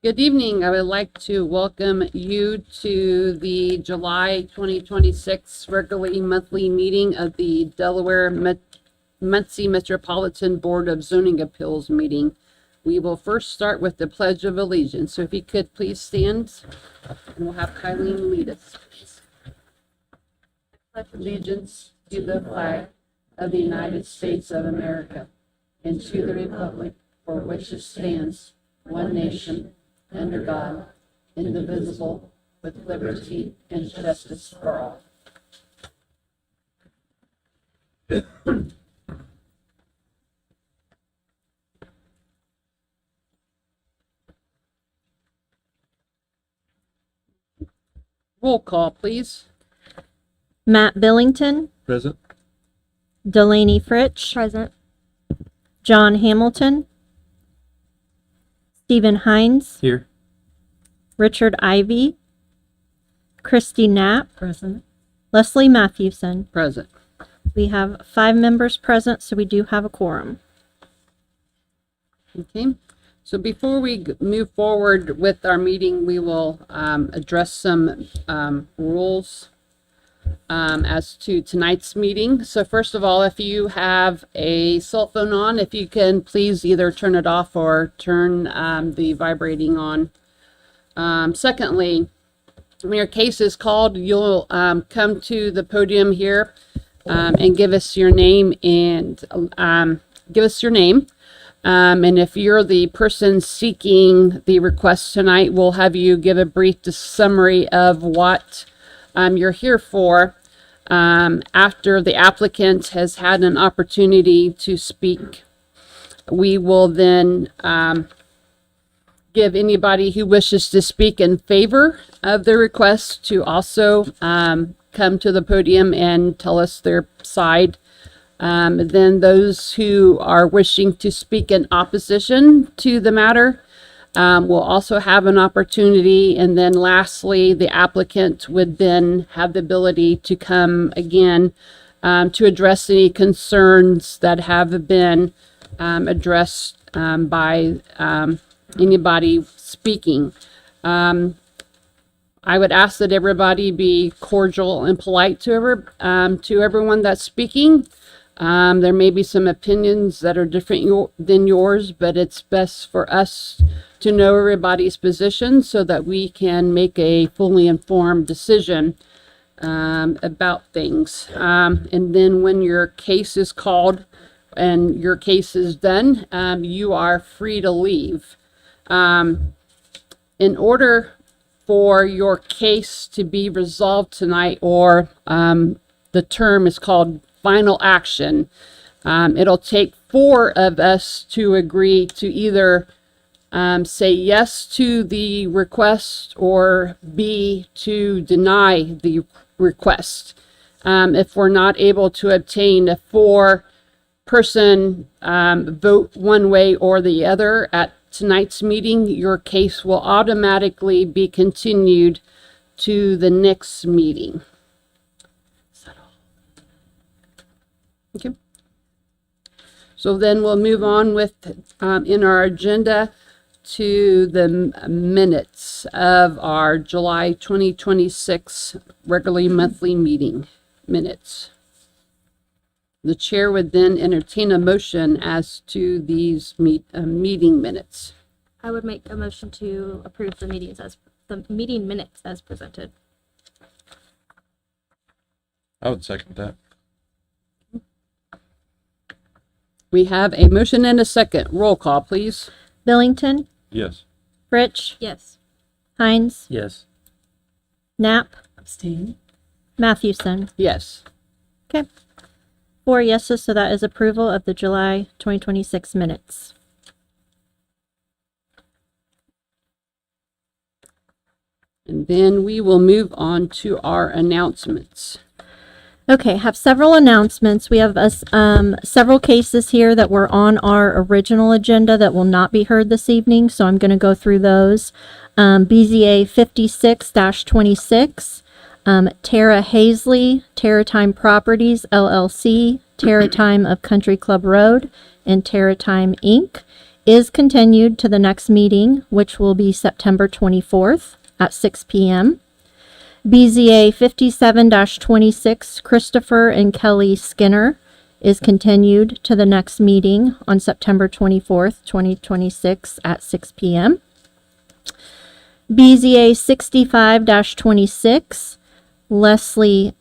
Good evening. I would like to welcome you to the July 2026 regularly monthly meeting of the Delaware Muncie Metropolitan Board of Zoning Appeals meeting. We will first start with the Pledge of Allegiance. So if you could please stand, and we'll have Kylene lead us. Pledge allegiance to the flag of the United States of America and to the republic for which it stands, one nation, under God, indivisible, with liberty and justice for all. Roll call, please. Matt Billington, Present. Delaney Fritsch, Present. John Hamilton, Stephen Hines, Here. Richard Ivy, Christy Knapp, Present. Leslie Matthewson. Present. We have 5 members present, so we do have a quorum. Okay. So before we move forward with our meeting, we will address some rules as to tonight's meeting. So first of all, if you have a cell phone on, if you can please either turn it off or turn the vibrating on. Secondly, when your case is called, you'll come to the podium here and give us your name and and if you're the person seeking the request tonight, we'll have you give a brief summary of what you're here for after the applicant has had an opportunity to speak. We will then give anybody who wishes to speak in favor of the request to also come to the podium and tell us their side. Then those who are wishing to speak in opposition to the matter will also have an opportunity. And then lastly, the applicant would then have the ability to come again to address any concerns that have been addressed by anybody speaking. I would ask that everybody be cordial and polite to everyone that's speaking. There may be some opinions that are different than yours, but it's best for us to know everybody's position so that we can make a fully informed decision about things. And then when your case is called and your case is done, you are free to leave. In order for your case to be resolved tonight, or the term is called final action, it'll take 4 of us to agree to either say yes to the request or B, to deny the request. If we're not able to obtain a 4-person vote one way or the other at tonight's meeting, your case will automatically be continued to the next meeting. Okay. So then we'll move on with, in our agenda, to the minutes of our July 2026 regularly monthly meeting minutes. The chair would then entertain a motion as to these meeting minutes. I would make a motion to approve the meeting minutes as presented. I would second that. We have a motion and a second. Roll call, please. Billington, Yes. Fritsch, Yes. Hines, Yes. Knapp, Abstain. Matthewson. Yes. Okay. 4 yeses, so that is approval of the July 2026 minutes. And then we will move on to our announcements. Okay, have several announcements. We have several cases here that were on our original agenda that will not be heard this evening, so I'm going to go through those. BZA 56-26, Tara Hazley, Terratime Properties, LLC, Terratime of Country Club Road, and Terratime, Inc. is continued to the next meeting, which will be September 24th at 6 p.m. BZA 57-26 Christopher and Kelly Skinner is continued to the next meeting on September 24th, 2026 at 6 p.m. BZA 65-26 Leslie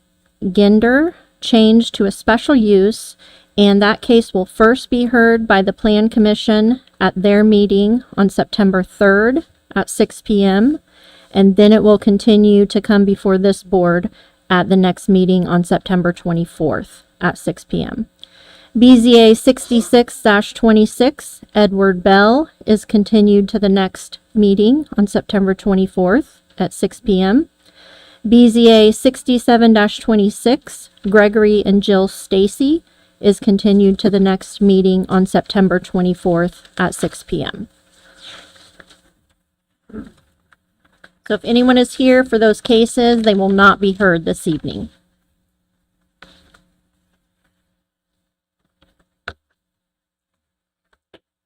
Ginder changed to a special use, and that case will first be heard by the Plan Commission at their meeting on September 3rd at 6 p.m., and then it will continue to come before this board at the next meeting on September 24th at 6 p.m. BZA 66-26 Edward Bell is continued to the next meeting on September 24th at 6 p.m. BZA 67-26 Gregory and Jill Stacy is continued to the next meeting on September 24th at 6 p.m. So if anyone is here for those cases, they will not be heard this evening.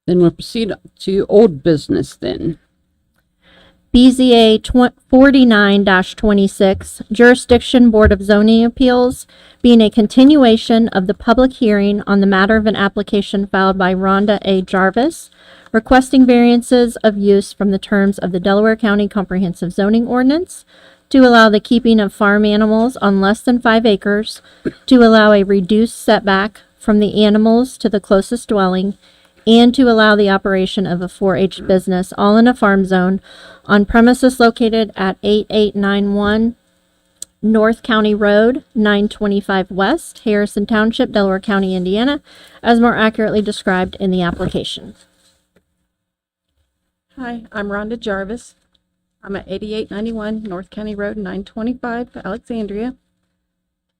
Then we'll proceed to old business then. BZA 49-26 Jurisdiction Board of Zoning Appeals, being a continuation of the public hearing on the matter of an application filed by Rhonda A. Jarvis, requesting variances of use from the terms of the Delaware County Comprehensive Zoning Ordinance to allow the keeping of farm animals on less than 5 acres, to allow a reduced setback from the animals to the closest dwelling, and to allow the operation of a 4-H business, all in a farm zone, on premises located at 8891 North County Road, 925 West, Harrison Township, Delaware County, Indiana, as more accurately described in the application. Hi, I'm Rhonda Jarvis. I'm at 8891 North County Road, 925, Alexandria.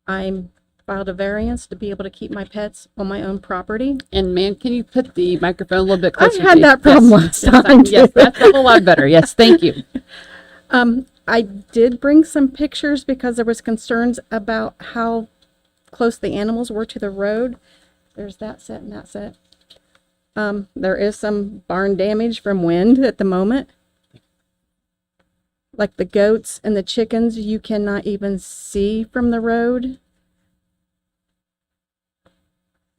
I'm filed a variance to be able to keep my pets on my own property. And ma'am, can you put the microphone a little bit I closer? had to you? that problem last time. Yes, that's a whole lot better. Yes, thank you. I did bring some pictures because there was concerns about how close the animals were to the road. There's that set and that set. There is some barn damage from wind at the moment. Like the goats and the chickens, you cannot even see from the road.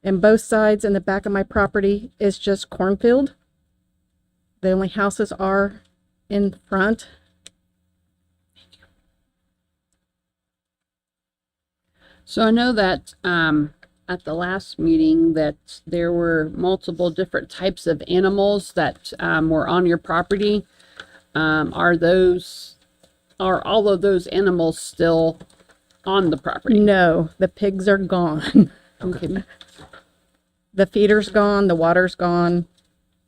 And both sides and the back of my property is just cornfield. The only houses are in front. So I know that at the last meeting that there were multiple different types of animals that were on your property. Are all of those animals still on the property? No, the pigs are gone. Okay. The feeder's gone, the water's gone.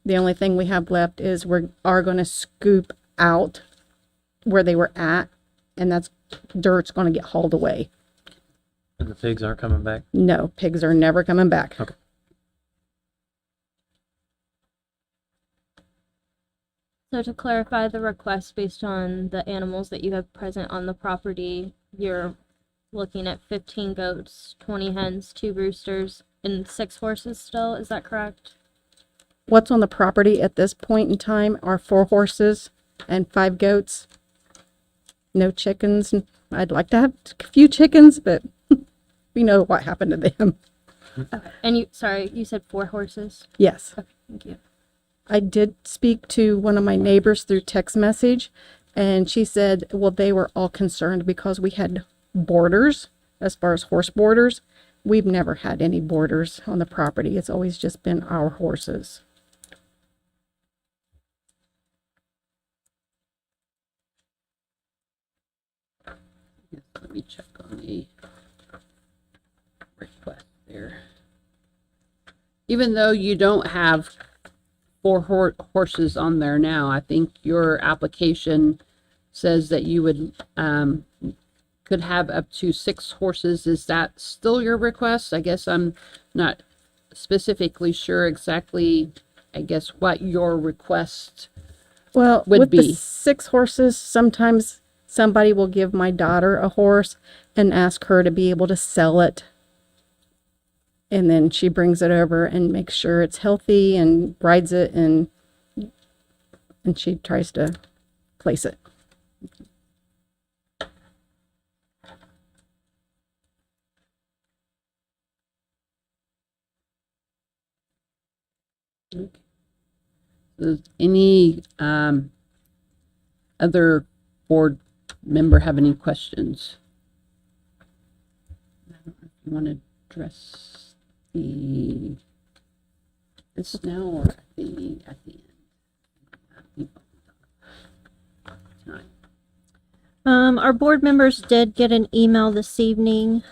The only thing we have left is we are going to scoop out where they were at, and that's dirt's going to get hauled away. And the pigs aren't coming back? No, pigs are never coming back. Okay. So to clarify the request based on the animals that you have present on the property, you're looking at 15 goats, 20 hens, 2 roosters, and 6 horses still, is that correct? What's on the property at this point in time are 4 horses and 5 goats. No chickens. I'd like to have a few chickens, but we know what happened to them. Okay. And you said 4 horses? Yes. Okay, thank you. I did speak to one of my neighbors through text message, and she said, well, they were all concerned because we had boarders, as far as horse boarders. We've never had any boarders on the property. It's always just been our horses. Yes, let me check on the request there. Even though you don't have 4 horses on there now, I think your application says that you would could have up to 6 horses. Is that still your request? I guess I'm not specifically sure exactly, I guess, what your request Well, would with be. the 6 horses, sometimes somebody will give my daughter a horse and ask her to be able to sell it. And then she brings it over and makes sure it's healthy and rides it, and she tries to place it. Does any other board member have any questions? I don't know if you want to address this now or at the end? Tonight. Our board members did get an email this evening.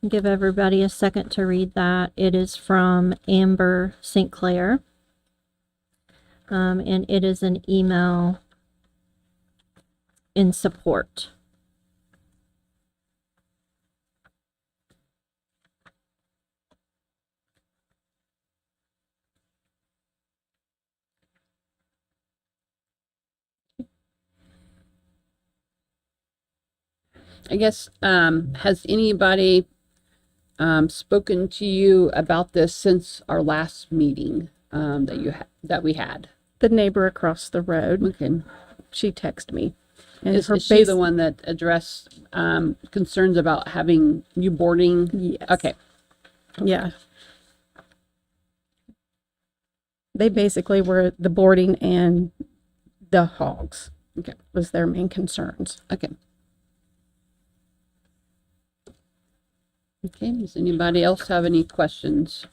Give everybody a second to read that. It is from Amber St. Clair. And it is an email in support. I guess, has anybody spoken to you about this since our last meeting that we had? The neighbor across the road, Okay. she texted me. And Is she the one that addressed concerns about having you boarding? Yes. Okay. Yeah. They basically were the boarding and the hogs. Okay. Was their main concerns. Okay. Okay, does anybody else have any questions?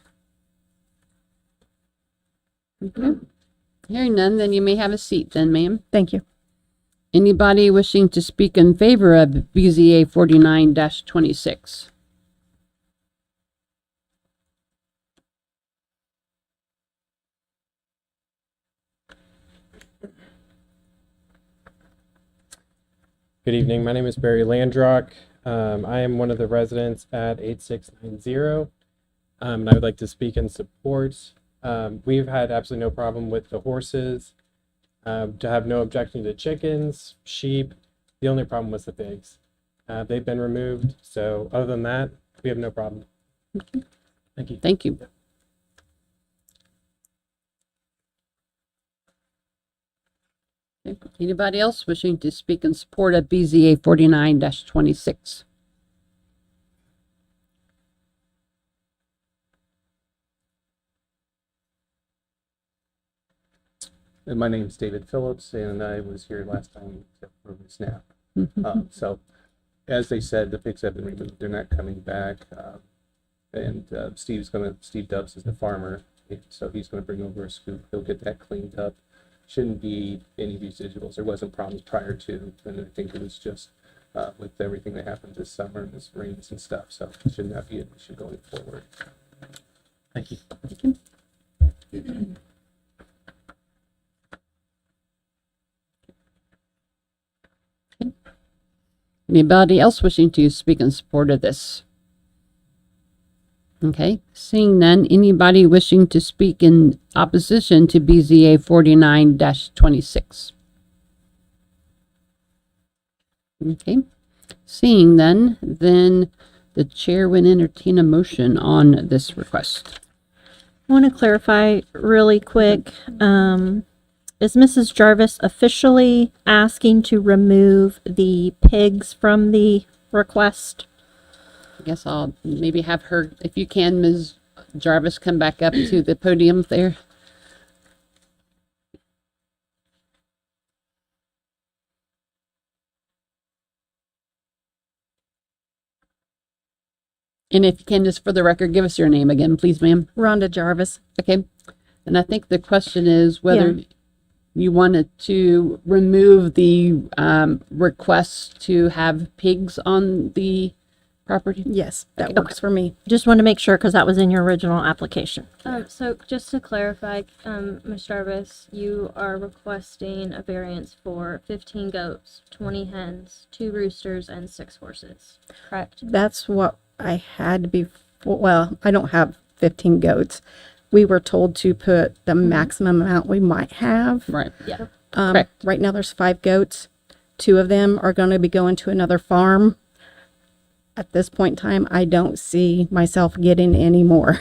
Okay. Hearing none, then you may have a seat then, ma'am. Thank you. Anybody wishing to speak in favor of BZA 49-26? Good evening. My name is Barry Landrock. I am one of the residents at 8690. And I would like to speak in support. We've had absolutely no problem with the horses, to have no objection to chickens, sheep. The only problem was the pigs. They've been removed. So other than that, we have no problem. Thank you. Thank you. Okay. Anybody else wishing to speak in support of BZA 49-26? And my name's David Phillips, and I was here last time except for the snap. So, as they said, the pigs have been removed; they're not coming back. Steve Dubs is the farmer, so he's going to bring over a scoop. He'll get that cleaned up. Shouldn't be any residuals. There wasn't problems prior to, and I think it was just with everything that happened this summer and this rains and stuff. So, it should not be an issue going forward. Thank you. Thank you. Anybody else wishing to speak in support of this? Okay, seeing none, anybody wishing to speak in opposition to BZA 49-26? Okay, seeing then the chair would entertain a motion on this request. I want to clarify really quick. Is Mrs. Jarvis officially asking to remove the pigs from the request? I guess I'll maybe have her, if you can, Ms. Jarvis, come back up to the podium there. And if you can, just for the record, give us your name again, please, ma'am. Rhonda Jarvis. Okay. And I think the question is whether you wanted to remove the request to have pigs on the property. Yes, that Okay. works for me. Just want to make sure because that was in your original application. So just to clarify, Ms. Jarvis, you are requesting a variance for 15 goats, 20 hens, 2 roosters, and 6 horses, correct? That's what I had before. Well, I don't have 15 goats. We were told to put the maximum amount we might have. Right. Yeah. Correct. Right now there's 5 goats. 2 of them are going to be going to another farm. at this point in time, I don't see myself getting any more.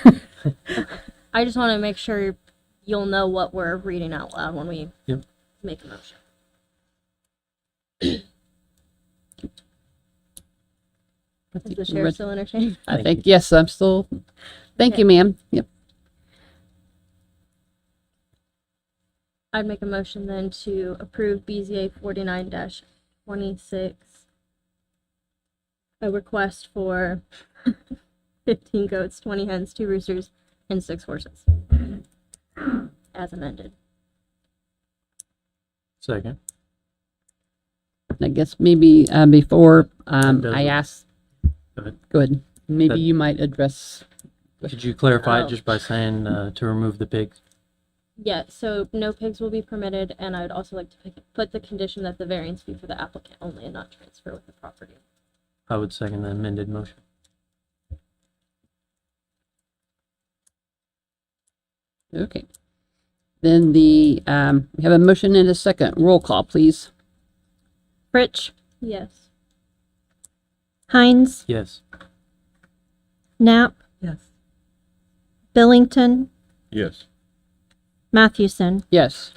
I just want to make sure you'll know what we're reading out loud when we Yep. make a motion. Is the sheriff still entertained? I think, yes, I'm still, thank you, ma'am. Yep. I'd make a motion then to approve BZA 49-26. A request for 15 goats, 20 hens, 2 roosters, and 6 horses. As amended. Second. I guess maybe before Doesn't- I ask, Go ahead. go ahead. Maybe That- you might address. Could you clarify Oh. it just by saying to remove the pigs? Yeah, so no pigs will be permitted, and I would also like to put the condition that the variance be for the applicant only and not transfer with the property. I would second the amended motion. Okay. Then we have a motion and a second. Roll call, please. Fritsch, Yes. Hines, Yes. Knapp, Yes. Billington, Yes. Mathewson. Yes.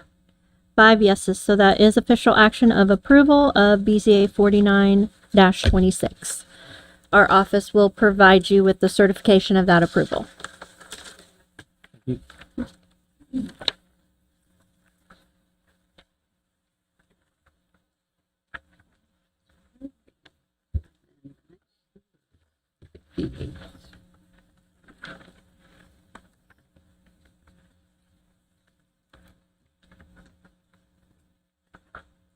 5 yeses, so that is official action of approval of BZA 49-26. Our office will provide you with the certification of that approval.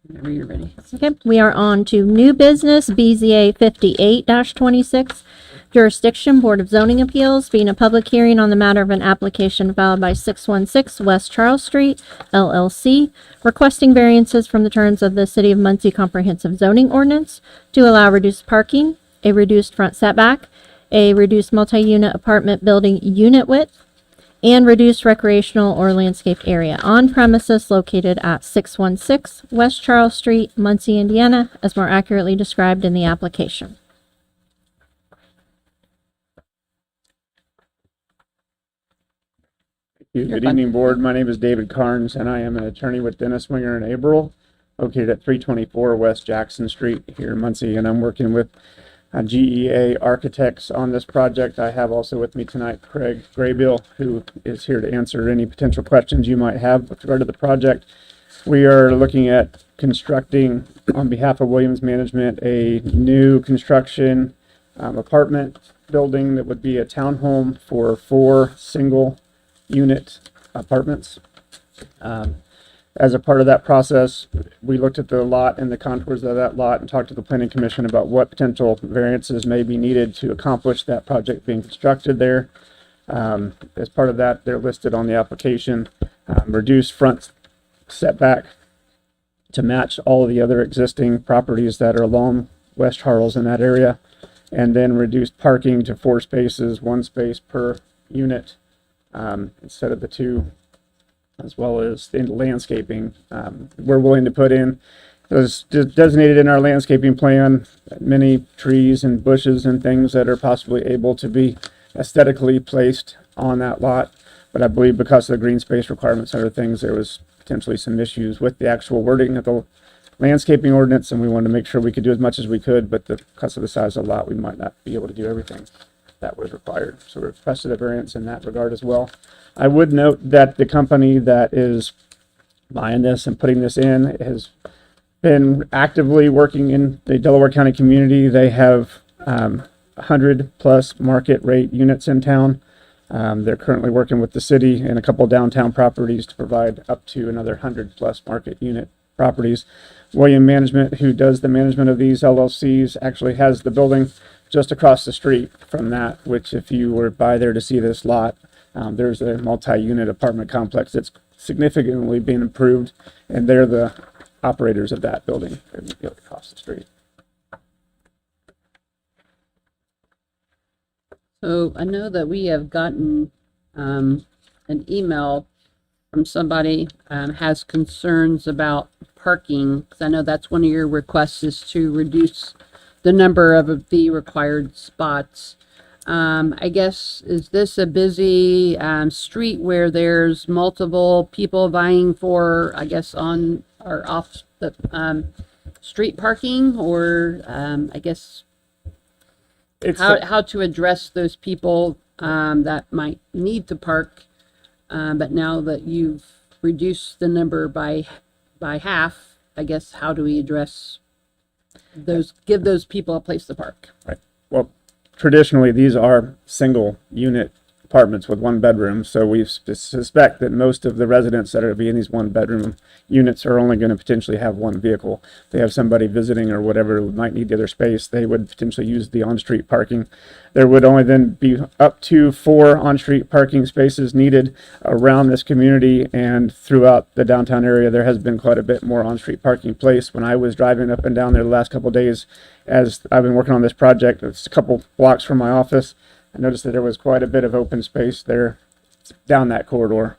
Whenever you're ready. Okay, we are on to new business, BZA 58-26. Jurisdiction, Board of Zoning Appeals, being a public hearing on the matter of an application filed by 616 West Charles Street, LLC, requesting variances from the terms of the City of Muncie Comprehensive Zoning Ordinance to allow reduced parking, a reduced front setback, a reduced multi-unit apartment building unit width, and reduced recreational or landscaped area on premises located at 616 West Charles Street, Muncie, Indiana, as more accurately described in the application. Good evening, board. My name is David Carnes, and I am an attorney with Dennis Winger and Averill, located at 324 West Jackson Street here in Muncie, and I'm working with GEA Architects on this project. I have also with me tonight Craig Graybill, who is here to answer any potential questions you might have with regard to the project. We are looking at constructing, on behalf of Williams Management, a new construction apartment building that would be a townhome for 4 single unit apartments. As a part of that process, we looked at the lot and the contours of that lot and talked to the planning commission about what potential variances may be needed to accomplish that project being constructed there. As part of that, they're listed on the application. Reduced front setback to match all of the other existing properties that are along West Charles in that area, and then reduced parking to 4 spaces, 1 space per unit, instead of the 2, as well as the landscaping. We're willing to put in those designated in our landscaping plan, many trees and bushes and things that are possibly able to be aesthetically placed on that lot. But I believe because of the green space requirements and other things, there was potentially some issues with the actual wording of the landscaping ordinance, and we wanted to make sure we could do as much as we could, but because of the size of the lot, we might not be able to do everything that was required. So we requested a variance in that regard as well. I would note that the company that is buying this and putting this in has been actively working in the Delaware County community. They have 100 plus market rate units in town. They're currently working with the city and a couple downtown properties to provide up to another 100 plus market unit properties. William Management, who does the management of these LLCs, actually has the building just across the street from that, which if you were by there to see this lot, there's a multi-unit apartment complex that's significantly been improved, and they're the operators of that building across the street. So I know that we have gotten an email from somebody has concerns about parking, because I know that's one of your requests is to reduce the number of the required spots. I guess, is this a busy street where there's multiple people vying for, I guess, on or off the street parking, or I guess It's how to address those people that might need to park, but now that you've reduced the number by half, I guess, how do we address those, give those people a place to park? well, traditionally, these are single unit apartments with one bedroom. So we suspect that most of the residents that are be in these one bedroom units are only going to potentially have one vehicle. If they have somebody visiting or whatever who might need the other space, they would potentially use the on-street parking. There would only then be up to 4 on-street parking spaces needed around this community, and throughout the downtown area, there has been quite a bit more on-street parking placed. When I was driving up and down there the last couple of days, as I've been working on this project, it's a couple blocks from my office, I noticed that there was quite a bit of open space there down that corridor,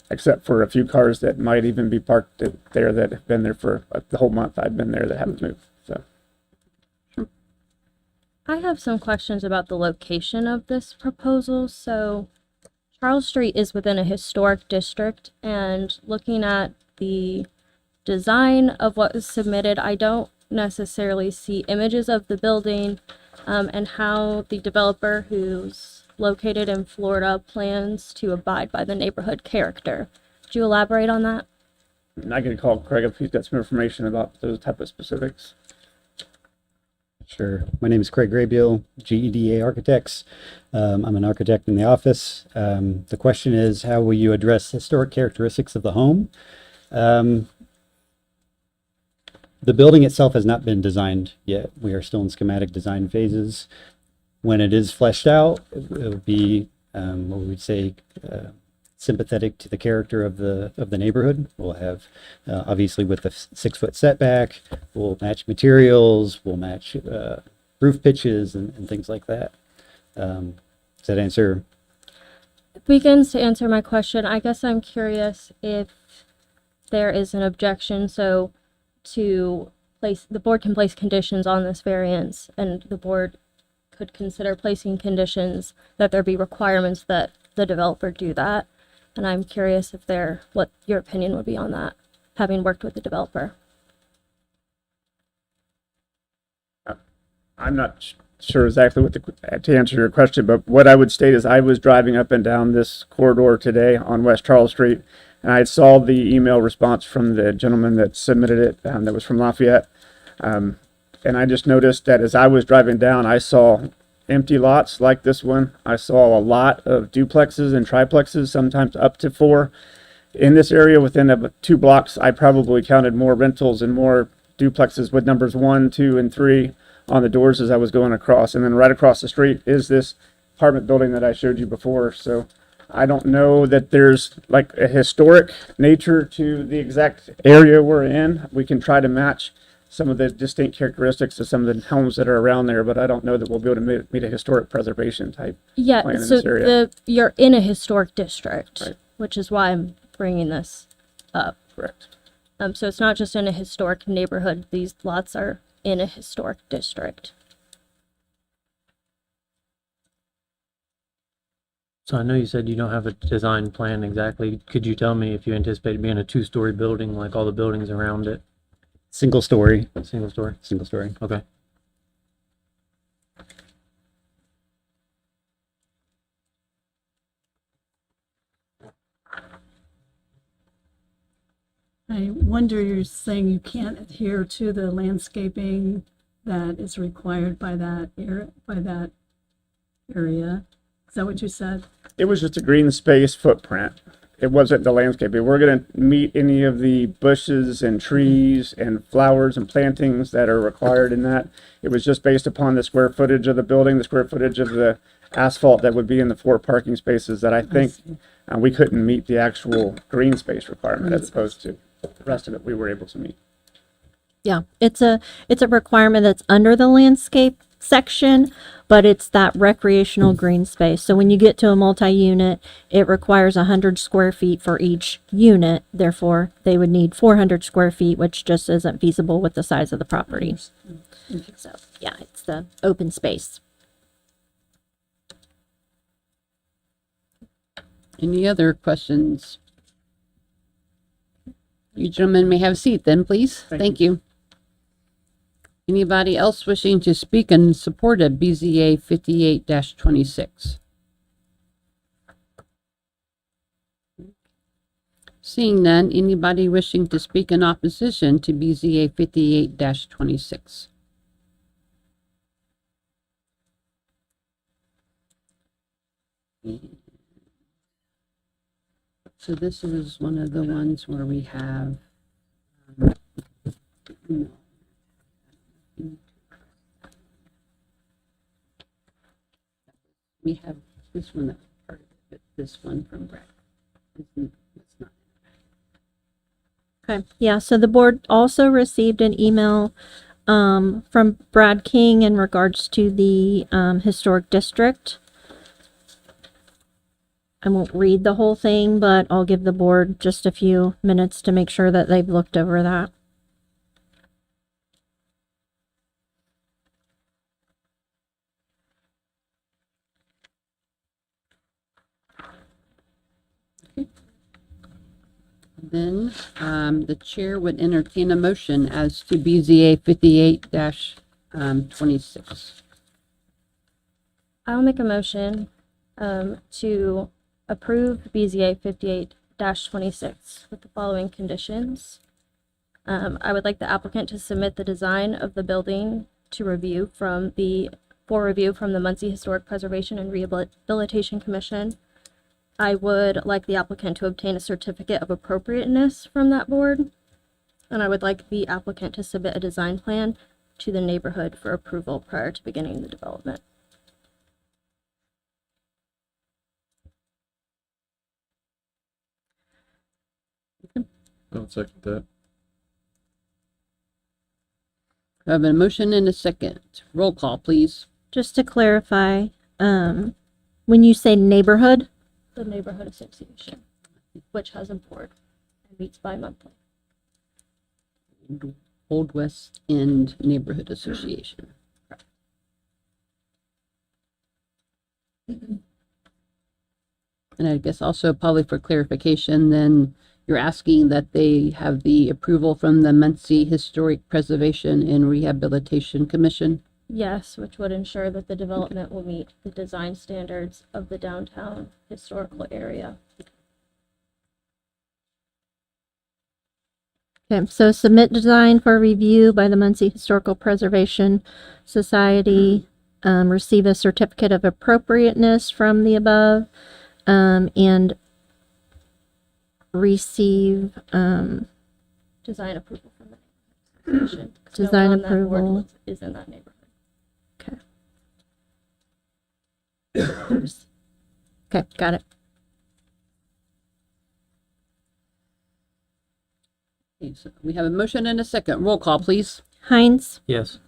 except for a few cars that might even be parked there that have been there for the whole month I've been there that haven't moved. So I have some questions about the location of this proposal. So Charles Street is within a historic district, and looking at the design of what was submitted, I don't necessarily see images of the building and how the developer, who's located in Florida, plans to abide by the neighborhood character. Could you elaborate on that? and I can call Craig if he's got some information about those type of specifics. Sure. My name is Craig Graybiel, GEDA Architects. I'm an architect in the office. The question is, how will you address historic characteristics of the home? The building itself has not been designed yet. We are still in schematic design phases. When it is fleshed out, it will be what we would say sympathetic to the character of the neighborhood. We'll have obviously with the 6-foot setback, we'll match materials, we'll match roof pitches and things like that. Does that answer? It begins to answer my question. I guess I'm curious if there is an objection. So to place, the board can place conditions on this variance, and the board could consider placing conditions that there be requirements that the developer do that. And I'm curious if what your opinion would be on that, having worked with the developer. I'm not sure exactly what to answer your question, but what I would state is I was driving up and down this corridor today on West Charles Street, and I saw the email response from the gentleman that submitted it, that was from Lafayette. And I just noticed that as I was driving down, I saw empty lots like this one. I saw a lot of duplexes and triplexes, sometimes up to 4. In this area within 2 blocks, I probably counted more rentals and more duplexes with numbers 1, 2, and 3 on the doors as I was going across. And then right across the street is this apartment building that I showed you before. So I don't know that there's like a historic nature to the exact area we're in. We can try to match some of the distinct characteristics of some of the homes that are around there, but I don't know that we'll be able to meet a historic preservation type Yeah, plan in so this area. you're in a historic district, Right. which is why I'm bringing this up. Correct. So it's not just in a historic neighborhood. These lots are in a historic district. So I know you said you don't have a design plan exactly. Could you tell me if you anticipate it being a 2-story building like all the buildings around it? Single story. Single story? Single story. Okay. I wonder, you're saying you can't adhere to the landscaping that is required by that area. Is that what you said? It was just a green space footprint. It wasn't the landscape. If we're going to meet any of the bushes and trees and flowers and plantings that are required in that, it was just based upon the square footage of the building, the square footage of the asphalt that would be in the 4 parking spaces that I think we couldn't meet the actual green space requirement as opposed to the rest of it we were able to meet. Yeah, it's a requirement that's under the landscape section, but it's that recreational green space. So when you get to a multi-unit, it requires 100 square feet for each unit. Therefore, they would need 400 square feet, which just isn't feasible with the size of the property. So, yeah, it's the open space. Any other questions? You gentlemen may have a seat then, please. Thank you. Anybody else wishing to speak in support of BZA 58-26? Seeing none, anybody wishing to speak in opposition to BZA 58-26? So this is one of the ones where we have we have this one that's part of it, but this one from Brad. It's not. Okay, yeah, so the board also received an email from Brad King in regards to the historic district. I won't read the whole thing, but I'll give the board just a few minutes to make sure that they've looked over that. Then the chair would entertain a motion as to BZA 58-26. I'll make a motion to approve BZA 58-26 with the following conditions. I would like the applicant to submit the design of the building to review for review from the Muncie Historic Preservation and Rehabilitation Commission. I would like the applicant to obtain a certificate of appropriateness from that board. And I would like the applicant to submit a design plan to the neighborhood for approval prior to beginning the development. I'll second that. I have a motion and a second. Roll call, please. Just to clarify, when you say neighborhood, The neighborhood association, which has a board and meets bi-monthly. Old West End Neighborhood Association. And I guess also probably for clarification, then you're asking that they have the approval from the Muncie Historic Preservation and Rehabilitation Commission? Yes, which would ensure that the development will meet the design standards of the downtown historical area. okay, so submit design for review by the Muncie Historical Preservation Society, receive a certificate of appropriateness from the above, and receive, Design approval from the neighborhood association. 'cause no Design one on that board approval. is in that neighborhood. okay, got it. Okay, so we have a motion and a second. Roll call, please. Heinz, Yes.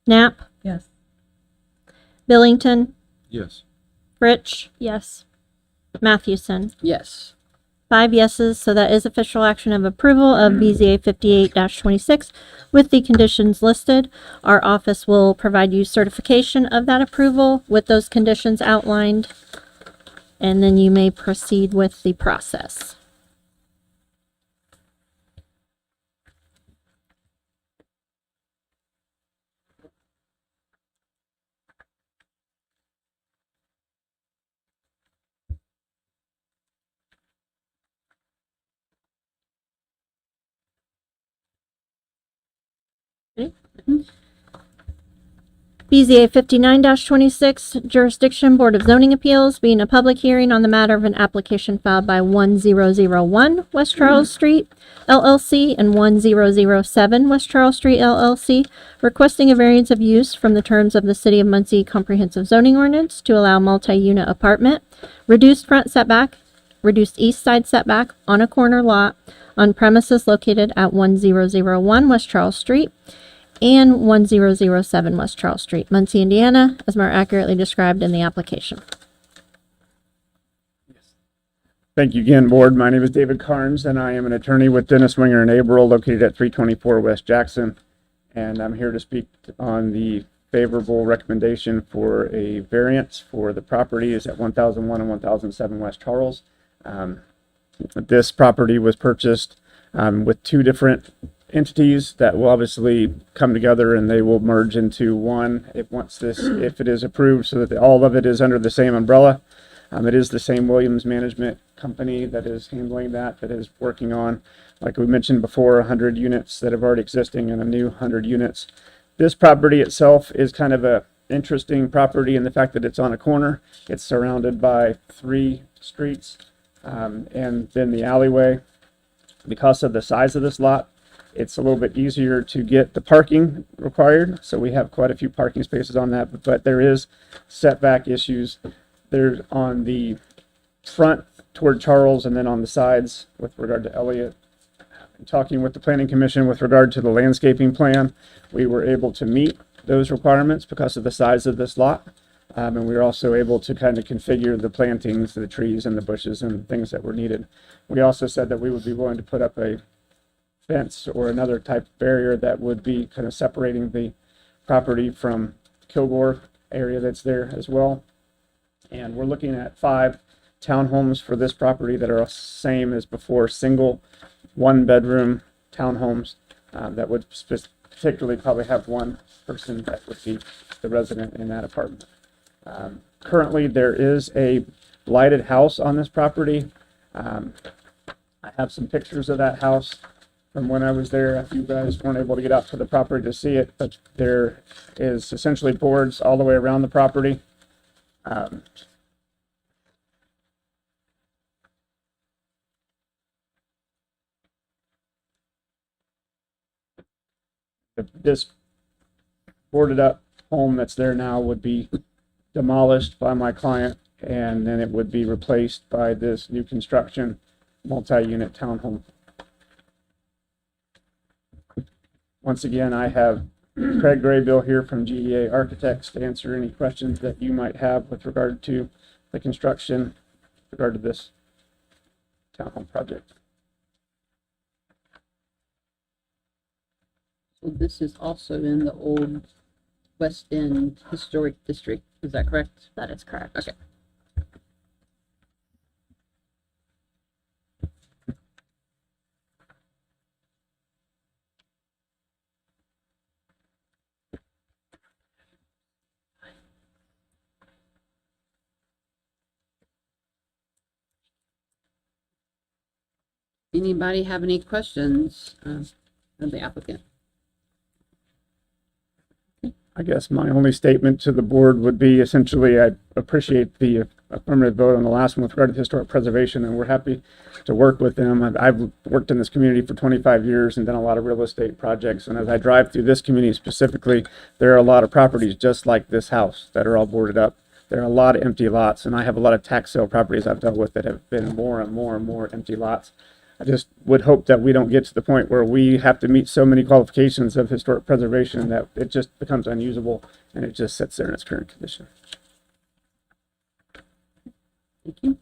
Knapp, Yes. Billington, Yes. Rich, Yes, Mathewson. Yes. 5 yeses, so that is official action of approval of BZA 58-26 with the conditions listed. Our office will provide you certification of that approval with those conditions outlined, and then you may proceed with the process. BZA 59-26, Jurisdiction Board of Zoning Appeals, being a public hearing on the matter of an application filed by 1001 West Charles Street LLC and 1007 West Charles Street LLC, requesting a variance of use from the terms of the City of Muncie Comprehensive Zoning Ordinance to allow multi-unit apartment, reduced front setback, reduced east side setback on a corner lot on premises located at 1001 West Charles Street and 1007 West Charles Street, Muncie, Indiana, as more accurately described in the application. Thank you again, board. My name is David Carnes, and I am an attorney with Dennis Winger and Averill, located at 324 West Jackson. and I'm here to speak on the favorable recommendation for a variance for the properties at 1001 and 1007 West Charles. This property was purchased with two different entities that will obviously come together and they will merge into one if it is approved, so that all of it is under the same umbrella. It is the same Williams Management Company that is handling that is working on, like we mentioned before, 100 units that have already existing and a new 100 units. This property itself is kind of a interesting property in the fact that it's on a corner. It's surrounded by 3 streets and then the alleyway. Because of the size of this lot, it's a little bit easier to get the parking required. So we have quite a few parking spaces on that, but there is setback issues. There's on the front toward Charles and then on the sides with regard to Elliott. Talking with the Planning Commission with regard to the landscaping plan, we were able to meet those requirements because of the size of this lot. And we were also able to kind of configure the plantings, the trees and the bushes and things that were needed. We also said that we would be willing to put up a fence or another type of barrier that would be kind of separating the property from Kilgore area that's there as well. And we're looking at 5 townhomes for this property that are same as before, single 1-bedroom townhomes that would particularly probably have one person that would be the resident in that apartment. Currently, there is a lighted house on this property. I have some pictures of that house from when I was there. You guys weren't able to get out to the property to see it, but there is essentially boards all the way around the property. This boarded up home that's there now would be demolished by my client, and then it would be replaced by this new construction multi-unit townhome. Once again, I have Craig Graybill here from GEA Architects to answer any questions that you might have with regard to the construction, with regard to this townhome project. So this is also in the old West End Historic District. Is that correct? That is correct. Okay. Anybody have any questions of the applicant? I guess my only statement to the board would be essentially I appreciate the affirmative vote on the last one with regard to historic preservation, and we're happy to work with them. I've worked in this community for 25 years and done a lot of real estate projects, and as I drive through this community specifically, there are a lot of properties just like this house that are all boarded up. There are a lot of empty lots, and I have a lot of tax sale properties I've dealt with that have been more and more and more empty lots. I just would hope that we don't get to the point where we have to meet so many qualifications of historic preservation that it just becomes unusable and it just sits there in its current condition. Thank you.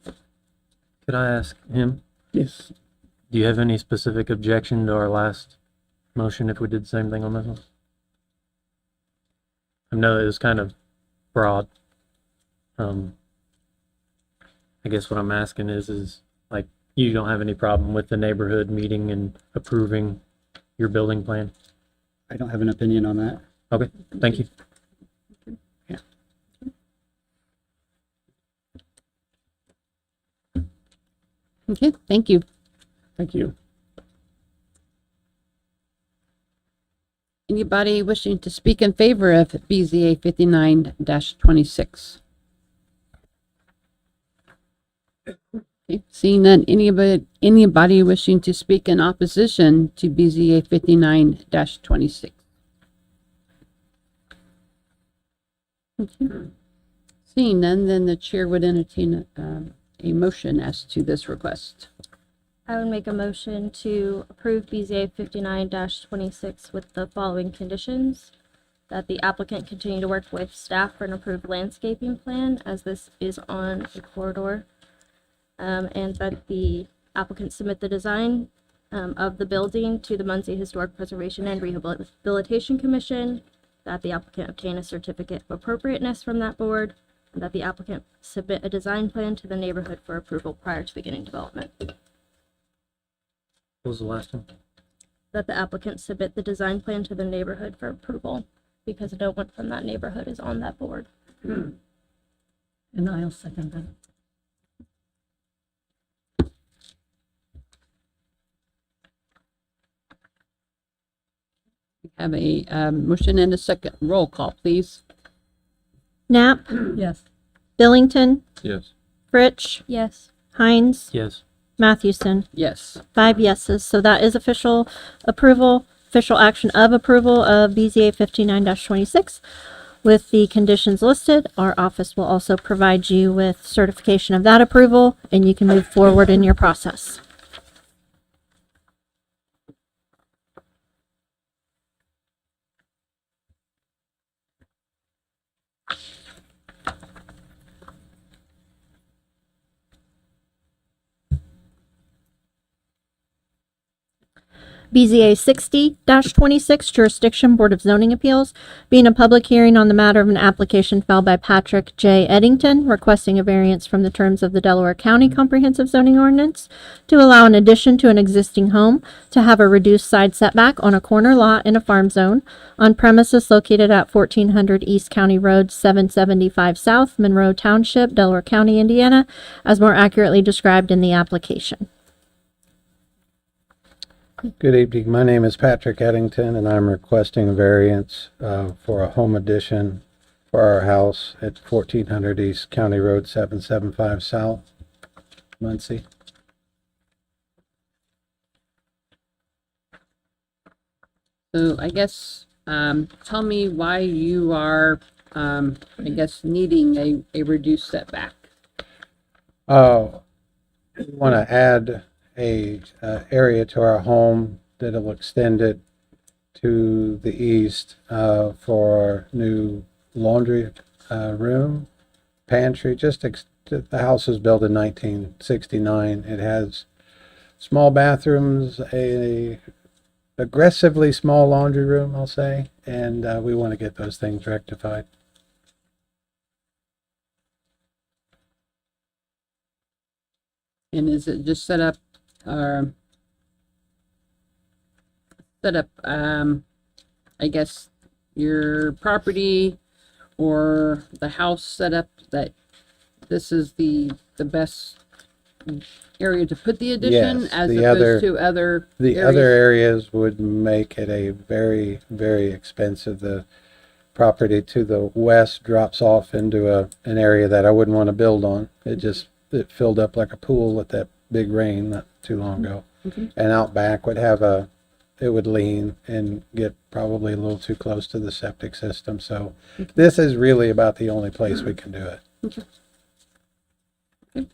Could I ask him, Yes. do you have any specific objection to our last motion if we did the same thing on this one? I know it was kind of broad. I guess what I'm asking is like, you don't have any problem with the neighborhood meeting and approving your building plan? I don't have an opinion on that. Okay, thank you. Okay, thank you. Thank you. Anybody wishing to speak in favor of BZA 59-26? Okay, seeing none, anybody wishing to speak in opposition to BZA 59-26? Okay. Seeing none, then the chair would entertain a motion as to this request. I would make a motion to approve BZA 59-26 with the following conditions: that the applicant continue to work with staff for an approved landscaping plan, as this is on a corridor, and that the applicant submit the design of the building to the Muncie Historic Preservation and Rehabilitation Commission, that the applicant obtain a certificate of appropriateness from that board, and that the applicant submit a design plan to the neighborhood for approval prior to beginning development. What was the last one? That the applicant submit the design plan to the neighborhood for approval, because no one from that neighborhood is on that board. And I'll second that. We have a motion and a second. Roll call, please. Knapp, Yes. Billington, Yes. Fritsch, Yes. Hines, Yes. Mathewson. Yes. 5 yeses. So that is official approval, official action of approval of BZA 59-26. With the conditions listed, our office will also provide you with certification of that approval, and you can move forward in your process. BZA 60-26 Jurisdiction Board of Zoning Appeals, being a public hearing on the matter of an application filed by Patrick J. Eddington requesting a variance from the terms of the Delaware County Comprehensive Zoning Ordinance to allow an addition to an existing home to have a reduced side setback on a corner lot in a farm zone on premises located at 1400 East County Road 775 South, Monroe Township, Delaware County, Indiana, as more accurately described in the application. Good evening. My name is Patrick Eddington, and I'm requesting a variance for a home addition for our house at 1400 East County Road 775 South, Muncie. So I guess, tell me why you are, I guess, needing a reduced setback. We want to add a area to our home that'll extend it to the east for new laundry room, pantry. The house was built in 1969. It has small bathrooms, a aggressively small laundry room, I'll say, and we want to get those things rectified. And is it just set up, I guess, your property or the house set up that this is the best area to put the addition Yes, as the opposed other- to other The areas? other areas would make it a very, very expensive. The property to the west drops off into an area that I wouldn't want to build on. It filled up like a pool with that big rain not too long ago. Okay. And out back it would lean and get probably a little too close to the septic system. So this is really about the only place we can do it. Okay. Okay.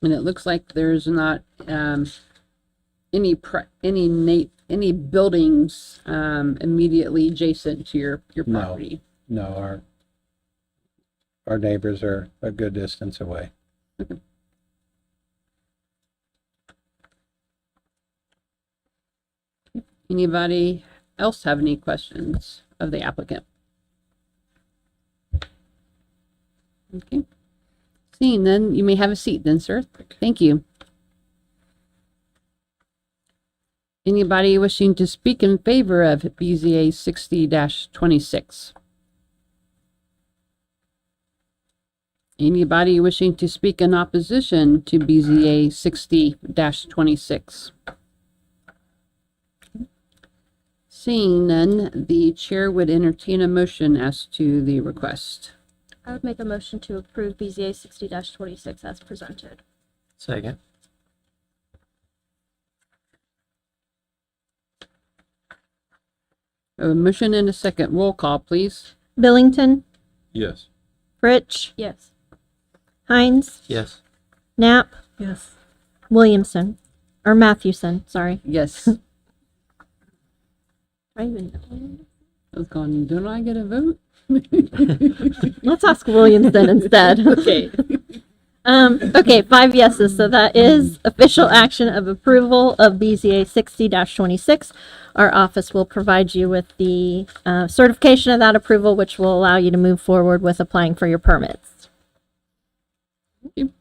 And it looks like there's not any buildings immediately adjacent to your No. property. No, our neighbors are a good distance away. Anybody else have any questions of the applicant? Okay. Seeing none, you may have a seat then, sir. Thank you. Anybody wishing to speak in favor of BZA 60-26? Anybody wishing to speak in opposition to BZA 60-26? Seeing none, the chair would entertain a motion as to the request. I would make a motion to approve BZA 60-26 as presented. Second. A motion and a second. Roll call, please. Billington, Yes. Fritsch, Yes. Hines, Yes. Knapp, Yes. Williamson, or Mathewson, sorry. Yes. I even know. I was going, don't I get a vote? Let's ask Williams then instead. Okay. Okay, 5 yeses. So that is official action of approval of BZA 60-26. Our office will provide you with the certification of that approval, which will allow you to move forward with applying for your permits. Thank you.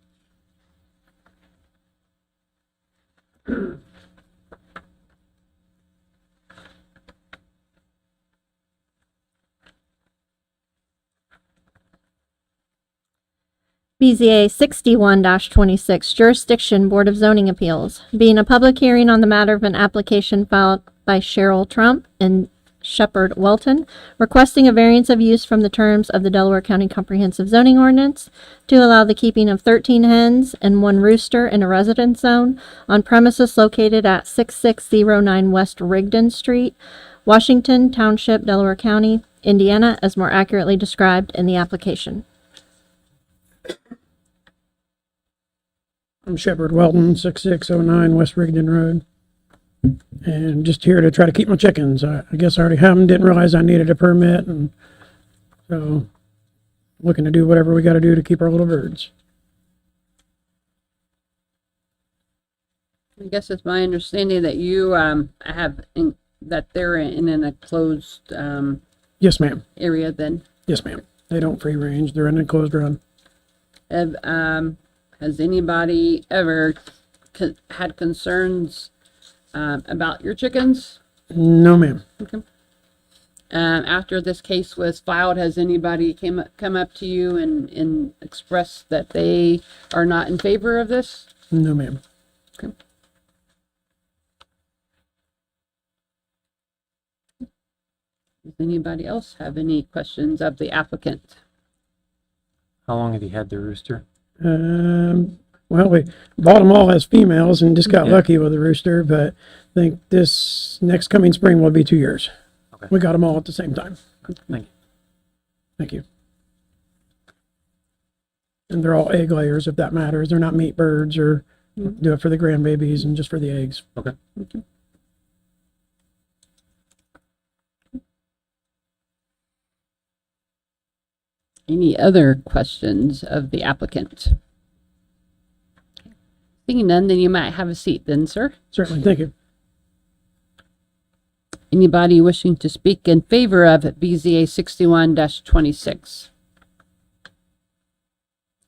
BZA 61-26, Jurisdiction Board of Zoning Appeals. Being a public hearing on the matter of an application filed by Cheryl Trump and Shepard Welton, requesting a variance of use from the terms of the Delaware County Comprehensive Zoning Ordinance to allow the keeping of 13 hens and 1 rooster in a residence zone on premises located at 6609 West Rigdon Street, Washington Township, Delaware County, Indiana, as more accurately described in the application. I'm Shepard Welton, 6609 West Rigdon Road. And just here to try to keep my chickens. I guess I already have them, didn't realize I needed a permit, and so looking to do whatever we got to do to keep our little birds. I guess it's my understanding that you that they're in an enclosed Yes, ma'am. area then. Yes, ma'am. They don't free range. They're in an enclosed run. Has anybody ever had concerns about your chickens? No, ma'am. Okay. After this case was filed, has anybody come up to you and expressed that they are not in favor of this? No, ma'am. Okay. Does anybody else have any questions of the applicant? How long have you had the rooster? Well, we bought them all as females and just got Yeah. lucky with a rooster, but I think this next coming spring will be 2 years. Okay. We got them all at the same time. Thank you. Thank you. And they're all egg layers, if that matters. They're not meat birds or do it for the grandbabies and just for the eggs. Okay. Any other questions of the applicant? Seeing none, then you might have a seat then, sir. Certainly, thank you. Anybody wishing to speak in favor of BZA 61-26?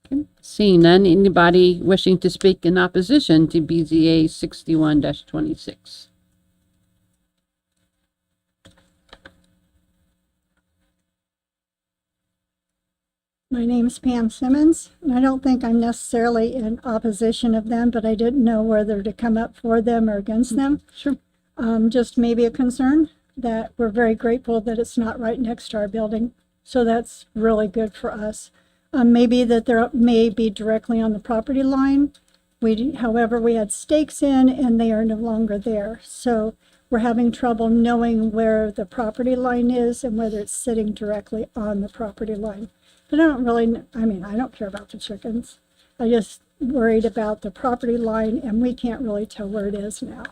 Okay. Seeing none, anybody wishing to speak in opposition to BZA 61-26? My name's Pam Simmons, and I don't think I'm necessarily in opposition of them, but I didn't know whether to come up for them or against them. Sure. Just maybe a concern that we're very grateful that it's not right next to our building. So that's really good for us. Maybe that there may be directly on the property line. However, we had stakes in and they are no longer there. So we're having trouble knowing where the property line is and whether it's sitting directly on the property line. But I don't care about the chickens. I just worried about the property line and we can't really tell where it is now.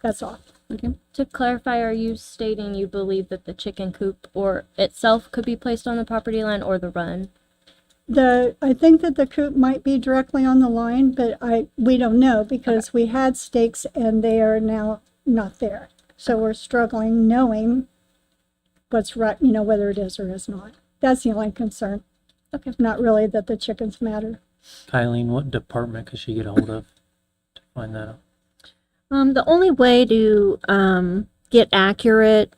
That's all. Okay. To clarify, are you stating you believe that the chicken coop or itself could be placed on the property line or the run? I think that the coop might be directly on the line, but we don't know because we had stakes and they are now not there. So we're struggling knowing what's right, whether it is or is not. That's the only concern. Okay. Not really that the chickens matter. Kylie, what department could she get a hold of to find that out? The only way to get accurate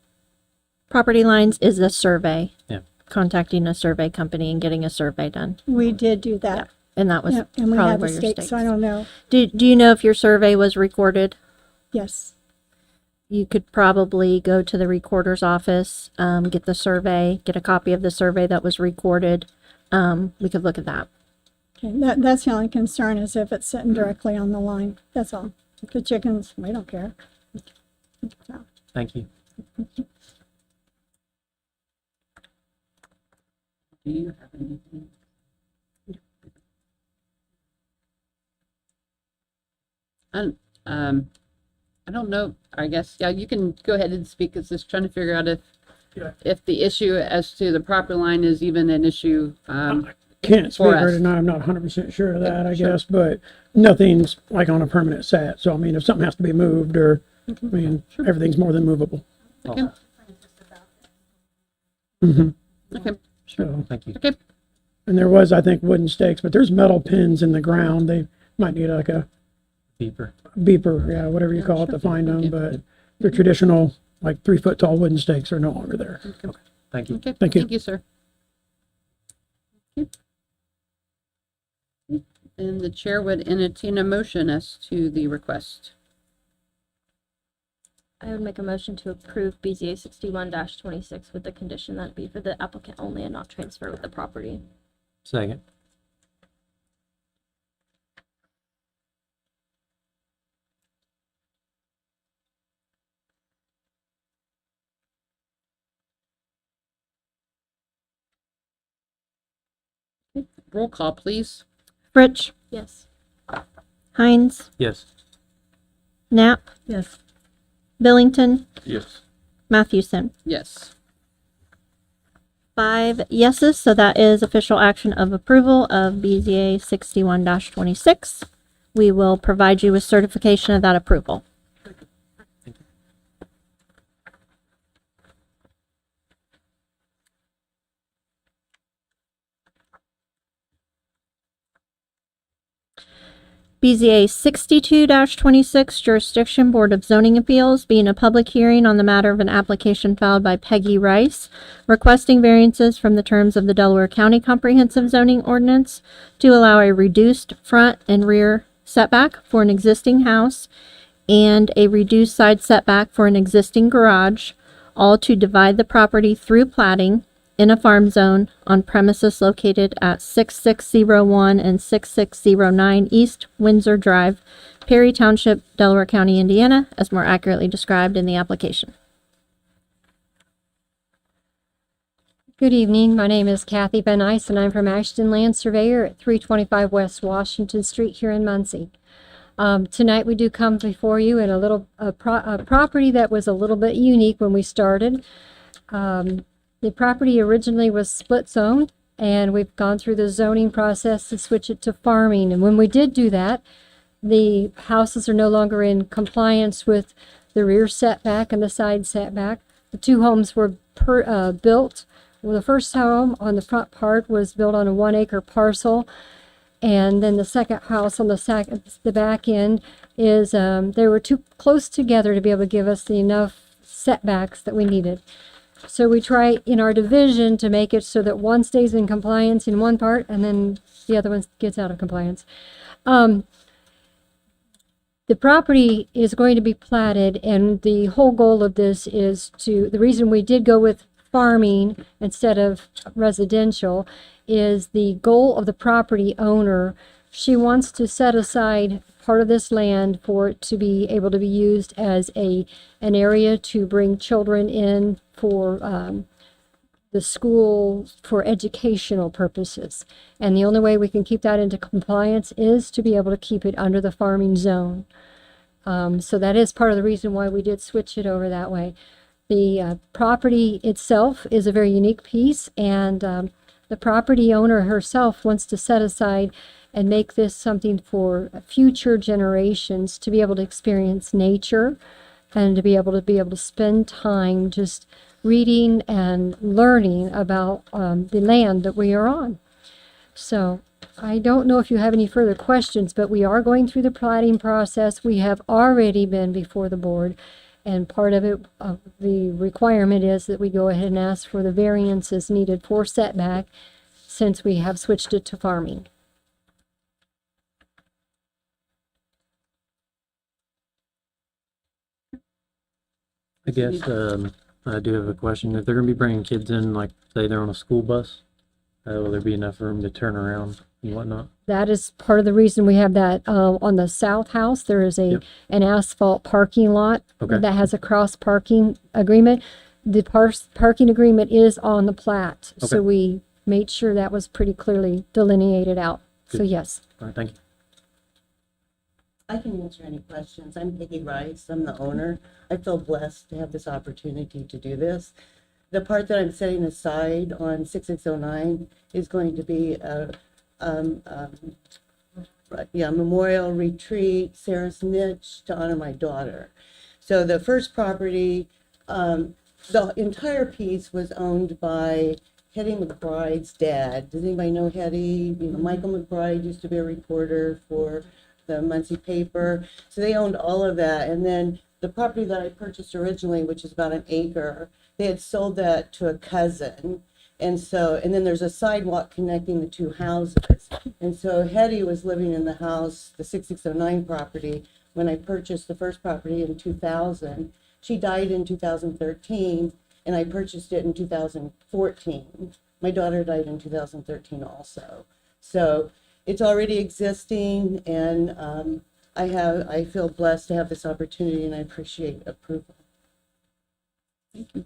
property lines is a survey. Yeah. Contacting a survey company and getting a survey done. We did do that. And that was Yeah, and we probably had the where your stakes, so I don't know. Do you know if your survey was recorded? Yes. You could probably go to the recorder's office, get the survey, get a copy of the survey that was recorded. We could look at that. Okay. That's the only concern is if it's sitting directly on the line. That's all. The chickens, we don't care. So. Thank you. Do you have anything? I don't know. I guess, yeah, you can go ahead and speak. It's just trying to figure out if if the issue as to the property line is even an issue, Can't speak For or us. deny, I'm not 100% sure of that, I guess, but nothing's like on a permanent set. So, I mean, if something has to be moved or, I mean, everything's more than movable. okay, hmm okay, So, Thank you. okay. and there was, I think, wooden stakes, but there's metal pins in the ground. They might need like a Beeper. beeper, yeah, whatever you call it to find them, but the traditional, like 3 foot tall wooden stakes are no longer there. Thank you. Okay, Thank you. thank you, sir. Okay. And the chair would entertain a motion as to the request. I would make a motion to approve BZA 61-26 with the condition that it be for the applicant only and not transfer with the property. Second. Roll call, please. Fritsch, Yes. Heinz, Yes. Knapp, Yes. Billington, Yes. Mathewson. Yes. 5 yeses, so that is official action of approval of BZA 61-26. We will provide you with certification of that approval. BZA 62-26 Jurisdiction Board of Zoning Appeals, being a public hearing on the matter of an application filed by Peggy Rice, requesting variances from the terms of the Delaware County Comprehensive Zoning Ordinance to allow a reduced front and rear setback for an existing house and a reduced side setback for an existing garage, all to divide the property through plating in a farm zone on premises located at 6601 and 6609 East Windsor Drive, Perry Township, Delaware County, Indiana, as more accurately described in the application. Good evening. My name is Kathy Van Ice, and I'm from Ashton Land Surveyor at 325 West Washington Street here in Muncie. Tonight we do come before you in a property that was a little bit unique when we started. The property originally was split zone, and we've gone through the zoning process to switch it to farming. And when we did do that, the houses are no longer in compliance with the rear setback and the side setback. The two homes were built. Well, the first home on the front part was built on a 1 acre parcel. And then the second house on the back end is, they were too close together to be able to give us the enough setbacks that we needed. So we try in our division to make it so that one stays in compliance in one part and then the other one gets out of compliance. The property is going to be platted, and the whole goal of this is the reason we did go with farming instead of residential is the goal of the property owner. She wants to set aside part of this land for it to be able to be used as an area to bring children in for the school for educational purposes. And the only way we can keep that into compliance is to be able to keep it under the farming zone. So that is part of the reason why we did switch it over that way. The property itself is a very unique piece, and the property owner herself wants to set aside and make this something for future generations to be able to experience nature and to be able to spend time just reading and learning about the land that we are on. So I don't know if you have any further questions, but we are going through the plating process. We have already been before the board, and part of it, the requirement is that we go ahead and ask for the variances needed for setback since we have switched it to farming. I guess I do have a question. If they're going to be bringing kids in, like say they're on a school bus, will there be enough room to turn around and whatnot? That is part of the reason we have that on the south house. There is an asphalt parking lot that has a cross parking agreement. The parking agreement is on the plat, so we made sure that was pretty clearly delineated out. Good. So yes. All right, thank you. I can answer any questions. I'm Peggy Rice. I'm the owner. I feel blessed to have this opportunity to do this. the part that I'm setting aside on 6609 is going to be a memorial retreat, Sarah's niche, to honor my daughter. So the first property, the entire piece was owned by Hetty McBride's dad. Does anybody know Hetty? You know, Michael McBride used to be a reporter for the Muncie paper. So they owned all of that. And then the property that I purchased originally, which is about an acre, they had sold that to a cousin. And then there's a sidewalk connecting the two houses. And so Hetty was living in the house, the 6609 property, when I purchased the first property in 2000. She died in 2013, and I purchased it in 2014. My daughter died in 2013 also. So it's already existing, and I feel blessed to have this opportunity, and I appreciate approval.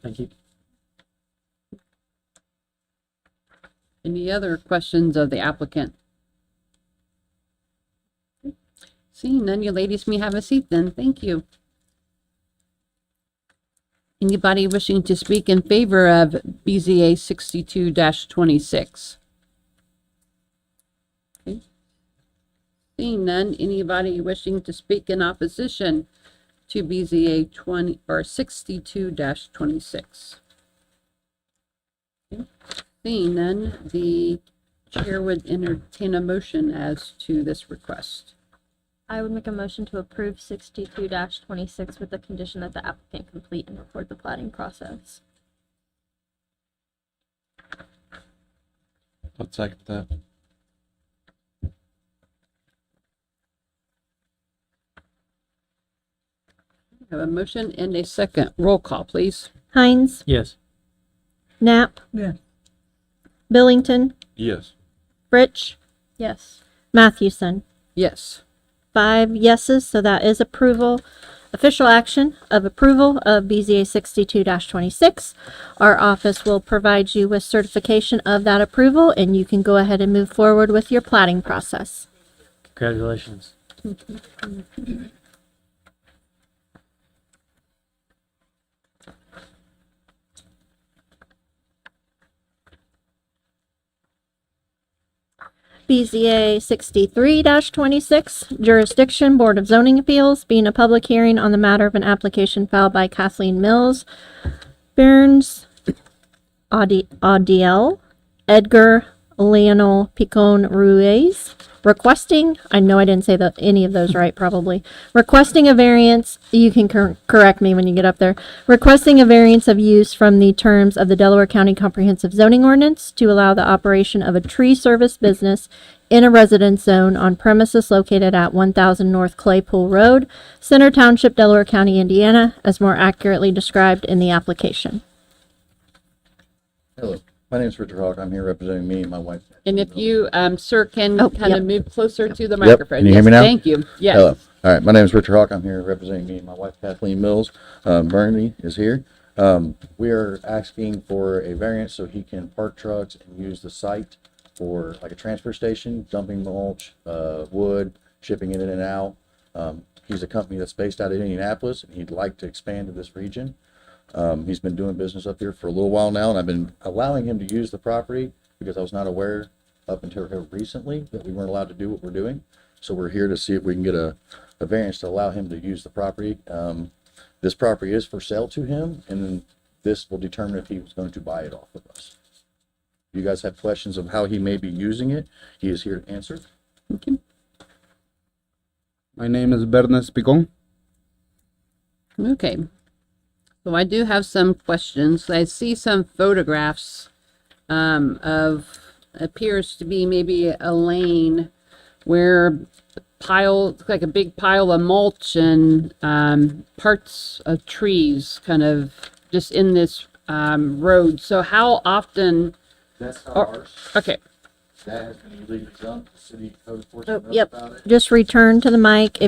Thank you. Any other questions of the applicant? Seeing none, you ladies may have a seat then. Thank you. Anybody wishing to speak in favor of BZA 62-26? Okay. Seeing none, anybody wishing to speak in opposition to BZA 62-26? Okay. Seeing none, the chair would entertain a motion as to this request. I would make a motion to approve 62-26 with the condition that the applicant complete and record the plating process. I'll second that. I have a motion and a second. Roll call, please. Hines, Yes. Yeah. Knapp, Billington, Yes. Fritsch, Yes. Mathewson. Yes. 5 yeses, so that is approval. Official action of approval of BZA 62-26. Our office will provide you with certification of that approval, and you can go ahead and move forward with your plating process. Congratulations. BZA 63-26, Jurisdiction Board of Zoning Appeals, being a public hearing on the matter of an application filed by Kathleen Mills, Burns, Audiel, Edgar Leonel Picon Ruiz, requesting, I know I didn't say any of those right probably, requesting a variance, you can correct me when you get up there, requesting a variance of use from the terms of the Delaware County Comprehensive Zoning Ordinance to allow the operation of a tree service business in a residence zone on premises located at 1000 North Claypool Road, Center Township, Delaware County, Indiana, as more accurately described in the application. Hello, my name is Richard Hawk. I'm here representing me and my wife. And if you, sir, can Oh, kind yep. of move closer to the Yep. microphone. Can you hear Yes, me now? Thank you. Yes. Hello. All right, my name is Richard Hawk. I'm here representing me and my wife Kathleen Mills. Bernie is here. We are asking for a variance so he can park trucks and use the site for like a transfer station, dumping mulch, wood, shipping it in and out. He's a company that's based out of Indianapolis, and he'd like to expand to this region. He's been doing business up here for a little while now, and I've been allowing him to use the property because I was not aware up until here recently that we weren't allowed to do what we're doing. So we're here to see if we can get a variance to allow him to use the property. This property is for sale to him, and then this will determine if he was going to buy it off of us. If you guys have questions of how he may be using it, he is here to answer. Okay. My name is Bernes Picon. Okay. So I do have some questions. I see some photographs of appears to be maybe a lane where looks like a big pile of mulch and parts of trees kind of just in this road. So how often? That's not Oh, ours. okay. That has been illegally dumped. The city code enforcement knows Yep. about it. Just return to the mic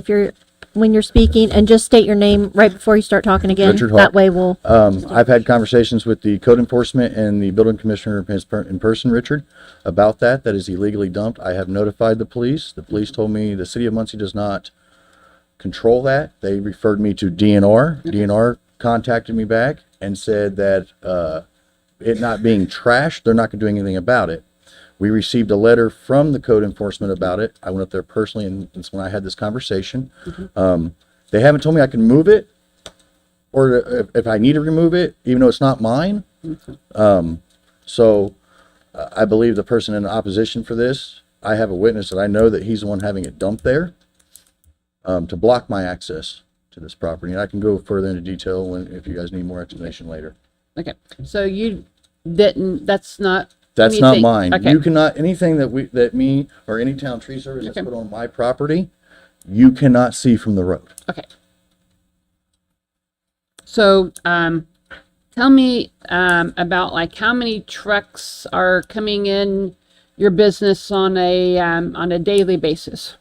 when you're speaking, and just state your name right before you start talking again. Richard Hawk. That way we'll. I've had conversations with the code enforcement and the building commissioner in person, Richard, about that. That is illegally dumped. I have notified the police. The police told me the city of Muncie does not control that. They referred me to DNR. DNR contacted me back and said that it not being trashed, they're not gonna do anything about it. We received a letter from the code enforcement about it. I went up there personally, and that's when I had this conversation. They haven't told me I can move it, or if I need to remove it, even though it's not mine. So I believe the person in opposition for this, I have a witness that I know that he's the one having it dumped there, to block my access to this property. And I can go further into detail if you guys need more explanation later. Okay, so you didn't, that's not That's not anything. mine. Okay. You cannot, anything that me or any town tree service has Okay. put on my property, you cannot see from the road. Okay. So, tell me, about like how many trucks are coming in your business on a daily basis?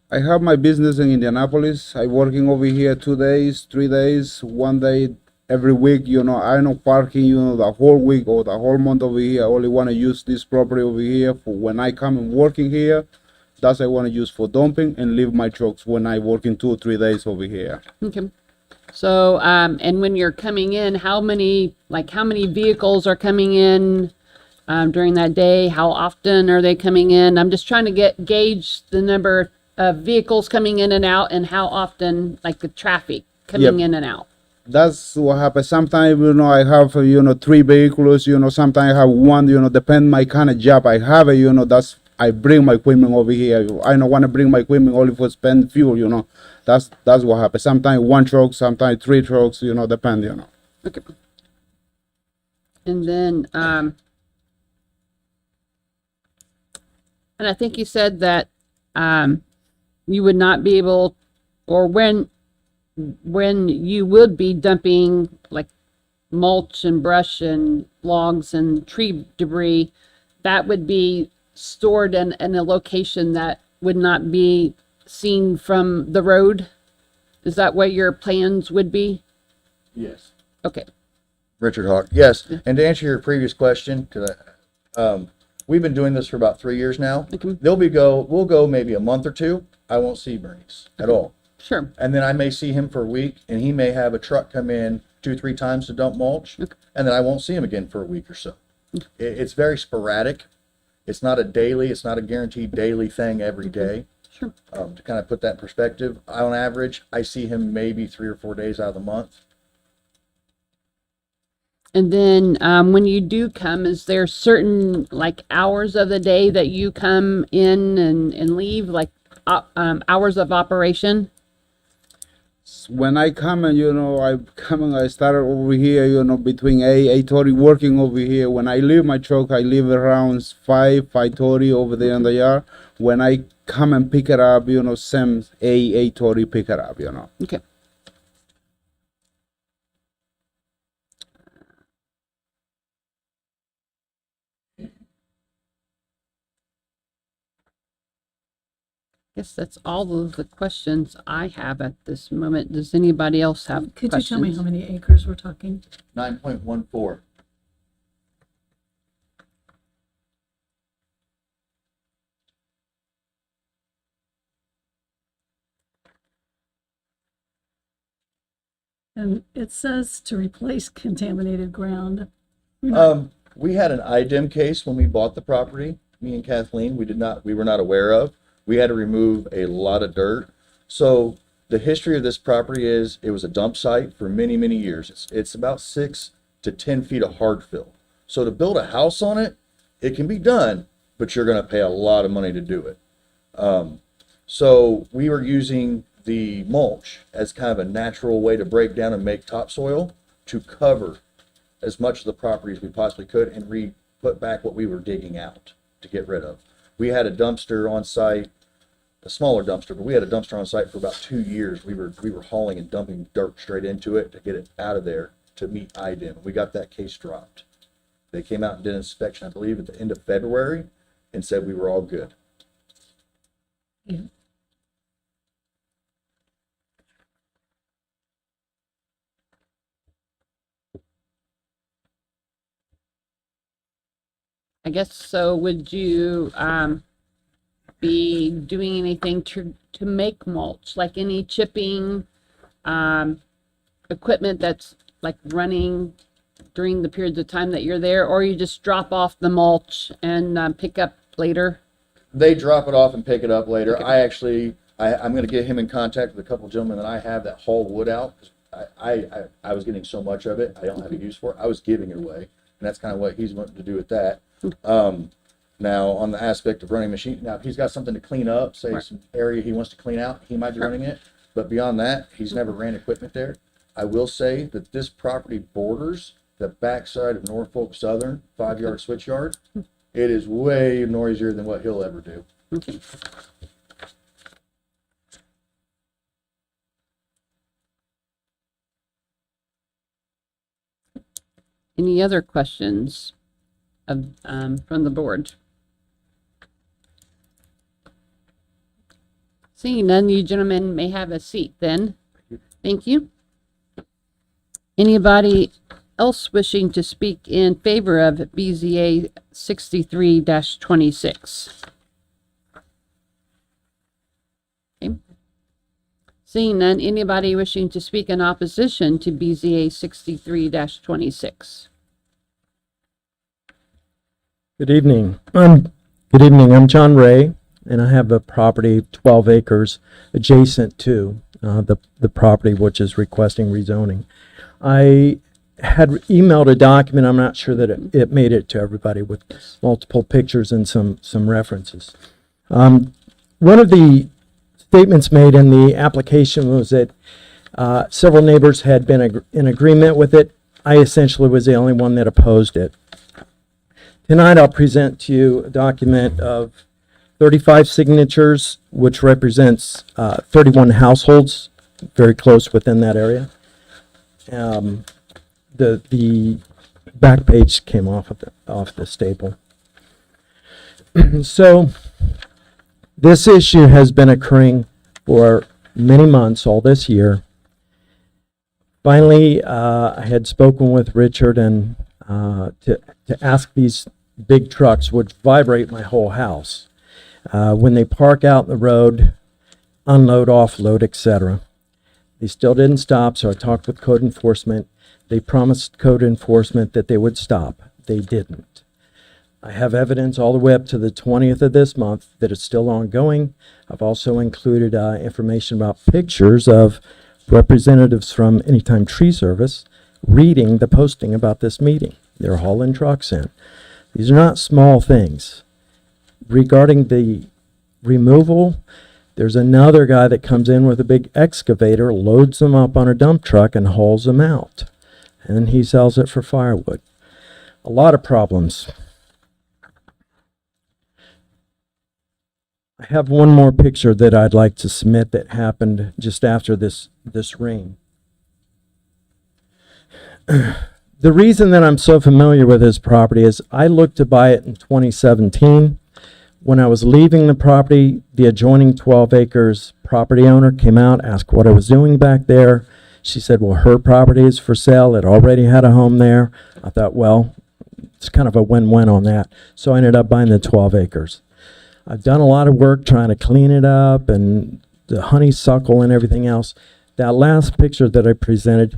I have my business in Indianapolis. I working over here 2 days, 3 days, 1 day every week. You know, I know parking, you know, the whole week or the whole month over here. I only want to use this property over here for when I come and working here. That's I want to use for dumping and leave my trucks when I working 2 or 3 days over here. Okay. So, and when you're coming in, how many vehicles are coming in, during that day? How often are they coming in? I'm just trying to gauge the number of vehicles coming in and out and how often, like the traffic coming in and out. That's what happens. Sometimes, you know, I have, you know, 3 vehicles, you know, sometimes I have 1, you know, depend my kind of job I have, you know, that's, I bring my equipment over here. I don't want to bring my equipment only for spend fuel, you know. That's what happens. Sometimes 1 truck, sometimes 3 trucks, you know, depend, you know. Okay. And then, and I think you said that, you would not be able, or when you would be dumping like mulch and brush and logs and tree debris, that would be stored in a location that would not be seen from the road? Is that what your plans would be? Yes. Okay. Richard Hawk. Yes. And to answer your previous question, we've been doing this for about 3 years now. Okay. We'll go maybe a month or 2. I won't see Bernie's at all. Sure. And then I may see him for a week, and he may have a truck come in 2-3 times to dump mulch, and then I won't see him again for a week or so. It's very sporadic. It's not a guaranteed daily thing every day. Sure. To kind of put that in perspective, on average, I see him maybe 3 or 4 days out of the month. And then when you do come, is there certain like hours of the day that you come in and leave, like hours of operation? When I come and, you know, I started over here, you know, between 8:30 working over here. When I leave my truck, I leave around 5:30 over there in the yard. When I come and pick it up, you know, same 8:30 pick it up, you know. Okay. Guess that's all of the questions I have at this moment. Does anybody else have Could questions? you tell me how many acres we're talking? 9.14. And it says to replace contaminated ground. We had an IDEM case when we bought the property, me and Kathleen, we were not aware of. We had to remove a lot of dirt. So the history of this property is it was a dump site for many, many years. It's about 6 to 10 feet of hard fill. So to build a house on it, it can be done, but you're going to pay a lot of money to do it. So we were using the mulch as kind of a natural way to break down and make topsoil to cover as much of the property as we possibly could and put back what we were digging out to get rid of. We had a dumpster on site, a smaller dumpster, but we had a dumpster on site for about 2 years. We were hauling and dumping dirt straight into it to get it out of there to meet IDEM. We got that case dropped. They came out and did an inspection, I believe, at the end of February and said we were all good. Yeah. I guess so. Would you be doing anything to make mulch, like any chipping equipment that's like running during the periods of time that you're there, or you just drop off the mulch and pick up later? They drop it off and pick it up later. I'm going to get him in contact with a couple gentlemen that I have that haul wood out. I was getting so much of it, I don't have a use for it. I was giving it away, and that's kind of what he's wanting to do with that. Now, on the aspect of running machine, now if he's got something to clean up, say some area he wants to clean out, he might be running it. But beyond that, he's never ran equipment there. I will say that this property borders the backside of Norfolk Southern 5-yard switch yard. It is way noisier than what he'll ever do. Okay. Any other questions of, from the board? Seeing none, you gentlemen may have a seat then. Thank you. Anybody else wishing to speak in favor of BZA 63-26? Okay. Seeing none, anybody wishing to speak in opposition to BZA 63-26? Good evening. Good evening. I'm John Ray, and I have a property 12 acres adjacent to the property which is requesting rezoning. I had emailed a document. I'm not sure that it made it to everybody, with multiple pictures and some references. One of the statements made in the application was that several neighbors had been in agreement with it. I essentially was the only one that opposed it. Tonight I'll present to you a document of 35 signatures, which represents 31 households very close within that area. The back page came off the staple. So this issue has been occurring for many months, all this year. Finally, I had spoken with Richard and to ask these big trucks, which vibrate my whole house, when they park out in the road, unload, offload, etc. They still didn't stop, so I talked with code enforcement. They promised code enforcement that they would stop. They didn't. I have evidence all the way up to the 20th of this month that it's still ongoing. I've also included information about pictures of representatives from Anytime Tree Service reading the posting about this meeting. They're hauling trucks in. These are not small things. Regarding the removal, there's another guy that comes in with a big excavator, loads them up on a dump truck, and hauls them out. And he sells it for firewood. A lot of problems. I have one more picture that I'd like to submit that happened just after this rain. The reason that I'm so familiar with this property is I looked to buy it in 2017. When I was leaving the property, the adjoining 12 acres property owner came out, asked what I was doing back there. She said, well, her property is for sale. It already had a home there. I thought, well, it's kind of a win-win on that. So I ended up buying the 12 acres. I've done a lot of work trying to clean it up and the honeysuckle and everything else. That last picture that I presented,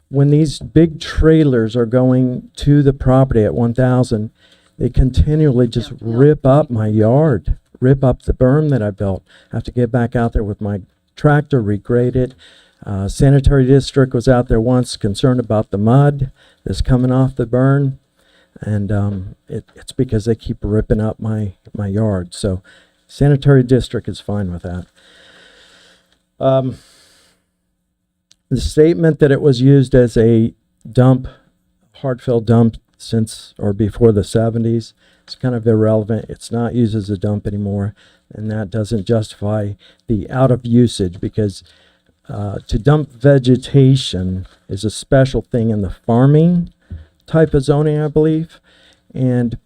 when these big trailers are going to the property at 1,000, they continually just rip up my yard, rip up the berm that I built. I have to get back out there with my tractor, regrade it. Sanitary district was out there once, concerned about the mud that's coming off the burn. And it's because they keep ripping up my yard. So sanitary district is fine with that. The statement that it was used as a dump, hard-fill dump since or before the 70s, it's kind of irrelevant. It's not used as a dump anymore, and that doesn't justify the out of usage, because to dump vegetation is a special thing in the farming type of zoning, I believe, and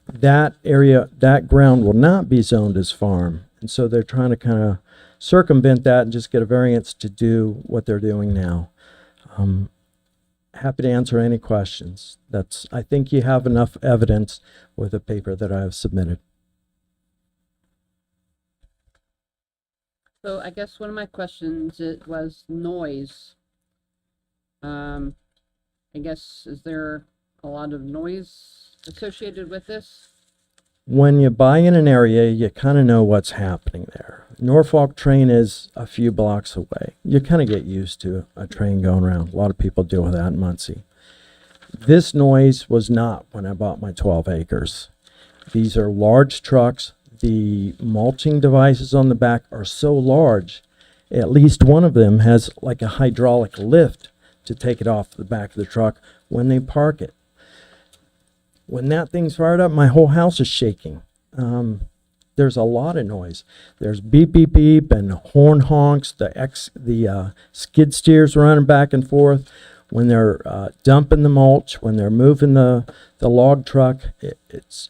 that area, that ground will not be zoned as farm, and so they're trying to kind of circumvent that and just get a variance to do what they're doing now. Happy to answer any questions. I think you have enough evidence with the paper that I have submitted. So I guess one of my questions was noise. I guess, is there a lot of noise associated with this? When you buy in an area, you kind of know what's happening there. Norfolk train is a few blocks away. You kind of get used to a train going around. A lot of people deal with that in Muncie. This noise was not when I bought my 12 acres. These are large trucks. The mulching devices on the back are so large, at least one of them has like a hydraulic lift to take it off the back of the truck when they park it. When that thing's fired up, my whole house is shaking. There's a lot of noise. There's beep, beep, beep, and horn honks. The skid steers running back and forth. When they're dumping the mulch, when they're moving the log truck, it's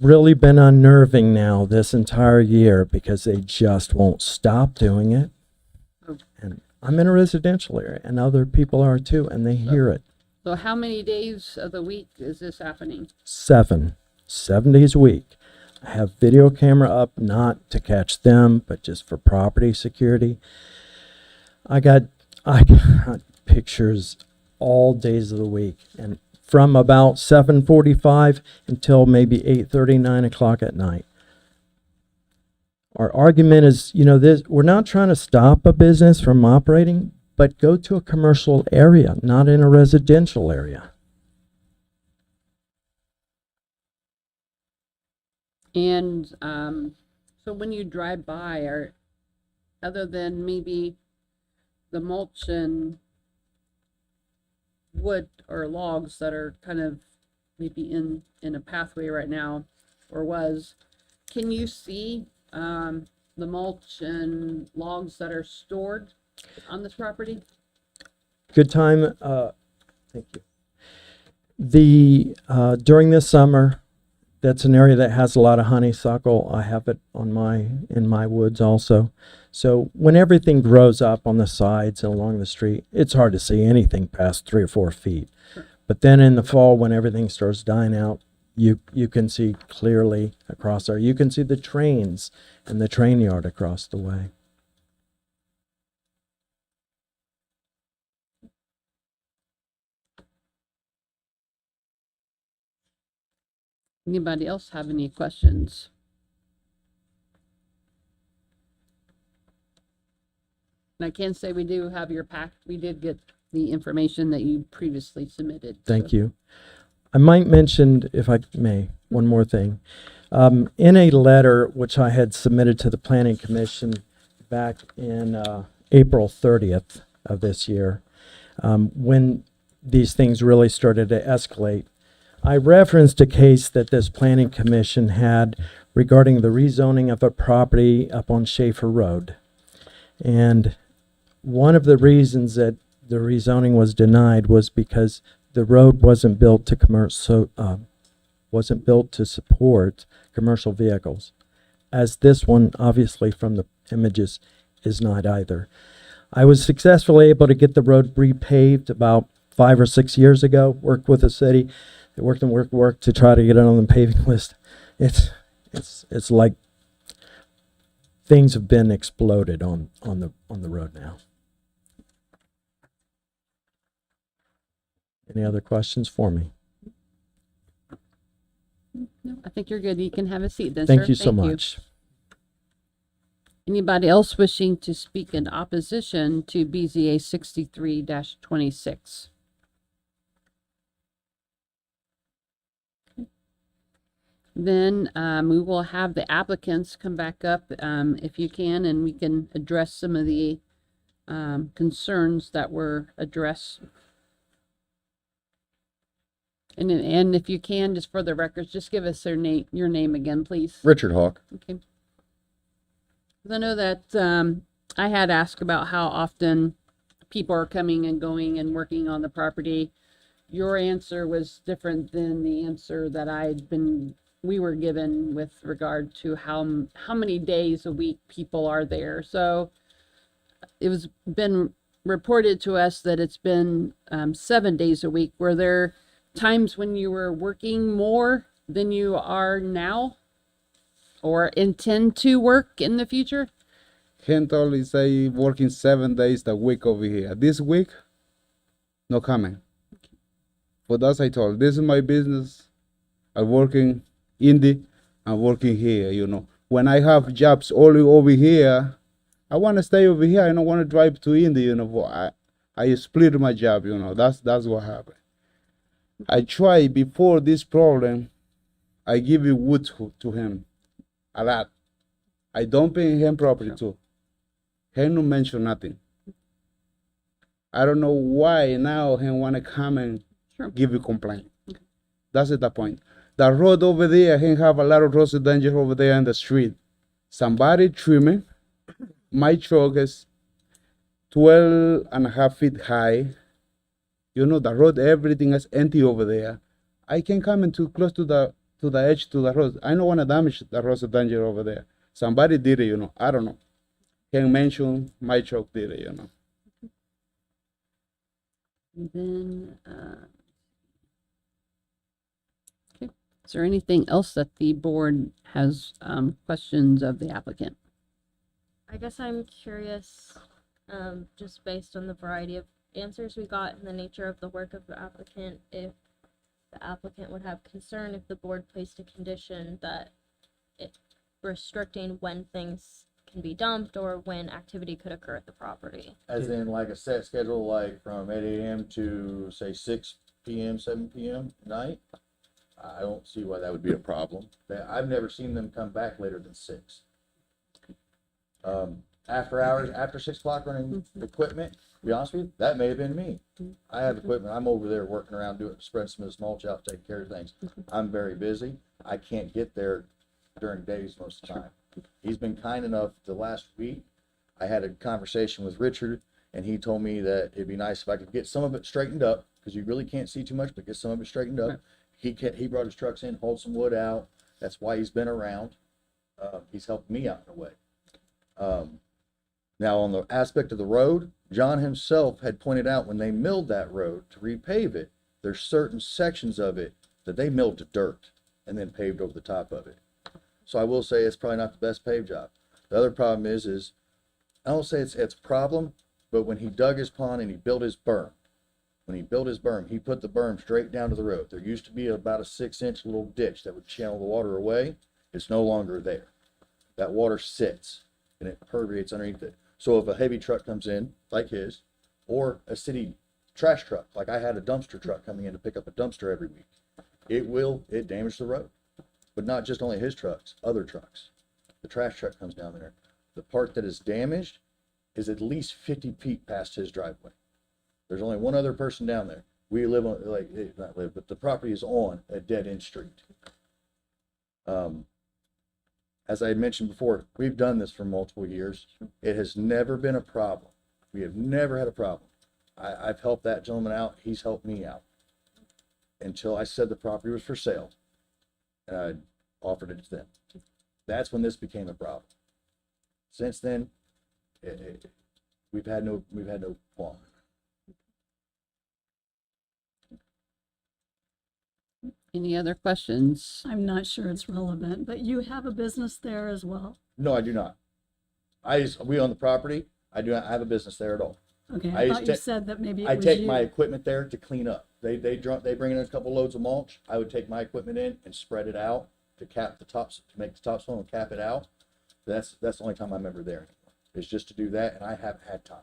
really been unnerving now this entire year because they just won't stop doing it. And I'm in a residential area, and other people are too, and they hear it. So how many days of the week is this happening? 7 days a week. I have video camera up, not to catch them, but just for property security. I got pictures all days of the week, and from about 7:45 until maybe 8:30, 9 o'clock at night. Our argument is, we're not trying to stop a business from operating, but go to a commercial area, not in a residential area. And so when you drive by, other than maybe the mulch and wood or logs that are kind of maybe in a pathway right now, or can you see the mulch and logs that are stored on this property? Good time. Thank you. During this summer, that's an area that has a lot of honeysuckle. I have it in my woods also. So when everything grows up on the sides and along the street, it's hard to see anything past 3 or 4 feet. Sure. But then in the fall, when everything starts dying out, you can see clearly across there. You can see the trains and the train yard across the way. Anybody else have any questions? And I can say we do have your pack. We did get the information that you previously submitted. Thank you. I might mention, if I may, one more thing. In a letter which I had submitted to the Planning Commission back in April 30th of this year, when these things really started to escalate, I referenced a case that this Planning Commission had regarding the rezoning of a property up on Schaefer Road. And one of the reasons that the rezoning was denied was because the road wasn't built to support commercial vehicles, as this one, obviously from the images, is not either. I was successfully able to get the road repaved about 5 or 6 years ago. Worked with the city. They worked and worked to try to get it on the paving list. It's like things have been exploded on the road now. Any other questions for me? No, I think you're good. You can have a seat then, sir. Thank you so much. Anybody else wishing to speak in opposition to BZA 63-26? Then we will have the applicants come back up if you can, and we can address some of the concerns that were addressed. And if you can, just for the records, just give us your name again, please. Richard Hawk. Okay. 'Cause I know that I had asked about how often people are coming and going and working on the property. Your answer was different than the answer that we were given with regard to how many days a week people are there. So it was been reported to us that it's been 7 days a week. Were there times when you were working more than you are now, or intend to work in the future? Can't only say working 7 days a week over here. This week, no comment. For that I told, this is my business. I'm working indie, I'm working here, you know. When I have jobs only over here, I want to stay over here. I don't want to drive to India, you know. I split my job, you know. That's what happened. I tried before this problem. I give you wood to him, a lot. I don't pay him property too. He no mention nothing. I don't know why now he want to come and give you complaint. That's the point. The road over there, he have a lot of road danger over there in the street. Somebody trimming. My truck is 12.5 feet high. You know, the road, everything is empty over there. I can come in too close to the edge to the road. I don't want to damage the road danger over there. Somebody did it, you know. I don't know. Can mention my truck did it, you know. And then, okay. Is there anything else that the board has questions of the applicant? I guess I'm curious, just based on the variety of answers we got and the nature of the work of the applicant, if the applicant would have concern if the board placed a condition that it restricting when things can be dumped or when activity could occur at the property. As in like a set schedule, like from 8 a.m. to say 6 p.m., 7 p.m. at night? I don't see why that would be a problem. I've never seen them come back later than 6. After hours, after 6 o'clock running equipment, to be honest with you, that may have been me. I have equipment. I'm over there working around doing, spreading some of this mulch out, taking care of things. I'm very busy. I can't get there during days most of the time. He's been kind enough the last week. I had a conversation with Richard and he told me that it'd be nice if I could get some of it straightened up because you really can't see too much, but get some of it straightened up. He brought his trucks in, hauled some wood out. That's why he's been around. He's helped me out in a way. Now on the aspect of the road, John himself had pointed out when they milled that road to repave it, there's certain sections of it that they milled to dirt and then paved over the top of it. So I will say it's probably not the best paved job. The other problem is I don't say it's a problem, but when he dug his pond and he built his berm, he put the berm straight down to the road. There used to be about a 6-inch little ditch that would channel the water away. It's no longer there. That water sits and it permeates underneath it. So if a heavy truck comes in, like his, or a city trash truck, like I had a dumpster truck coming in to pick up a dumpster every week, it damaged the road. But not just only his trucks, other trucks. The trash truck comes down there. The part that is damaged is at least 50 feet past his driveway. There's only one other person down there. We live on, but the property is on a dead-end street. As I had mentioned before, we've done this for multiple years. It has never been a problem. We have never had a problem. I've helped that gentleman out. He's helped me out. Until I said the property was for sale. And I offered it to them. That's when this became a problem. Since then, we've had no qualm. Any other questions? I'm not sure it's relevant, but you have a business there as well? No, I do not. We own the property. I do not have a business there at all. Okay, I thought you said that maybe it I was take you. my equipment there to clean up. They bring in a couple loads of mulch. I would take my equipment in and spread it out to cap the tops, to make the topsoil and cap it out. That's the only time I'm ever there. It's just to do that, and I haven't had time.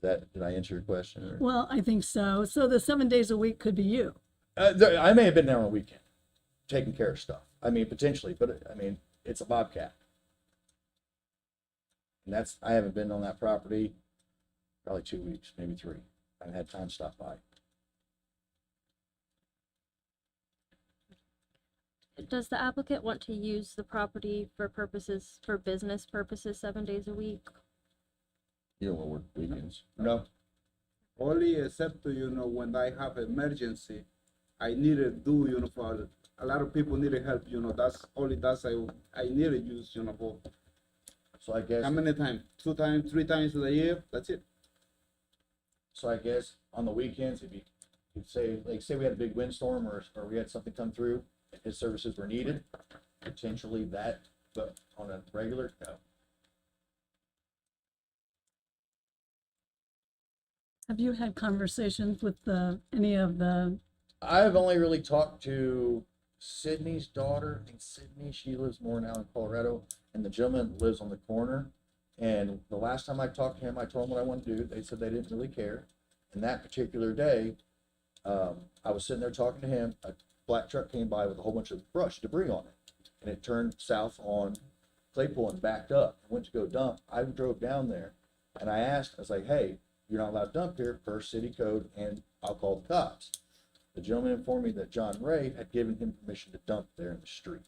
Did I answer your question? Or? Well, I think so. So the 7 days a week could be you. I may have been there on a weekend, taking care of stuff. I mean, potentially, but it's a bobcat. And I haven't been on that property probably 2 weeks, maybe 3. I haven't had time to stop by. Does the applicant want to use the property for business purposes 7 days a week? You don't work weekends. No. Only except, when I have emergency, I need to do, for a lot of people need help, that's I need to use, for. So I guess. How many times? 2 times, 3 times a year? That's it. So I guess on the weekends, if you'd say we had a big windstorm or we had something come through and his services were needed, potentially that, but on a regular, no. Have you had conversations with any of the, I've only really talked to Sydney's daughter. I think Sydney, she lives more now in Colorado, and the gentleman lives on the corner. And the last time I talked to him, I told him what I wanted to do. They said they didn't really care. And that particular day, I was sitting there talking to him. A black truck came by with a whole bunch of brush, debris on it. And it turned south on Claypool and backed up. I went to go dump. I drove down there and I asked, I was like, hey, you're not allowed to dump here per city code, and I'll call the cops. The gentleman informed me that John Ray had given him permission to dump there in the street.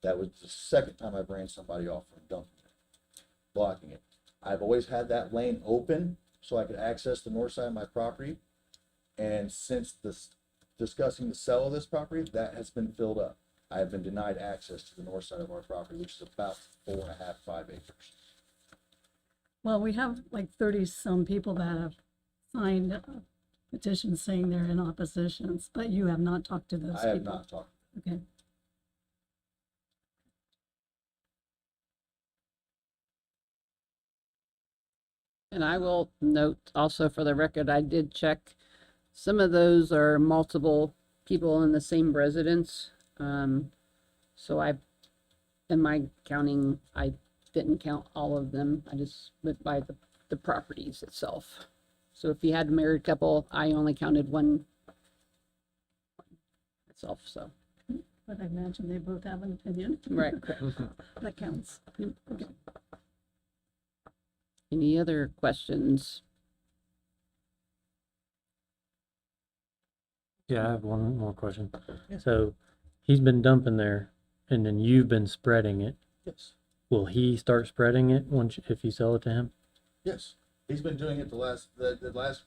That was the second time I've ran somebody off from dumping it, blocking it. I've always had that lane open so I could access the north side of my property. And since discussing the sale of this property, that has been filled up. I have been denied access to the north side of our property, which is about 4.5, 5 acres. well, we have like 30-some people that have signed a petition saying they're in oppositions, but you have not talked to those people? I have not talked. Okay. And I will note also for the record, I did check. Some of those are multiple people in the same residence. So in my counting, I didn't count all of them. I just went by the properties itself. So if you had a married couple, I only counted one itself, so. But I imagine they both have an opinion. Right, correct. That counts. Okay. Any other questions? Yeah, I have one more question. Yeah. So he's been dumping there and then you've been spreading it. Yes. Will he start spreading it if you sell it to him? Yes. He's been doing it the last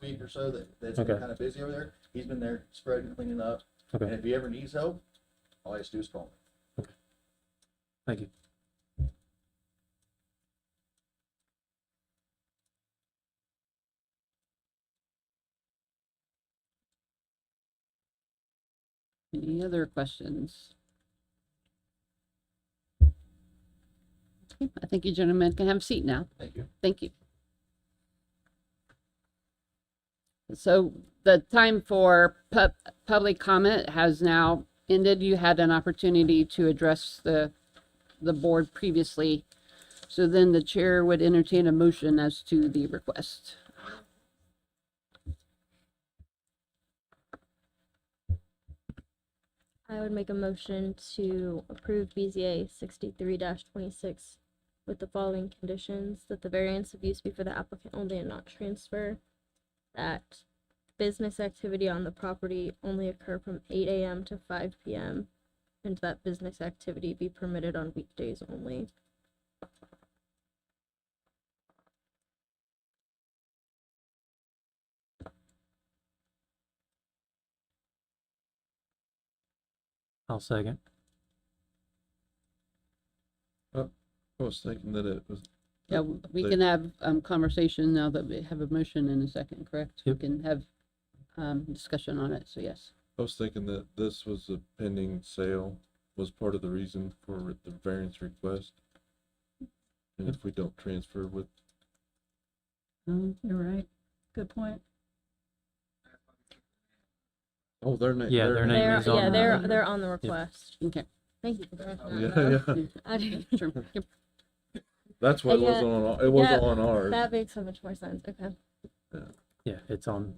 week or so that's been Okay. kind of busy over there. He's been there spreading, cleaning up. Okay. And if he ever needs help, all he has to do is call me. Thank you. Any other questions? Okay, I think you gentlemen can have a seat now. Thank you. Thank you. So the time for public comment has now ended. You had an opportunity to address the board previously. So then the chair would entertain a motion as to the request. I would make a motion to approve BZA 63-26 with the following conditions: that the variance of use be for the applicant only and not transfer, that business activity on the property only occur from 8 a.m. to 5 p.m., and that business activity be permitted on weekdays only. I'll second. I was thinking that it was. Yeah, we can have conversation now that we have a motion in a second, correct? Yep. We can have discussion on it, so yes. I was thinking that this was a pending sale, was part of the reason for the variance request. And if we don't transfer with, You're right. Good point. oh, their name. Yeah, their name They're, is on yeah, the- they're on the request. Okay. Thank you for that. Yeah, I didn't- Sure. Yep. that's what it was Yeah, on, it was yeah, on ours. That makes so much more sense. Okay. Yeah, it's on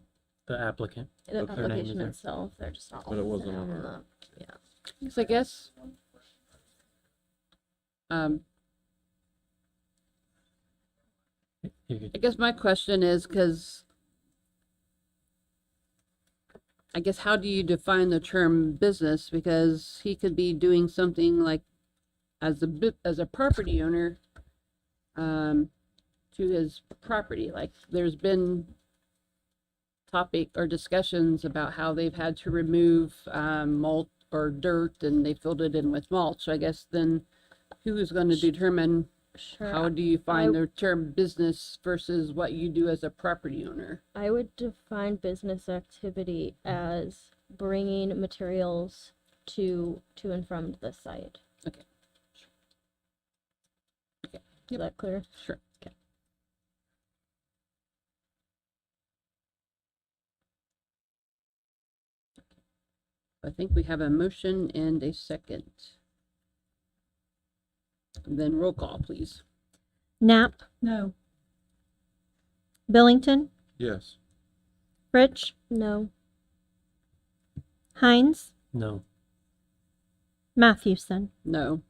the applicant. The Their name is application there. itself, they're just not. But it wasn't listed on on our- the- Yeah. So I guess You could- I guess my question is, because I guess how do you define the term business? Because he could be doing something like as a property owner to his property. Like there's been topic or discussions about how they've had to remove mulch or dirt and they filled it in with mulch. So I guess then who is going to determine Sure. how do you find the term business versus what you do as a property owner? I would define business activity as bringing materials to and from the site. Okay. Okay. Is that clear? Sure. I think we have a motion and a second. And then roll call, please. Knapp, No. Billington, Yes. Fritsch, No. Hines, No. Mathewson. No.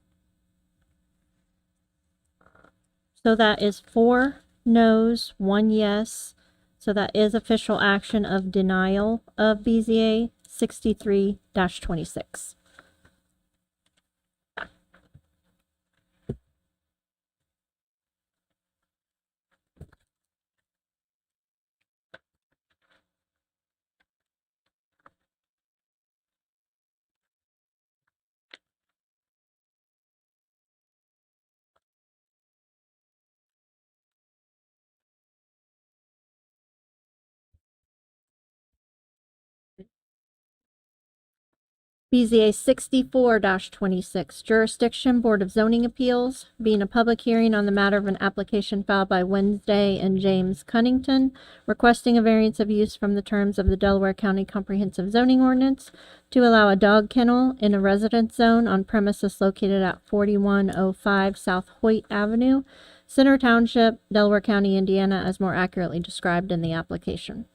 So that is 4 no's, 1 yes. So that is official action of denial of BZA 63-26. BZA 64-26, Jurisdiction Board of Zoning Appeals, being a public hearing on the matter of an application filed by Wednesday and James Cunnington, requesting a variance of use from the terms of the Delaware County Comprehensive Zoning Ordinance to allow a dog kennel in a residence zone on premises located at 4105 South Hoyt Avenue, Center Township, Delaware County, Indiana, as more accurately described in the application.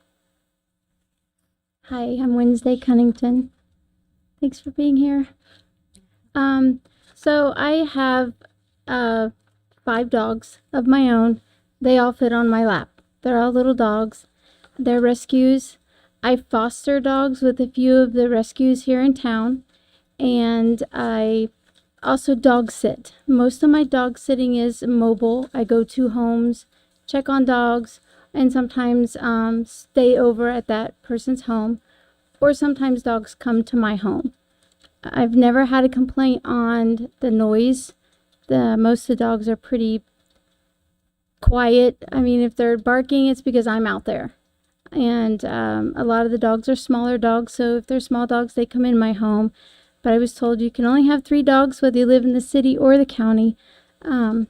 Hi, I'm Wednesday Cunnington. Thanks for being here. So I have 5 dogs of my own. They all fit on my lap. They're all little dogs. They're rescues. I foster dogs with a few of the rescues here in town, and I also dog sit. Most of my dog sitting is mobile. I go to homes, check on dogs, and sometimes stay over at that person's home, or sometimes dogs come to my home. I've never had a complaint on the noise. Most of the dogs are pretty quiet. I mean, if they're barking, it's because I'm out there. And a lot of the dogs are smaller dogs, so if they're small dogs, they come in my home. But I was told you can only have 3 dogs, whether you live in the city or the county. I'm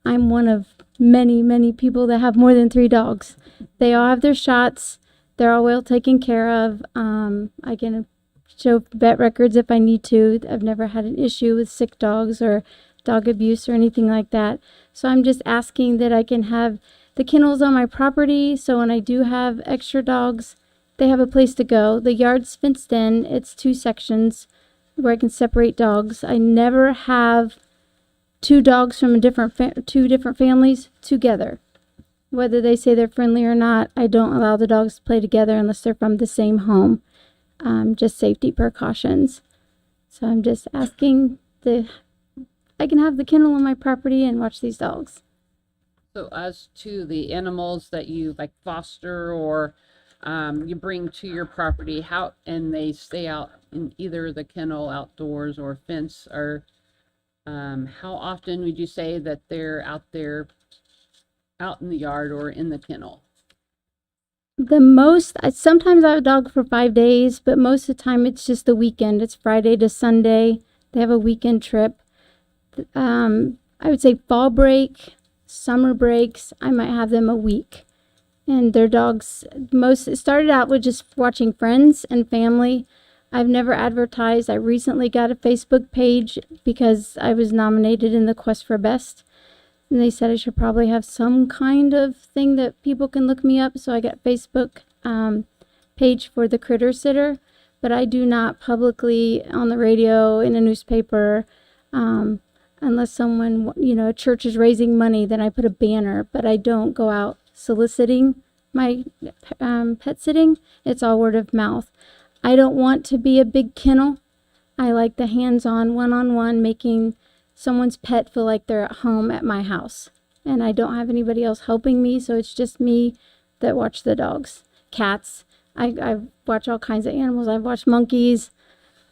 one of many, many people that have more than 3 dogs. They all have their shots. They're all well taken care of. I can show vet records if I need to. I've never had an issue with sick dogs or dog abuse or anything like that. So I'm just asking that I can have the kennels on my property, so when I do have extra dogs, they have a place to go. The yard's fenced in. It's 2 sections where I can separate dogs. I never have 2 dogs from 2 different families together. Whether they say they're friendly or not, I don't allow the dogs to play together unless they're from the same home. Just safety precautions. So I'm just asking that I can have the kennel on my property and watch these dogs. So as to the animals that you like foster or you bring to your property, and they stay out in either the kennel outdoors or fence, or how often would you say that they're out there, out in the yard or in the kennel? The most, sometimes I have a dog for 5 days, but most of the time it's just the weekend. It's Friday to Sunday. They have a weekend trip. I would say fall break, summer breaks, I might have them a week. And their dogs, it started out with just watching friends and family. I've never advertised. I recently got a Facebook page because I was nominated in the Quest for Best. And they said I should probably have some kind of thing that people can look me up. So I got Facebook page for the Critter Sitter. But I do not publicly on the radio, in a newspaper, unless someone, a church is raising money, then I put a banner. But I don't go out soliciting my pet sitting. It's all word of mouth. I don't want to be a big kennel. I like the hands-on, one-on-one, making someone's pet feel like they're at home at my house. And I don't have anybody else helping me, so it's just me that watch the dogs. Cats. I watch all kinds of animals. I've watched monkeys.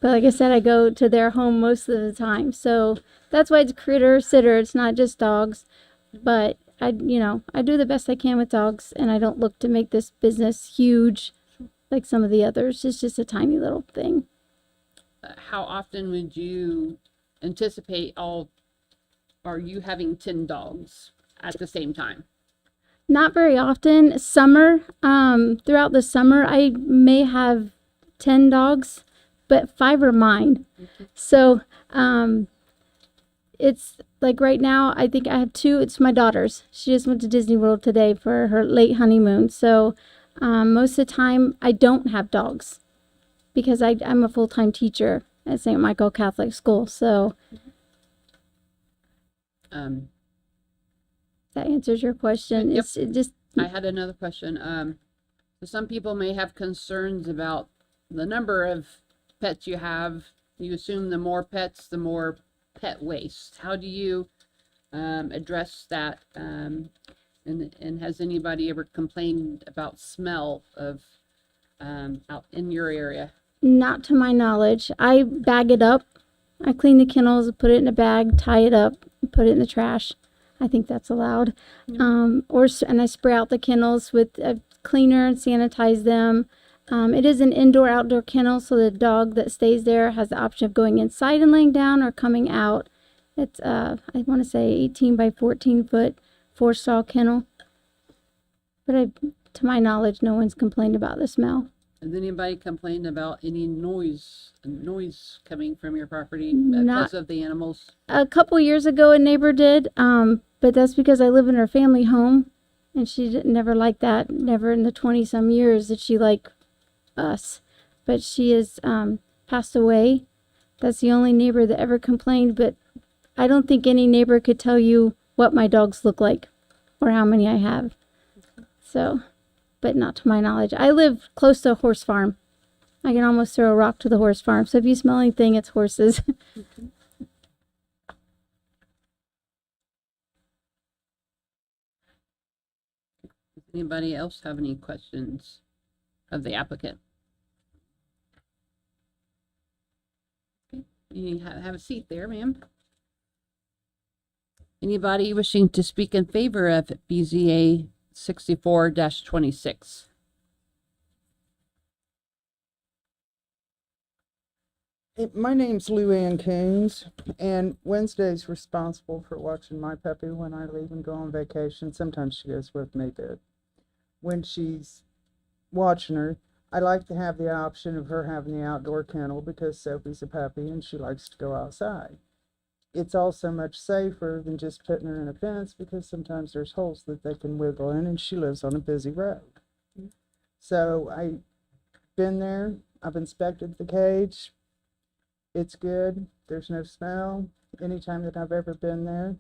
But like I said, I go to their home most of the time. So that's why it's Critter Sitter. It's not just dogs. But I do the best I can with dogs, and I don't look to make this business huge like some of the others. It's just a tiny little thing. How often would you anticipate are you having 10 dogs at the same time? Not very often. Summer, throughout the summer, I may have 10 dogs, but 5 are mine. So, it's like right now, I think I have 2. It's my daughter's. She just went to Disney World today for her late honeymoon. So, most of the time, I don't have dogs because I'm a full-time teacher at St. Michael Catholic School. So, that answers your question. Yep. It just I had another question. So some people may have concerns about the number of pets you have. You assume the more pets, the more pet waste. How do you address that? And has anybody ever complained about smell of out in your area? not to my knowledge. I bag it up. I clean the kennels, put it in a bag, tie it up, put it in the trash. I think that's allowed. And I spray out the kennels with a cleaner and sanitize them. It is an indoor-outdoor kennel, so the dog that stays there has the option of going inside and laying down or coming out. It's, I want to say 18 by 14 foot, 4-stall kennel. But to my knowledge, no one's complained about the smell. Has anybody complained about any noise coming from your property Not- because of the animals? A couple years ago, a neighbor did, but that's because I live in her family home, and she never liked that. Never in the 20-some years did she like us. But she has passed away. That's the only neighbor that ever complained, but I don't think any neighbor could tell you what my dogs look like or how many I have. So, but not to my knowledge. I live close to a horse farm. I can almost throw a rock to the horse farm. So if you smell anything, it's horses. Does anybody else have any questions of the applicant? Okay, you have a seat there, ma'am. Anybody wishing to speak in favor of BZA 64-26? My name's Lou Ann Coons, and Wednesday's responsible for watching my puppy when I leave and go on vacation. Sometimes she goes with me, but when she's watching her, I like to have the option of her having the outdoor kennel because Sophie's a puppy and she likes to go outside. It's also much safer than just putting her in a fence because sometimes there's holes that they can wiggle in, and she lives on a busy road. So I've been there, I've inspected the cage. It's good. There's no smell. Anytime that I've ever been there,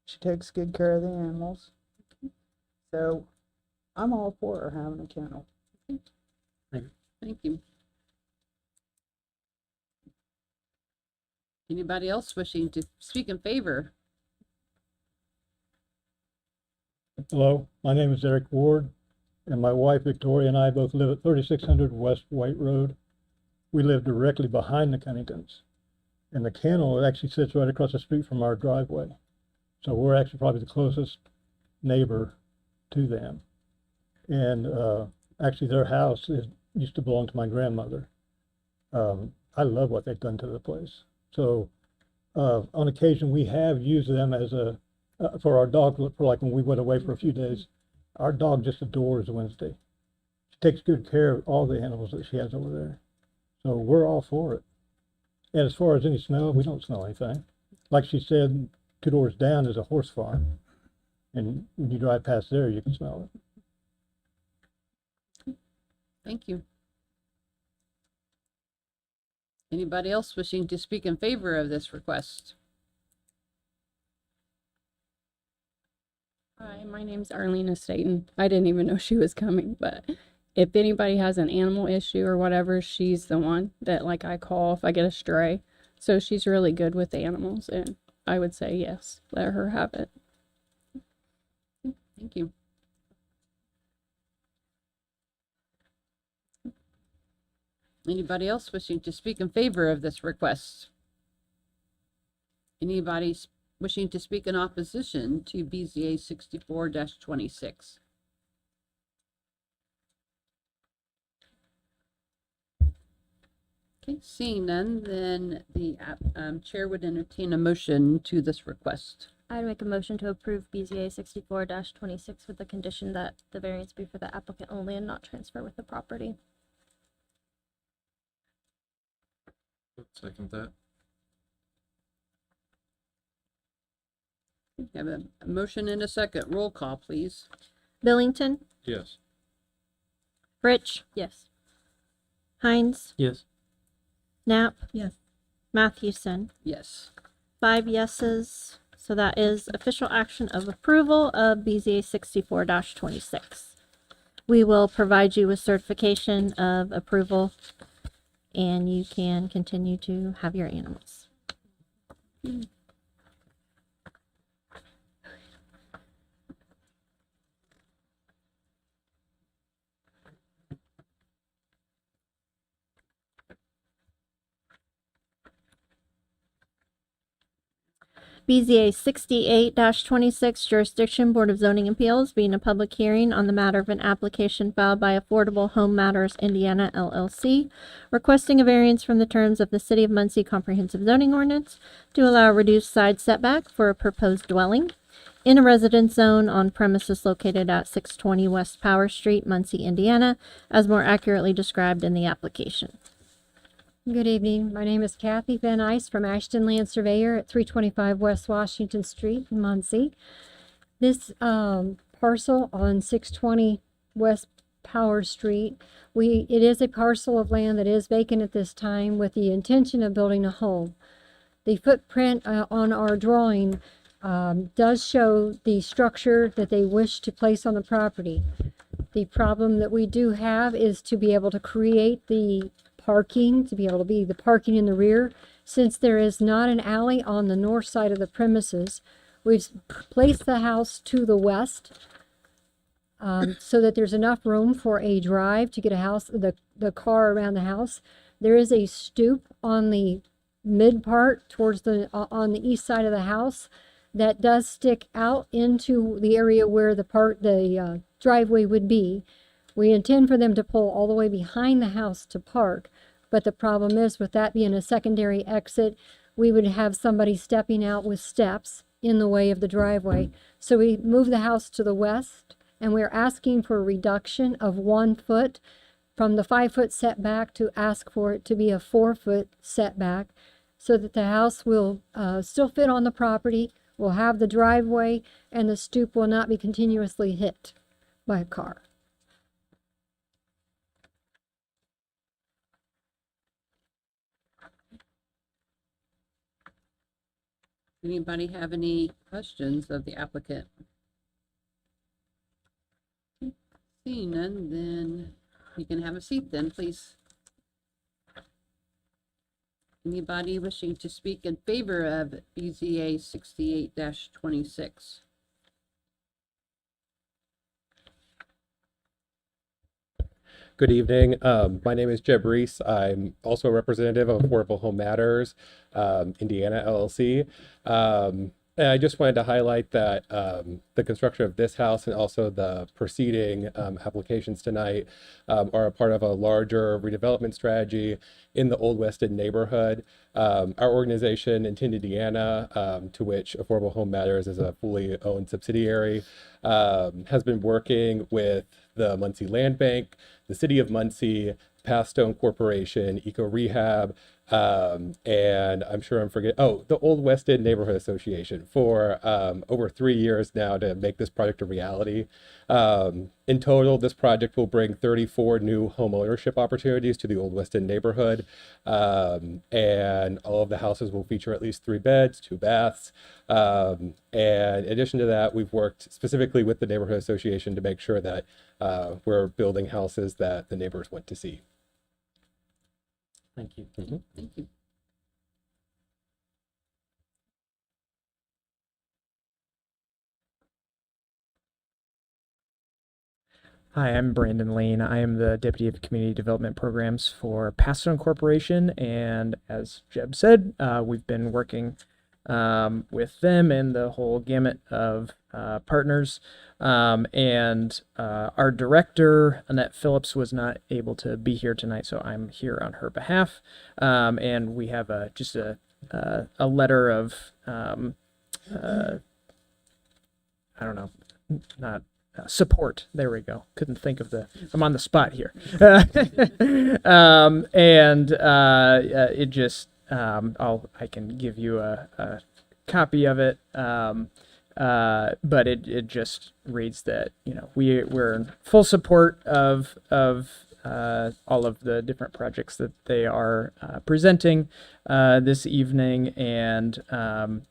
she takes good care of the animals. So I'm all for her having a kennel. Thank you. Anybody else wishing to speak in favor? Hello, my name is Eric Ward, and my wife Victoria and I both live at 3600 West White Road. We live directly behind the Cunningtons, and the kennel actually sits right across the street from our driveway. So we're actually probably the closest neighbor to them. And actually their house used to belong to my grandmother. I love what they've done to the place. So on occasion we have used them as for our dog, for like when we went away for a few days. Our dog just adores Wednesday. She takes good care of all the animals that she has over there. So we're all for it. And as far as any smell, we don't smell anything. Like she said, 2 doors down is a horse farm. And when you drive past there, you can smell it. Thank you. Anybody else wishing to speak in favor of this request? Hi, my name's Arlena Staten. I didn't even know she was coming, but if anybody has an animal issue or whatever, she's the one that like I call if I get a stray. So she's really good with animals, and I would say yes, let her have it. Thank you. Anybody else wishing to speak in favor of this request? Anybody wishing to speak in opposition to BZA 64-26? Okay, seeing none, then the chair would entertain a motion to this request. I'd make a motion to approve BZA 64-26 with the condition that the variance be for the applicant only and not transfer with the property. Second that. Have a motion and a second. Roll call, please. Billington, Yes. Rich, Yes. Hines, Yes. Knapp, Yes. Mathewson. Yes. 5 yeses. So that is official action of approval of BZA 64-26. We will provide you with certification of approval and you can continue to have your animals. BZA 68-26 Jurisdiction Board of Zoning Appeals being a public hearing on the matter of an application filed by Affordable Home Matters Indiana LLC requesting a variance from the terms of the City of Muncie Comprehensive Zoning Ordinance to allow a reduced side setback for a proposed dwelling in a residence zone on premises located at 620 West Power Street, Muncie, Indiana, as more accurately described in the application. Good evening. My name is Kathy Van Ice from Ashton Land Surveyor at 325 West Washington Street, Muncie. This parcel on 620 West Power Street, it is a parcel of land that is vacant at this time with the intention of building a home. The footprint on our drawing does show the structure that they wish to place on the property. The problem that we do have is to be able to create the parking, to be able to be the parking in the rear. Since there is not an alley on the north side of the premises, we've placed the house to the west so that there's enough room for a drive to get the car around the house. There is a stoop on the mid part towards on the east side of the house that does stick out into the area where the driveway would be. We intend for them to pull all the way behind the house to park, but the problem is with that being a secondary exit, we would have somebody stepping out with steps in the way of the driveway. So we move the house to the west, and we're asking for a reduction of 1 foot from the 5-foot setback to ask for it to be a 4-foot setback so that the house will still fit on the property, will have the driveway, and the stoop will not be continuously hit by a car. Anybody have any questions of the applicant? Seeing none, then you can have a seat then, please. Anybody wishing to speak in favor of BZA 68-26? Good evening. My name is Jeb Reese. I'm also a representative of Affordable Home Matters, Indiana LLC. And I just wanted to highlight that the construction of this house and also the preceding applications tonight are a part of a larger redevelopment strategy in the Old Weston neighborhood. Our organization, Intin, Indiana, to which Affordable Home Matters is a fully owned subsidiary, has been working with the Muncie Land Bank, the City of Muncie, Pathstone Corporation, Eco Rehab, and I'm sure I'm forgetting, the Old Weston Neighborhood Association for over 3 years now to make this project a reality. In total, this project will bring 34 new home ownership opportunities to the Old Weston neighborhood, and all of the houses will feature at least 3 beds, 2 baths. And in addition to that, we've worked specifically with the neighborhood association to make sure that we're building houses that the neighbors want to see. Thank you. Thank you. Hi, I'm Brandon Lane. I am the Deputy of Community Development Programs for Pathstone Corporation, and as Jeb said, we've been working with them and the whole gamut of partners. And our director, Annette Phillips, was not able to be here tonight, so I'm here on her behalf. And we have just a letter of, I don't know, not support. There we go. Couldn't think of I'm on the spot here. And it just, I can give you a copy of it. But it just reads that, you know, we're in full support of all of the different projects that they are presenting this evening, and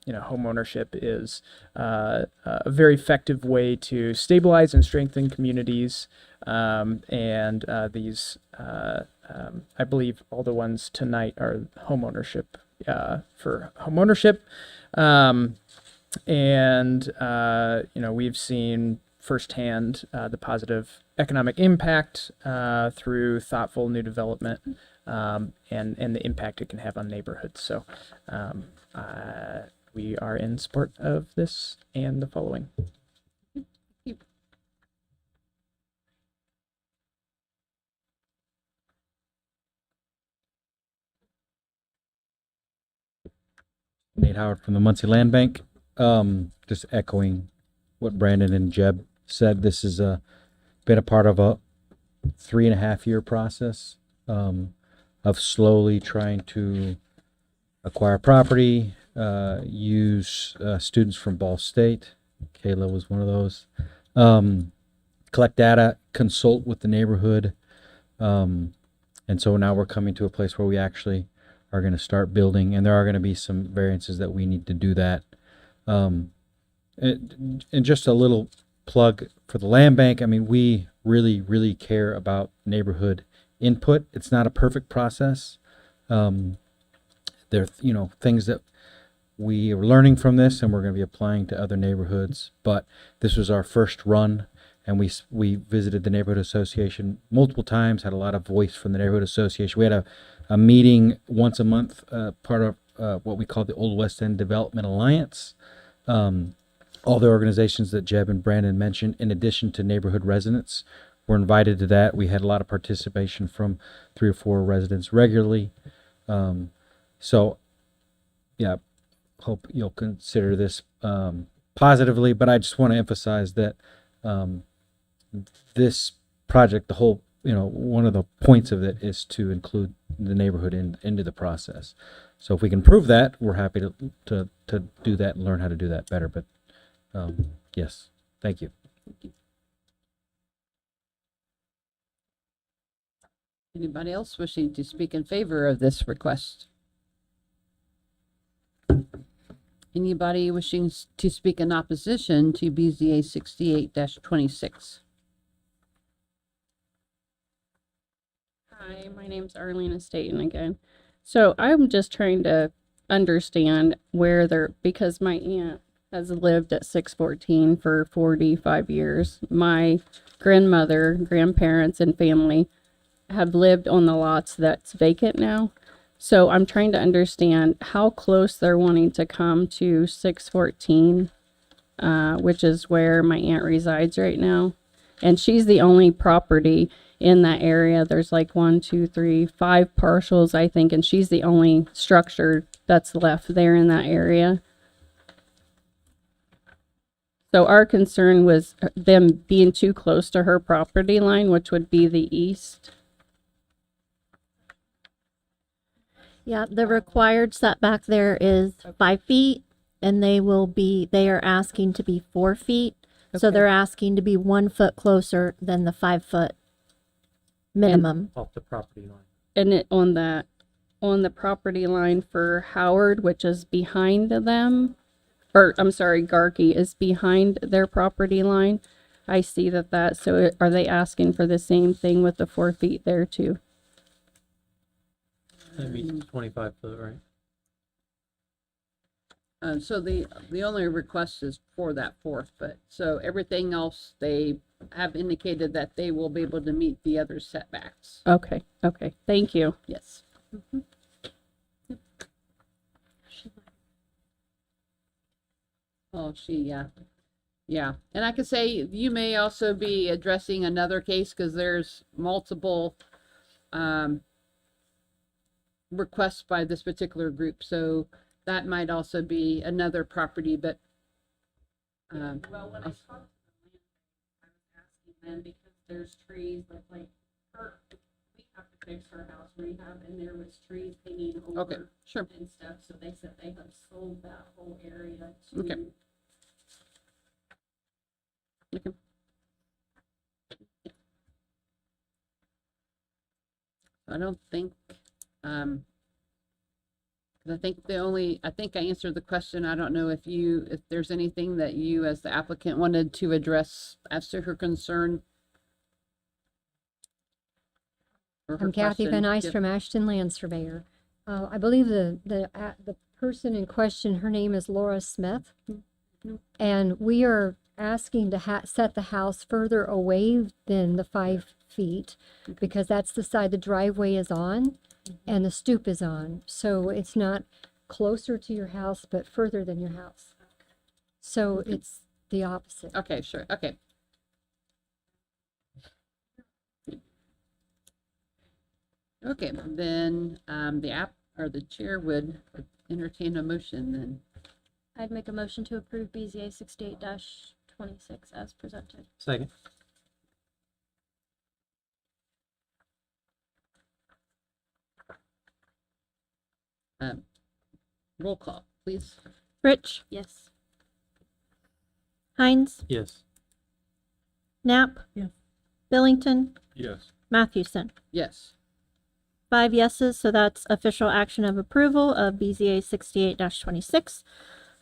you know, home ownership is a very effective way to stabilize and strengthen communities, and these I believe all the ones tonight are home ownership, for home ownership. And you know, we've seen firsthand the positive economic impact through thoughtful new development, and the impact it can have on neighborhoods. So we are in support of this and the following. Nate Howard from the Muncie Land Bank. Just echoing what Brandon and Jeb said. This has been a part of a 3.5-year process of slowly trying to acquire property, use students from Ball State. Kayla was one of those. Collect data, consult with the neighborhood. And so now we're coming to a place where we actually are going to start building, and there are going to be some variances that we need to do that. And just a little plug for the land bank. I mean, we really, really care about neighborhood input. It's not a perfect process. There are, you know, things that we are learning from this, and we're going to be applying to other neighborhoods. But this was our first run, and we visited the neighborhood association multiple times. Had a lot of voice from the neighborhood association. We had a meeting once a month, part of what we call the Old West End Development Alliance. All the organizations that Jeb and Brandon mentioned, in addition to neighborhood residents, were invited to that. We had a lot of participation from 3 or 4 residents regularly. So, yeah, hope you'll consider this positively. But I just want to emphasize that this project, the whole, you know, one of the points of it is to include the neighborhood into the process. So if we can prove that, we're happy to do that and learn how to do that better. But yes, thank you. Anybody else wishing to speak in favor of this request? Anybody wishing to speak in opposition to BZA 68-26? Hi, my name's Arlena Staten again. So I'm just trying to understand where they're, because my aunt has lived at 614 for 45 years. My grandmother, grandparents, and family have lived on the lots that's vacant now. So I'm trying to understand how close they're wanting to come to 614, which is where my aunt resides right now. And she's the only property in that area. There's like 1, 2, 3, 5 parcels, I think, and she's the only structure that's left there in that area. So our concern was them being too close to her property line, which would be the east. Yeah, the required setback there is 5 feet, and they are asking to be 4 feet. So Okay. they're asking to be 1 foot closer than the 5 foot minimum. Off the property line. And it on the property line for Howard, which is behind them, or I'm sorry, Garkey is behind their property line. I see that, so are they asking for the same thing with the 4 feet there too? That means 25 foot, right? So the only request is for that 4 foot. So everything else, they have indicated that they will be able to meet the other setbacks. Okay, thank you. Yes. Oh, yeah. And I could say you may also be addressing another case because there's multiple requests by this particular group. So that might also be another property, but Well, when I talked to them, I was asking them because there's trees that like we have to fix our house rehab, and there was trees hanging over. Okay, sure. And stuff, so they said they have sold that whole area Okay. to. Okay. I don't think, 'cause I think I answered the question. I don't know if there's anything that you as the applicant wanted to address as to her concern. Or her I'm Kathy Van question. Ice Yep. from Ashton Land Surveyor. I believe the person in question, her name is Laura Smith. And we are asking to set the house further away than the 5 feet because that's the side the driveway is on and the stoop is on. So it's not closer to your house, but further than your house. So it's the opposite. Okay, sure. Okay. Okay, then, the chair would entertain a motion then. I'd make a motion to approve BZA 68-26 as presented. Second. Roll call, please. Rich, Yes. Hines, Yes. Knapp. Yes. Billington, Yes. Mathewson. Yes. 5 yeses, so that's official action of approval of BZA 68-26.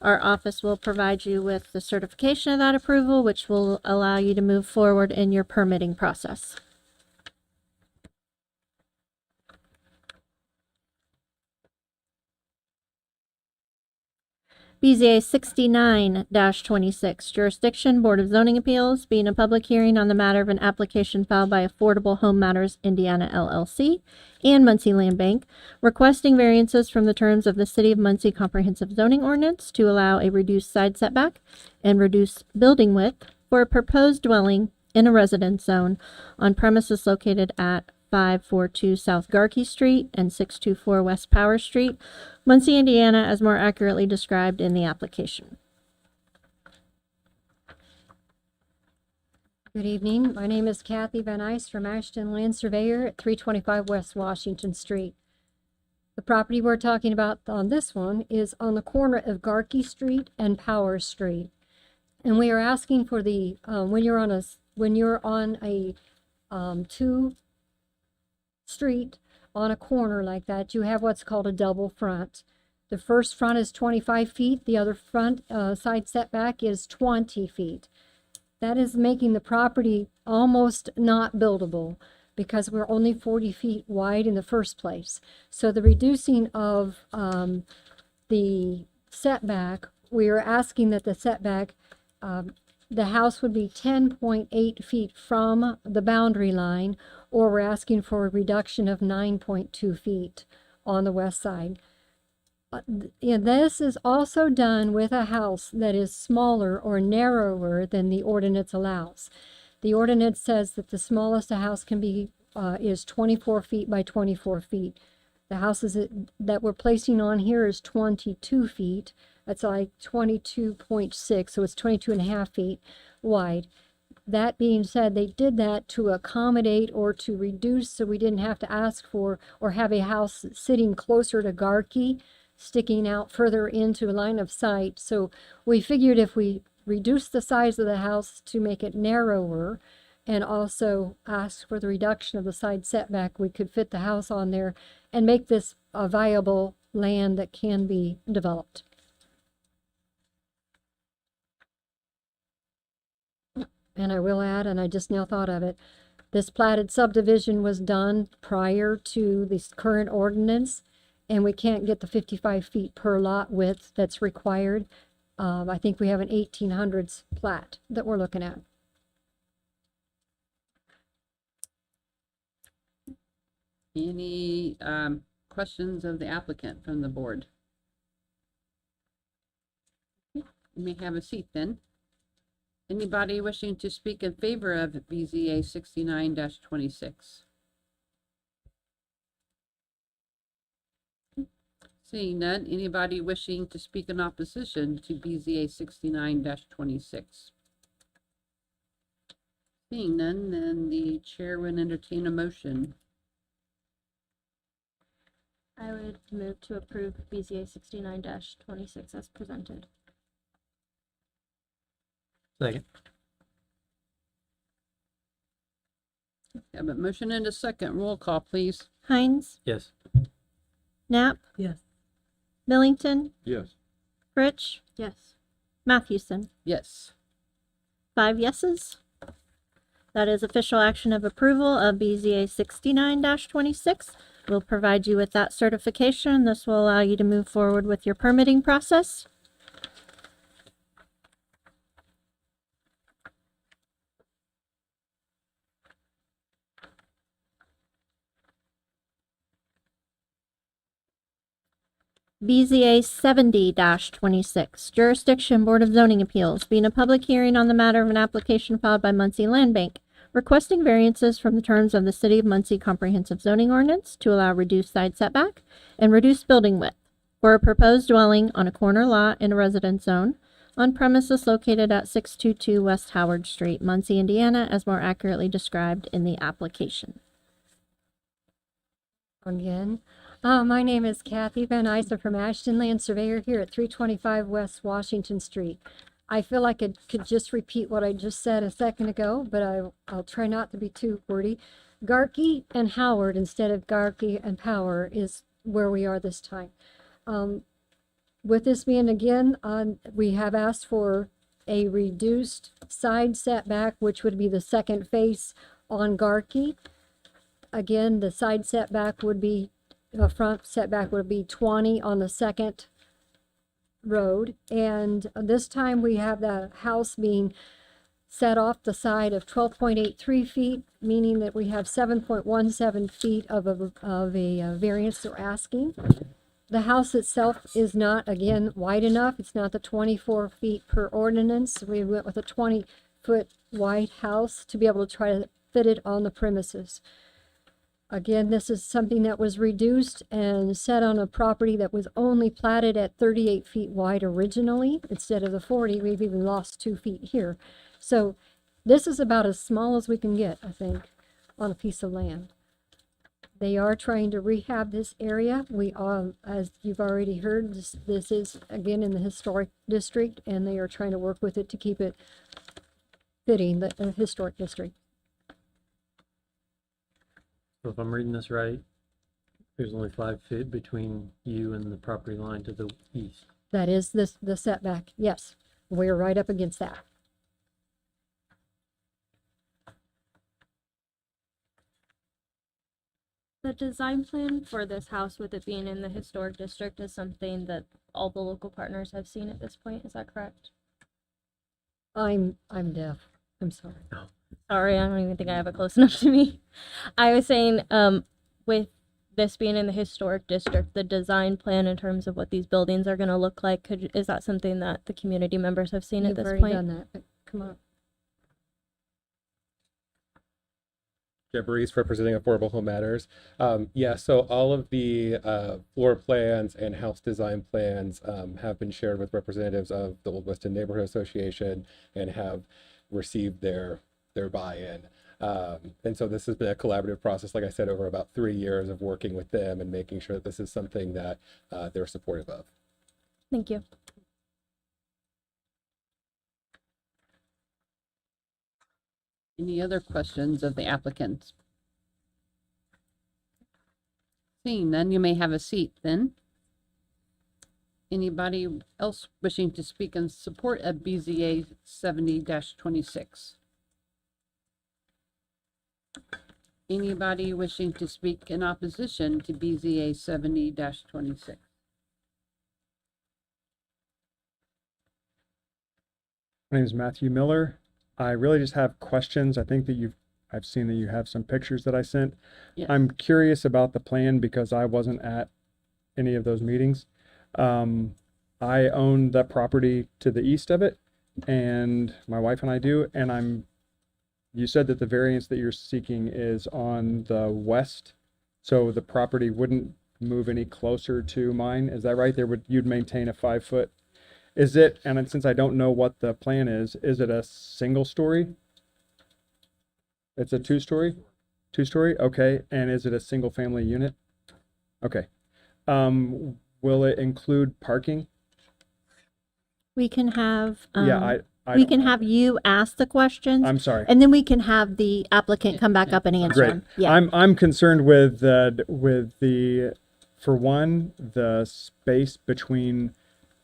Our office will provide you with the certification of that approval, which will allow you to move forward in your permitting process. BZA 69-26, Jurisdiction, Board of Zoning Appeals, being a public hearing on the matter of an application filed by Affordable Home Matters Indiana LLC and Muncie Land Bank, requesting variances from the terms of the City of Muncie Comprehensive Zoning Ordinance to allow a reduced side setback and reduced building width for a proposed dwelling in a residence zone on premises located at 542 South Garkey Street and 624 West Power Street, Muncie, Indiana, as more accurately described in the application. Good evening. My name is Kathy Van Ice from Ashton Land Surveyor at 325 West Washington Street. The property we're talking about on this one is on the corner of Garkey Street and Power Street. And we are asking for the, when you're on a 2 street on a corner like that, you have what's called a double front. The first front is 25 feet, the other front side setback is 20 feet. That is making the property almost not buildable because we're only 40 feet wide in the first place. So the reducing of the setback, we are asking that the setback, the house would be 10.8 feet from the boundary line, or we're asking for a reduction of 9.2 feet on the west side. And this is also done with a house that is smaller or narrower than the ordinance allows. The ordinance says that the smallest a house can be is 24 feet by 24 feet. The houses that we're placing on here is 22 feet. That's like 22.6, so it's 22 and a half feet wide. That being said, they did that to accommodate or to reduce so we didn't have to ask for or have a house sitting closer to Garkey, sticking out further into a line of sight. So we figured if we reduce the size of the house to make it narrower and also ask for the reduction of the side setback, we could fit the house on there and make this a viable land that can be developed. And I will add, and I just now thought of it, this platted subdivision was done prior to this current ordinance, and we can't get the 55 feet per lot width that's required. I think we have an 1800s plat that we're looking at. Any questions of the applicant from the board? You may have a seat then. Anybody wishing to speak in favor of BZA 69-26? Seeing none, anybody wishing to speak in opposition to BZA 69-26? Seeing none, then the chair will entertain a motion. I would move to approve BZA 69-26 as presented. Second. Have a motion and a second. Roll call, please. Hines, Yes. Knapp, Yes. Millington, Yes. Fritsch, Yes. Mathewson. Yes. 5 yeses. That is official action of approval of BZA 69-26. We'll provide you with that certification. This will allow you to move forward with your permitting process. BZA 70-26, Jurisdiction Board of Zoning Appeals, being a public hearing on the matter of an application filed by Muncie Land Bank, requesting variances from the terms of the City of Muncie Comprehensive Zoning Ordinance to allow reduced side setback and reduced building width for a proposed dwelling on a corner lot in a residence zone on premises located at 622 West Howard Street, Muncie, Indiana, as more accurately described in the application. Again. My name is Kathy Van Eyser from Ashton Land Surveyor here at 325 West Washington Street. I feel like I could just repeat what I just said a second ago, but I'll try not to be too wordy. Garkey and Howard instead of Garkey and Power is where we are this time. With this being again, we have asked for a reduced side setback, which would be the second face on Garkey. Again, the side setback would be front setback would be 20 on the second road. And this time we have the house being set off the side of 12.83 feet, meaning that we have 7.17 feet of a variance they're asking. The house itself is not, again, wide enough. It's not the 24 feet per ordinance. We went with a 20-foot wide house to be able to try to fit it on the premises. Again, this is something that was reduced and set on a property that was only platted at 38 feet wide originally. Instead of the 40, we've even lost 2 feet here. So this is about as small as we can get, I think, on a piece of land. They are trying to rehab this area. We are, as you've already heard, this is again in the historic district, and they are trying to work with it to keep it fitting the historic district. So if I'm reading this right, there's only 5 feet between you and the property line to the east. That is the setback. Yes, we're right up against that. The design plan for this house, with it being in the historic district, is something that all the local partners have seen at this point. Is that correct? I'm deaf. I'm sorry. Sorry, I don't even think I have it close enough to me. I was saying, with this being in the historic district, the design plan in terms of what these buildings are going to look like, is that something that the community members have seen at this You've already point? done that, but come on. Jeb Reese, representing Affordable Home Matters. Yeah, so all of the floor plans and house design plans have been shared with representatives of the Old Weston Neighborhood Association and have received their buy-in. And so this has been a collaborative process, like I said, over about 3 years of working with them and making sure that this is something that they're supportive of. Thank you. Any other questions of the applicants? Seeing none, you may have a seat then. Anybody else wishing to speak in support of BZA 70-26? Anybody wishing to speak in opposition to BZA 70-26? My name is Matthew Miller. I really just have questions. I think that I've seen that you have some pictures that I sent. Yes. I'm curious about the plan because I wasn't at any of those meetings. I own that property to the east of it, and my wife and I do, and you said that the variance that you're seeking is on the west, so the property wouldn't move any closer to mine. Is that right? You'd maintain a 5-foot. Is it, and since I don't know what the plan is it a single story? It's a 2-story? 2-story? Okay. And is it a single family unit? Okay. Will it include parking? We can have, Yeah, I we don't can know. have you ask the questions. I'm sorry. And then we can have the applicant come back up and answer Great. them. Yeah. I'm concerned with the, for one, the space between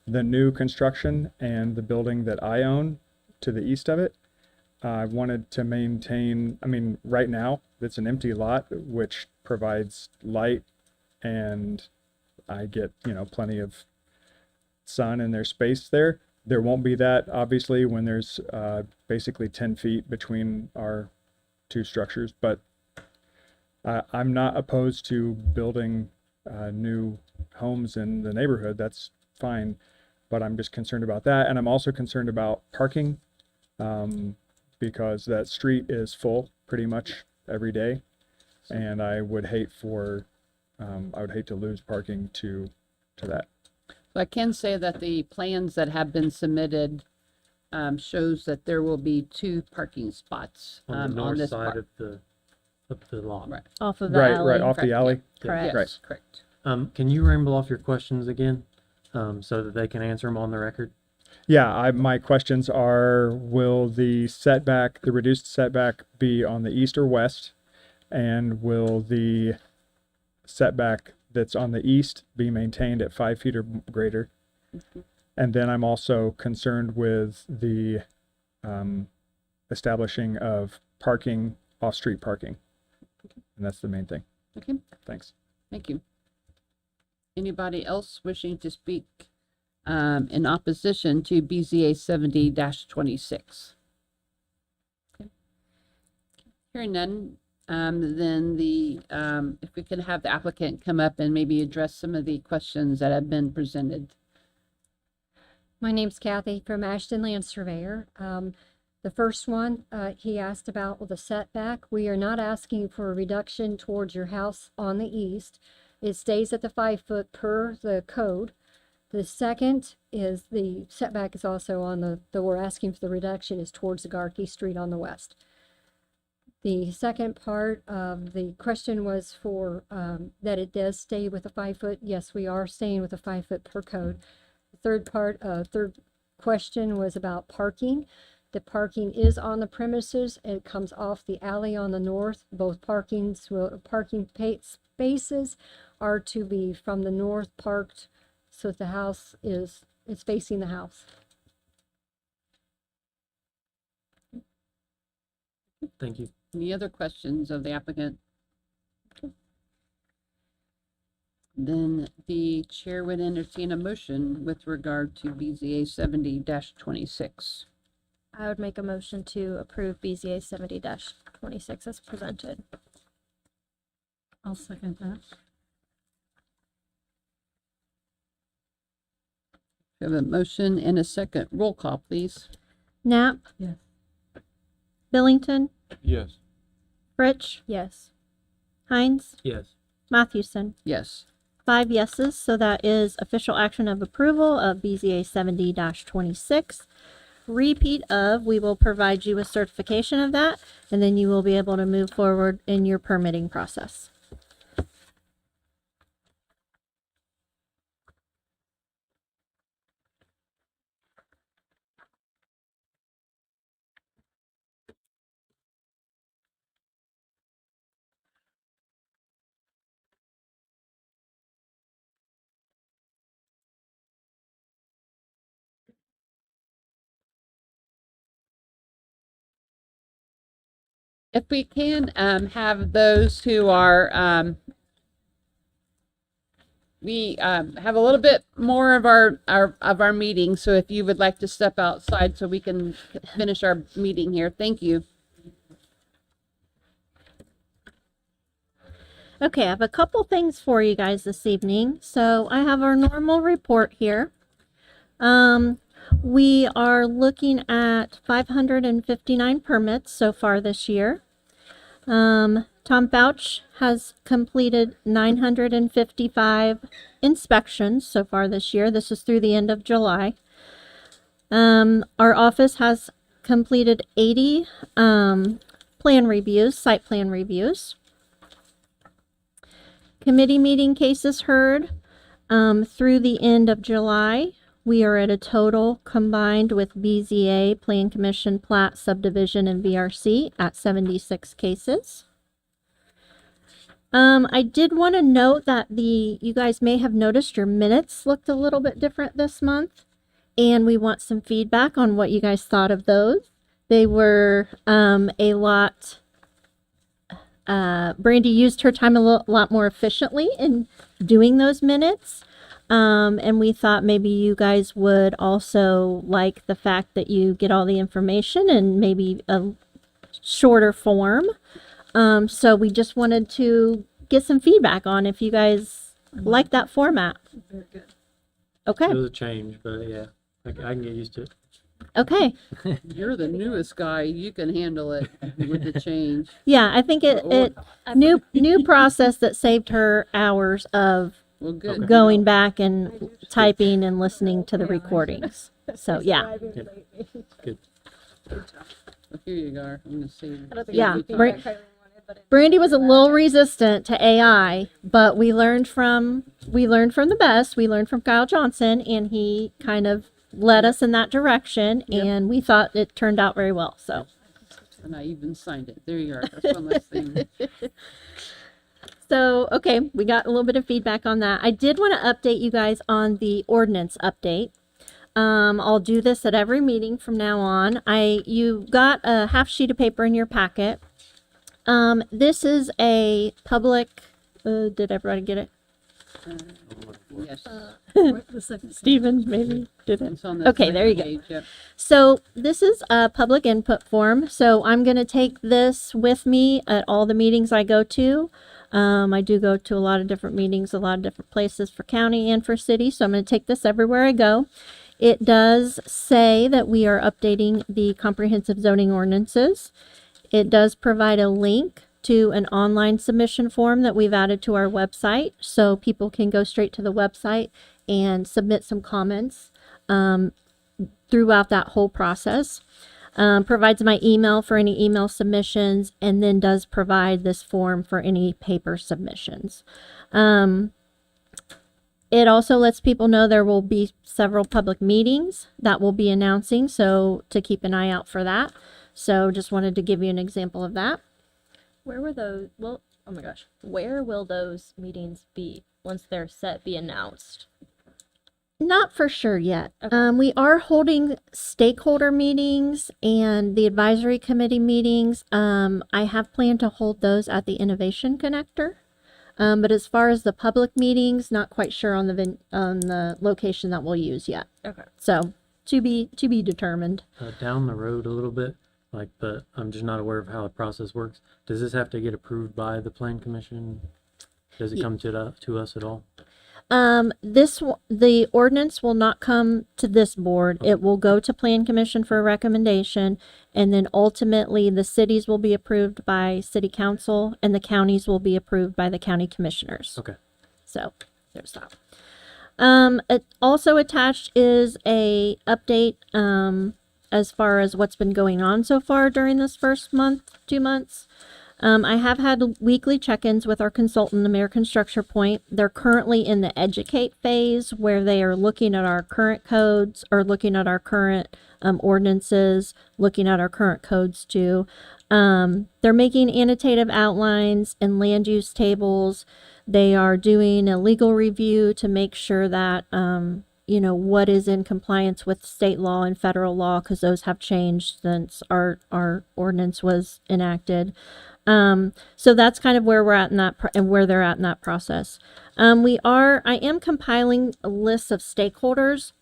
the new construction and the building that I own to the east of it. I wanted to maintain, I mean, right now, it's an empty lot, which provides light, and I get, plenty of sun and there's space there. There won't be that, obviously, when there's basically 10 feet between our two structures, but I'm not opposed to building new homes in the neighborhood. That's fine, but I'm just concerned about that. And I'm also concerned about parking, because that street is full pretty much every day. And I would hate to lose parking to that. I can say that the plans that have been submitted shows that there will be 2 parking spots On the on north this side part. of the lot. Right. Off of the Right, alley. off the alley. Correct. Yes, correct. Can you ramble off your questions again, so that they can answer them on the record? Yeah, my questions are, will the reduced setback be on the east or west? And will the setback that's on the east be maintained at 5 feet or greater? And then I'm also concerned with the establishing of parking, off-street parking. And that's the main thing. Okay, Thanks. thank you. Anybody else wishing to speak in opposition to BZA 70-26? Okay. Hearing none, then if we could have the applicant come up and maybe address some of the questions that have been presented. My name's Kathy from Ashton Land Surveyor. The first one, he asked about the setback. We are not asking for a reduction towards your house on the east. It stays at the 5 foot per the code. The second is the setback is also on we're asking for the reduction is towards the Garkey Street on the west. The second part of the question was for that it does stay with a 5 foot. Yes, we are staying with a 5 foot per code. The third question was about parking. The parking is on the premises. It comes off the alley on the north. Both parking spaces are to be from the north parked, so the house is facing the house. Thank you. Any other questions of the applicant? Okay. Then the chair would entertain a motion with regard to BZA 70-26. I would make a motion to approve BZA 70-26 as presented. I'll second that. We have a motion and a second. Roll call, please. Knapp, Yes. Billington, Yes. Fritsch, Yes. Hines, Yes. Mathewson. Yes. 5 yeses, so that is official action of approval of BZA 70-26. Repeat of, we will provide you with certification of that, and then you will be able to move forward in your permitting process. If we can have those who are, we have a little bit more of our meeting. So if you would like to step outside so we can finish our meeting here, thank you. Okay, I have a couple things for you guys this evening. So I have our normal report here. We are looking at 559 permits so far this year. Tom Bouch has completed 955 inspections so far this year. This is through the end of July. Our office has completed 80 plan reviews, site plan reviews. Committee meeting cases heard, Through the end of July, we are at a total combined with BZA, Plan Commission, Plat, Subdivision, and VRC at 76 cases. I did want to note that you guys may have noticed your minutes looked a little bit different this month, and we want some feedback on what you guys thought of those. They were a lot. Brandy used her time a lot more efficiently in doing those minutes. And we thought maybe you guys would also like the fact that you get all the information and maybe a shorter form. So we just wanted to get some feedback on if you guys like that format. Very good. Okay. It was a change, but yeah, I can get used to it. Okay. You're the newest guy. You can handle it with the change. Yeah, I think it new process that saved her hours of Well, good. going back and typing and listening to the recordings. So yeah. Good. Here you go. I'm gonna see. Yeah. Brandy was a little resistant to AI, but we learned from the best. We learned from Kyle Johnson, and he kind of led us in that direction, and we thought it turned out very well. So. And I even signed it. There you are. That's one less thing. So, okay, we got a little bit of feedback on that. I did want to update you guys on the ordinance update. I'll do this at every meeting from now on. You got a half sheet of paper in your packet. This is a public, did everybody get it? Yes. The second. Steven, maybe did it? It's on the Okay, there you second go. page, yep. So this is a public input form. So I'm going to take this with me at all the meetings I go to. I do go to a lot of different meetings, a lot of different places for county and for city. So I'm going to take this everywhere I go. It does say that we are updating the comprehensive zoning ordinances. It does provide a link to an online submission form that we've added to our website, so people can go straight to the website and submit some comments throughout that whole process. Provides my email for any email submissions, and then does provide this form for any paper submissions. It also lets people know there will be several public meetings that we'll be announcing, so to keep an eye out for that. So just wanted to give you an example of that. Where were those? Well, oh my gosh, where will those meetings be once they're set? Be announced? Not for sure yet. We are holding stakeholder meetings and the advisory committee meetings. I have planned to hold those at the Innovation Connector. But as far as the public meetings, not quite sure on the location that we'll use yet. Okay. So to be determined. Down the road a little bit, but I'm just not aware of how the process works. Does this have to get approved by the Plan Commission? Does it come to us at all? The ordinance will not come to this board. It will go to Plan Commission for a recommendation, and then ultimately the cities will be approved by City Council, and the counties will be approved by the county commissioners. Okay. So there's that. Also attached is a update as far as what's been going on so far during this first month, 2 months. I have had weekly check-ins with our consultant, American Structure Point. They're currently in the educate phase where they are looking at our current codes or looking at our current ordinances, looking at our current codes too. They're making annotative outlines and land use tables. They are doing a legal review to make sure that, what is in compliance with state law and federal law, because those have changed since our ordinance was enacted. So that's kind of where we're at in that and where they're at in that process. I am compiling a list of stakeholders.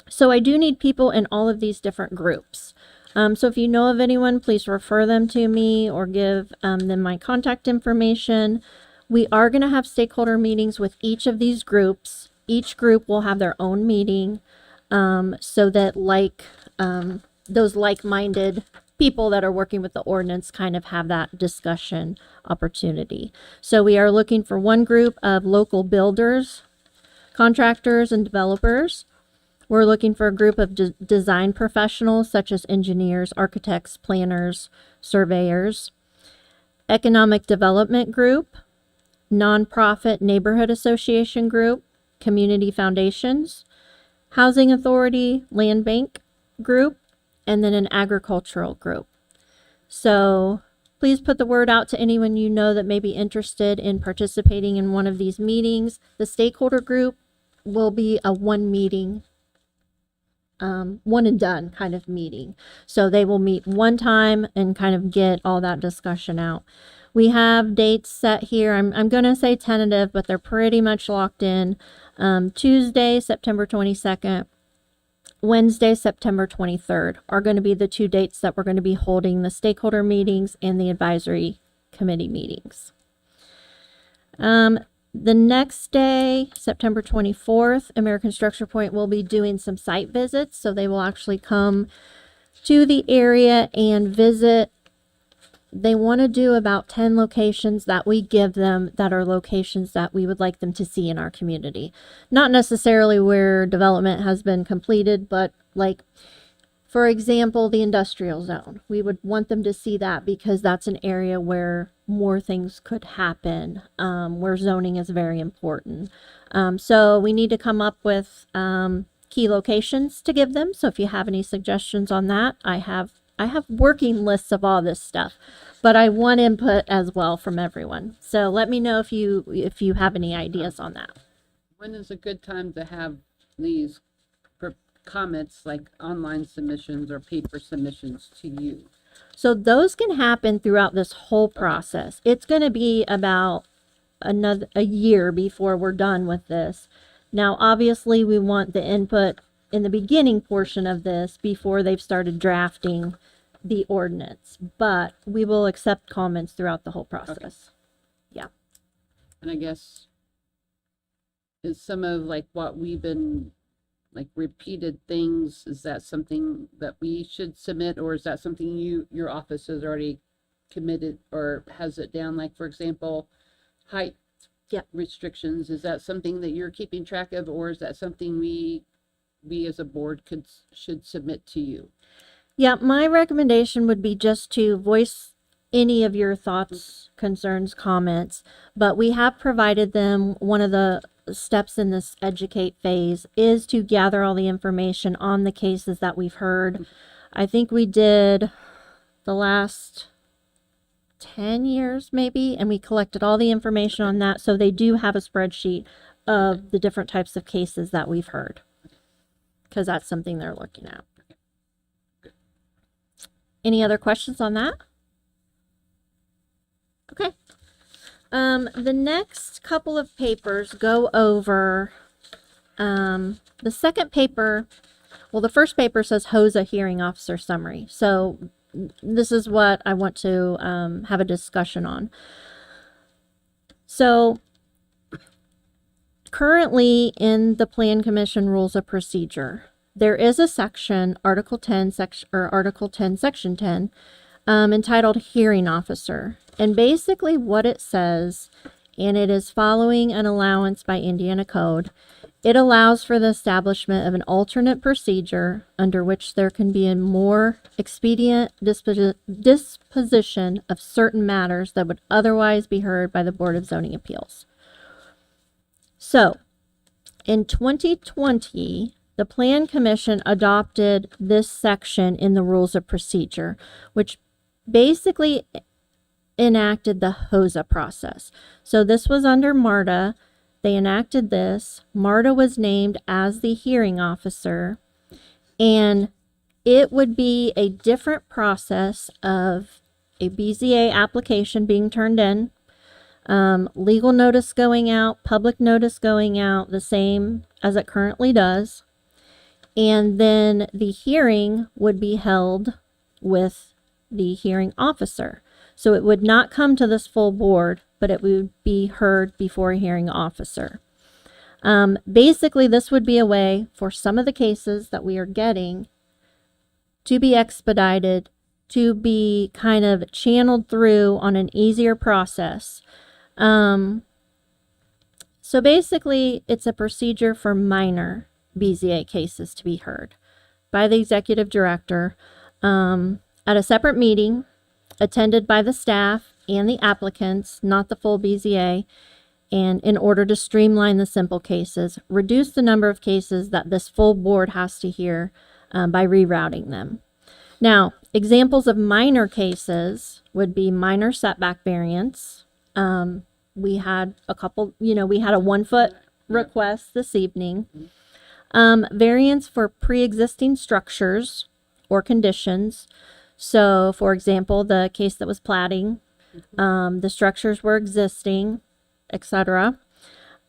So I do need people in all of these different groups. So if you know of anyone, please refer them to me or give them my contact information. We are going to have stakeholder meetings with each of these groups. Each group will have their own meeting, so that those like-minded people that are working with the ordinance kind of have that discussion opportunity. So we are looking for one group of local builders, contractors, and developers. We're looking for a group of design professionals such as engineers, architects, planners, surveyors, economic development group, nonprofit neighborhood association group, Community Foundations, Housing Authority, Land Bank group, and then an agricultural group. So please put the word out to anyone you know that may be interested in participating in one of these meetings. The stakeholder group will be a one meeting, one and done kind of meeting. So they will meet one time and kind of get all that discussion out. We have dates set here. I'm going to say tentative, but they're pretty much locked in. Tuesday, September 22nd, Wednesday, September 23rd are going to be the two dates that we're going to be holding the stakeholder meetings and the advisory committee meetings. The next day, September 24th, American Structure Point will be doing some site visits. So they will actually come to the area and visit. They want to do about 10 locations that we give them that are locations that we would like them to see in our community. Not necessarily where development has been completed, but like, for example, the industrial zone. We would want them to see that because that's an area where more things could happen, where zoning is very important. So we need to come up with key locations to give them. So if you have any suggestions on that, I have working lists of all this stuff, but I want input as well from everyone. So let me know if you have any ideas on that. When is a good time to have these comments, like online submissions or paper submissions to you? So those can happen throughout this whole process. It's going to be about a year before we're done with this. Now, obviously, we want the input in the beginning portion of this before they've started drafting the ordinance, but we will accept comments throughout the whole process. Okay. Yeah. And I guess is some of like what we've been like repeated things, is that something that we should submit, or is that something your office has already committed or has it down? Like, for example, height restrictions, is that something that you're keeping track of, or is that something we as a board should submit to you? Yeah, my recommendation would be just to voice any of your thoughts, concerns, comments, but we have provided them. One of the steps in this educate phase is to gather all the information on the cases that we've heard. I think we did the last 10 years maybe, and we collected all the information on that. So they do have a spreadsheet of the different types of cases that we've heard, because that's something they're looking at. Any other questions on that? Okay. The next couple of papers go over, the second paper, well, the first paper says HOSA hearing officer summary. So this is what I want to have a discussion on. So currently in the Plan Commission Rules of Procedure, there is a section, Article 10, Section 10, entitled Hearing Officer. And basically what it says, and it is following an allowance by Indiana Code, it allows for the establishment of an alternate procedure under which there can be a more expedient disposition of certain matters that would otherwise be heard by the Board of Zoning Appeals. So, in 2020, the Plan Commission adopted this section in the Rules of Procedure, which basically enacted the HOSA process. So this was under MARTA. They enacted this. MARTA was named as the hearing officer, and it would be a different process of a BZA application being turned in, legal notice going out, public notice going out, the same as it currently does. And then the hearing would be held with the hearing officer. So it would not come to this full board, but it would be heard before a hearing officer. Basically, this would be a way for some of the cases that we are getting to be expedited, to be kind of channeled through on an easier process. So basically, it's a procedure for minor BZA cases to be heard by the executive director at a separate meeting attended by the staff and the applicants, not the full BZA, and in order to streamline the simple cases, reduce the number of cases that this full board has to hear by rerouting them. Now, examples of minor cases would be minor setback variance. We had a couple, we had a 1 foot request this evening. Variance for pre-existing structures or conditions. So, for example, the case that was platting, the structures were existing, etc.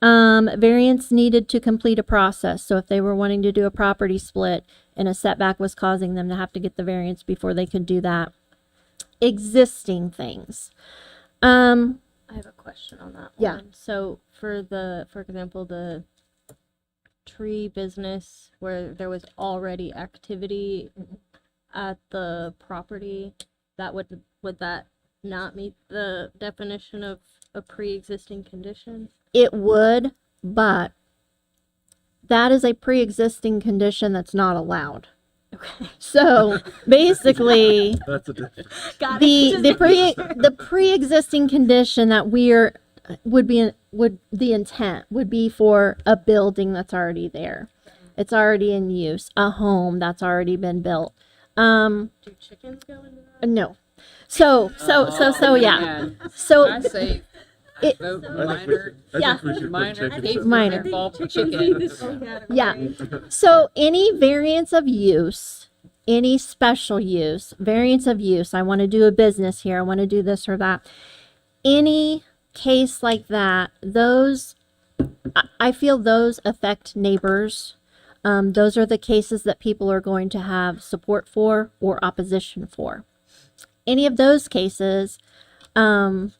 Variance needed to complete a process. So if they were wanting to do a property split and a setback was causing them to have to get the variance before they could do that. Existing things. I have a question on that Yeah. one. So for example, the tree business where there was already activity at the property, would that not meet the definition of a pre-existing condition? It would, but that is a pre-existing condition that's not allowed. Okay. So basically, That's a difference. the pre-existing condition that the intent would be for a building that's already there. It's already in use, a home that's already been built. Do chickens go into that? No. So yeah. Man. So I say it, vote minor, yeah. minor cases Minor. involve chickens. Yeah. So any variance of use, any special use, variance of use, I want to do a business here, I want to do this or that. Any case like that, I feel those affect neighbors. Those are the cases that people are going to have support for or opposition for. Any of those cases, it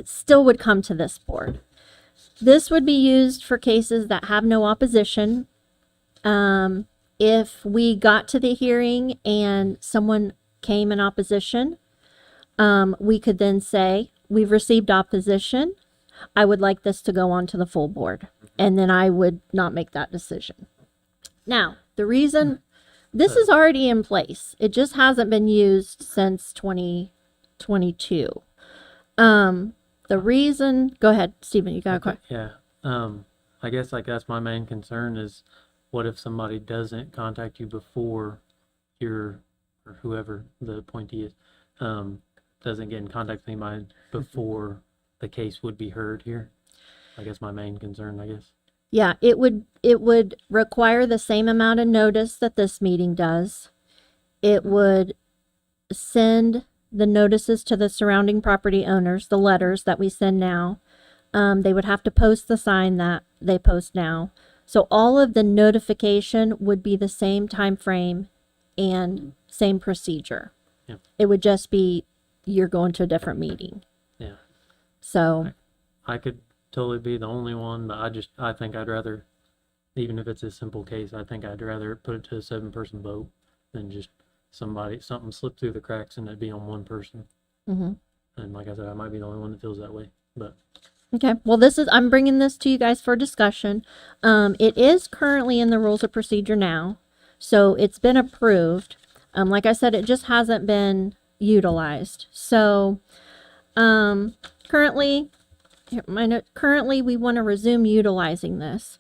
still would come to this board. This would be used for cases that have no opposition. If we got to the hearing and someone came in opposition, we could then say, we've received opposition. I would like this to go on to the full board. And then I would not make that decision. Now, the reason this is already in place, it just hasn't been used since 2022. The reason, go ahead, Stephen, you got a question? Yeah. I guess like that's my main concern is what if somebody doesn't contact you before or whoever the appointee is, doesn't get in contact with anybody before the case would be heard here? I guess my main concern, I guess. Yeah, it would require the same amount of notice that this meeting does. It would send the notices to the surrounding property owners, the letters that we send now. They would have to post the sign that they post now. So all of the notification would be the same time frame and same procedure. Yeah. It would just be you're going to a different meeting. Yeah. So I could totally be the only one, but I think I'd rather, even if it's a simple case, I think I'd rather put it to a 7-person vote than just something slipped through the cracks and it'd be on one person. Mm-hmm. And like I said, I might be the only one that feels that way, but. Okay, well, I'm bringing this to you guys for discussion. It is currently in the rules of procedure now, so it's been approved. Like I said, it just hasn't been utilized. So, currently we want to resume utilizing this,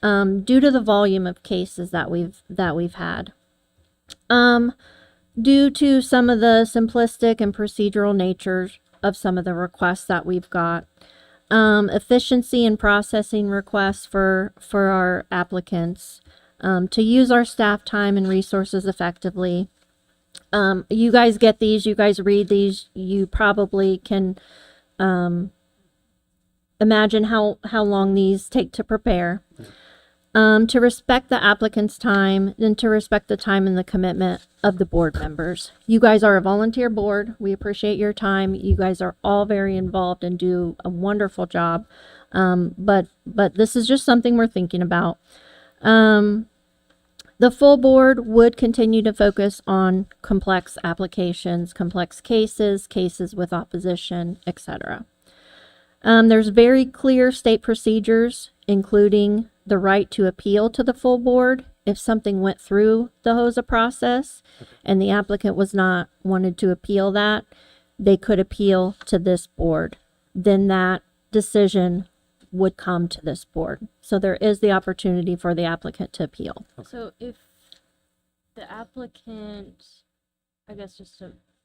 due to the volume of cases that we've had. Due to some of the simplistic and procedural natures of some of the requests that we've got. Efficiency in processing requests for our applicants, to use our staff time and resources effectively. You guys get these, you guys read these, you probably can imagine how long these take to prepare. To respect the applicant's time and to respect the time and the commitment of the board members. You guys are a volunteer board. We appreciate your time. You guys are all very involved and do a wonderful job. But this is just something we're thinking about. The full board would continue to focus on complex applications, complex cases with opposition, etc. There's very clear state procedures, including the right to appeal to the full board if something went through the HOSA process and the applicant was not wanted to appeal that, they could appeal to this board. Then that decision would come to this board. So there is the opportunity for the applicant to appeal. So if the applicant, I guess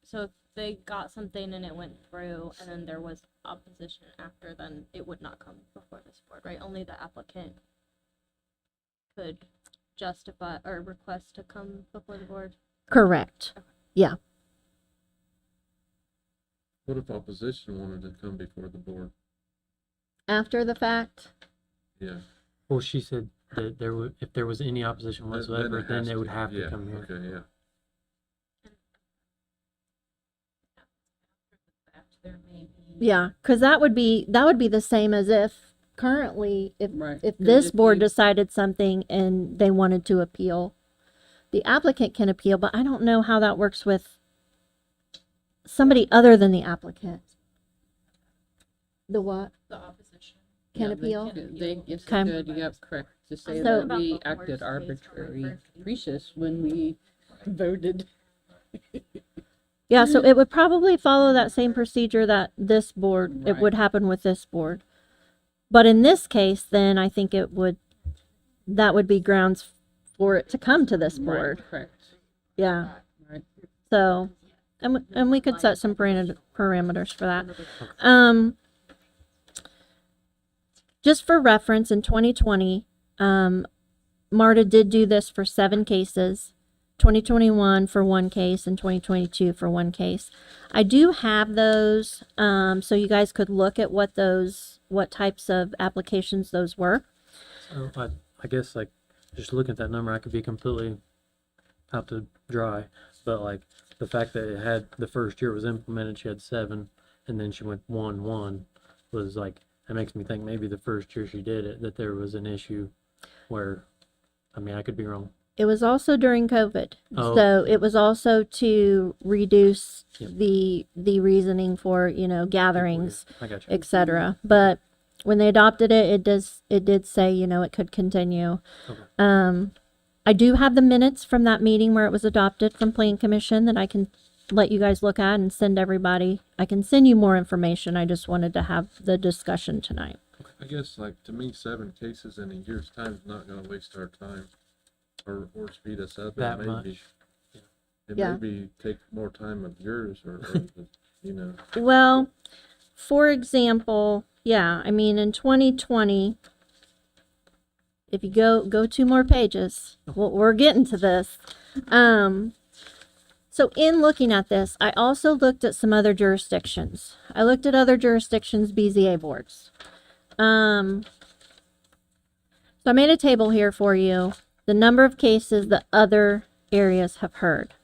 so if they got something and it went through and then there was opposition after, then it would not come before this board, right? Only the applicant could justify or request to come before the board? Correct. Yeah. What if opposition wanted to come before the board? After the fact, Yeah. Well, she said that if there was any opposition whatsoever, it then has they would to- have to yeah, come here. Okay, yeah. yeah, because that would be the same as if currently if Right. if 'Cause this if board you- decided something and they wanted to appeal, the applicant can appeal, but I don't know how that works with somebody other than the applicant. The what? The opposition. Can Yeah, appeal? They yes, Okay. they could, yep, correct. To say So- that we acted arbitrary, capricious when we voted. Yeah, so it would probably follow that same procedure that this board, it Right. would happen with this board. But in this case, then I think that would be grounds for it to come to this board. Right, correct. Yeah. Right. So, and we could set some parameters for that. Just for reference, in 2020, MARTA did do this for 7 cases. 2021 for 1 case and 2022 for 1 case. I do have those, so you guys could look at what types of applications those were. So I guess like just looking at that number, I could be completely out to dry. But like the fact that it had the first year it was implemented, she had 7, and then she went 1-1 was like that makes me think maybe the first year she did it that there was an issue where, I mean, I could be wrong. It was also during COVID, Oh. so it was also to reduce Yep. the reasoning for gatherings, I got you. etc. But when they adopted it, it did say it could continue. Okay. I do have the minutes from that meeting where it was adopted from Plan Commission that I can let you guys look at and send everybody. I can send you more information. I just wanted to have the discussion tonight. I guess like to me, 7 cases in a year's time is not gonna waste our time or speed us up. That It may much. be- It Yeah. may be take more time of yours or Well, for example, yeah, I mean, in 2020, if you go 2 more pages, we're getting to this. So in looking at this, I also looked at some other jurisdictions. I looked at other jurisdictions' BZA boards. So I made a table here for you, the number of cases that other areas have heard.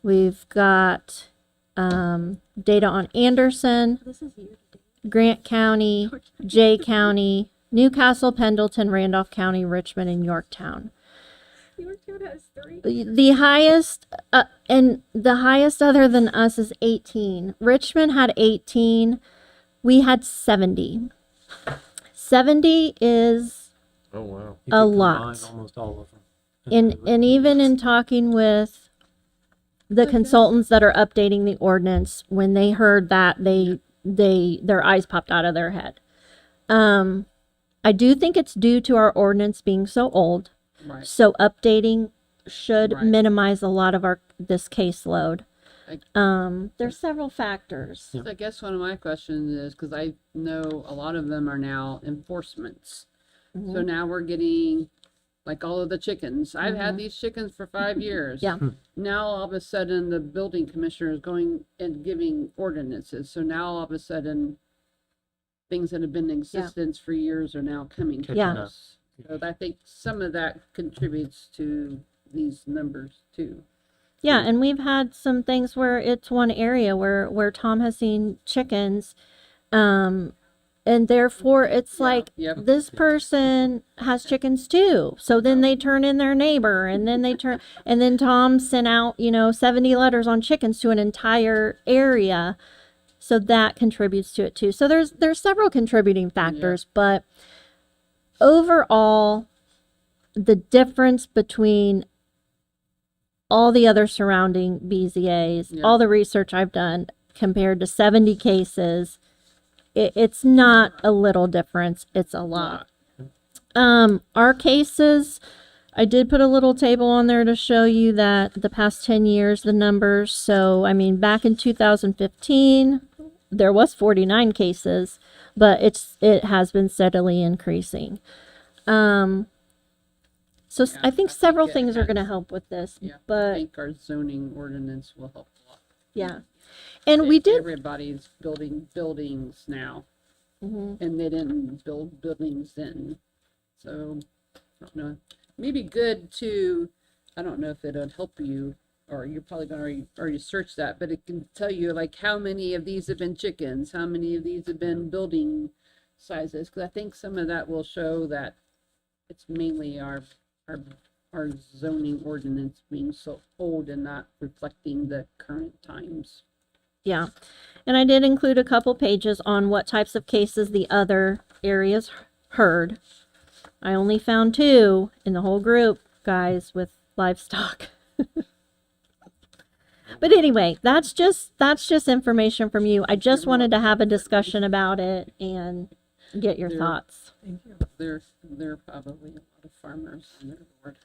We've got data on Anderson, Grant County, Jay County, Newcastle, Pendleton, Randolph County, Richmond, and Yorktown. Yorktown has 3. The highest, and the highest other than us is 18. Richmond had 18. We had 70. 70 is oh wow. You a could combine lot. almost all of them. And even in talking with the consultants that are updating the ordinance, when they heard that, their eyes popped out of their head. I do think it's due to our ordinance being so old. Right. So updating should Right. minimize a lot of this caseload. Like- There's several factors. So I guess one of my questions is, because I know a lot of them are now enforcements. So now we're getting, like all of the chickens. I've had these chickens for 5 years. Yeah. Now all of a sudden the building commissioner is going and giving ordinances. So now all of a sudden things that have been in existence for years are now coming to Yeah. us. So I think some of that contributes to these numbers too. Yeah, and we've had some things where it's one area where Tom has seen chickens, and therefore it's like Yep. this person has chickens too. So then they turn in their neighbor, and then Tom sent out 70 letters on chickens to an entire area. So that contributes to it too. So there's several contributing factors, but overall, the difference between all the other surrounding BZAs, Yeah. all the research I've done compared to 70 cases it's not a little difference, it's a lot. Our cases, I did put a little table on there to show you that the past 10 years, the numbers. So, I mean, back in 2015, there was 49 cases, but it has been steadily increasing. So I think several things are going to help with this, Yeah, I but think our zoning ordinance will help a lot. yeah. And we did, Everybody's building buildings now, Mhm. and they didn't build buildings then. So, I don't know. Maybe good to, I don't know if it would help you, or you're probably going to already search that, but it can tell you like how many of these have been chickens, how many of these have been building sizes, because I think some of that will show that it's mainly our zoning ordinance being so old and not reflecting the current times. yeah. And I did include a couple pages on what types of cases the other areas heard. I only found 2 in the whole group, guys, with livestock. But anyway, that's just information from you. I just wanted to have a discussion about it and get your There- thoughts. There are probably a lot of farmers on their board.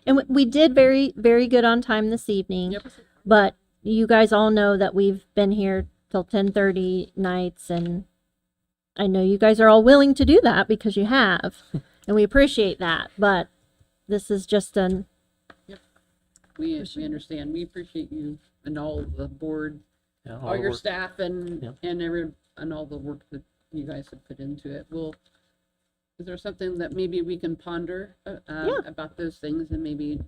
And we did very, very good on time this evening. Yep. But you guys all know that we've been here till 10:30 nights, and I know you guys are all willing to do that because you have, and we appreciate that. But this is just an We understand. We appreciate you and all of the board, Yeah, all the your work. staff and Yep. and all the work that you guys have put into it. Is there something that maybe we can ponder about those things, and maybe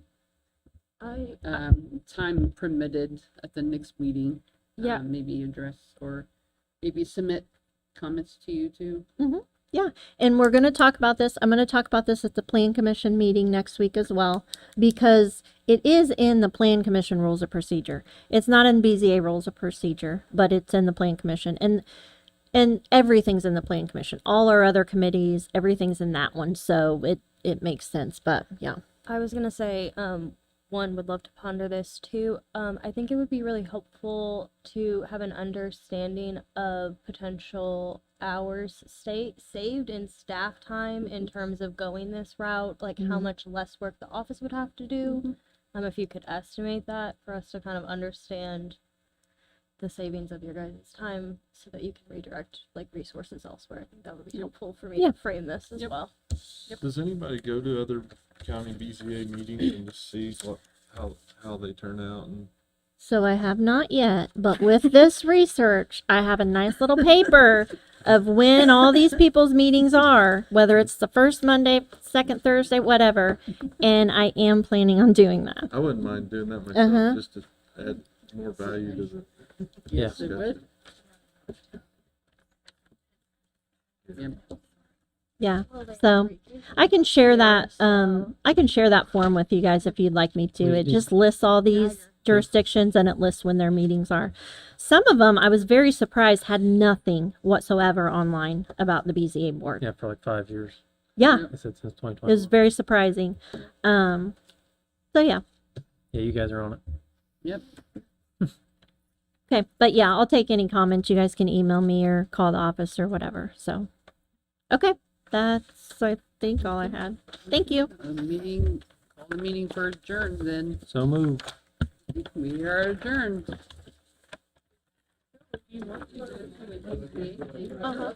time permitted at the next meeting? Yeah. Maybe address or maybe submit comments to you too. Yeah, and we're going to talk about this. I'm going to talk about this at the Plan Commission meeting next week as well, because it is in the Plan Commission Rules of Procedure. It's not in BZA Rules of Procedure, but it's in the Plan Commission. And everything's in the Plan Commission. All our other committees, everything's in that one. So it makes sense, but yeah. I was gonna say, one, would love to ponder this too. I think it would be really helpful to have an understanding of potential hours saved in staff time in terms of going this route, like how much less work the office would have to do. If you could estimate that for us to kind of understand the savings of your guys' time so that you can redirect like resources elsewhere. I think that would be helpful for me Yeah. to frame this as well. Does anybody go to other county BZA meetings and just see how they turn out? And So I have not yet, but with this research, I have a nice little paper of when all these people's meetings are, whether it's the first Monday, second Thursday, whatever. And I am planning on doing that. I wouldn't mind doing that myself, Uh-huh. just to add more value to the Yes, it would. Yeah. So I can share that. I can share that form with you guys if you'd like me to. It just lists all these jurisdictions and it lists when their meetings are. Some of them, I was very surprised, had nothing whatsoever online about the BZA board. Yeah, for like 5 years. Yeah. I said since It 2020. was very surprising. So yeah. Yeah, you guys are on it. Yep. Okay. But yeah, I'll take any comments. You guys can email me or call the office or whatever. So, okay. That's, I think, all I had. Thank you. Call the meeting for adjourned then. So move. We are adjourned. Uh-huh.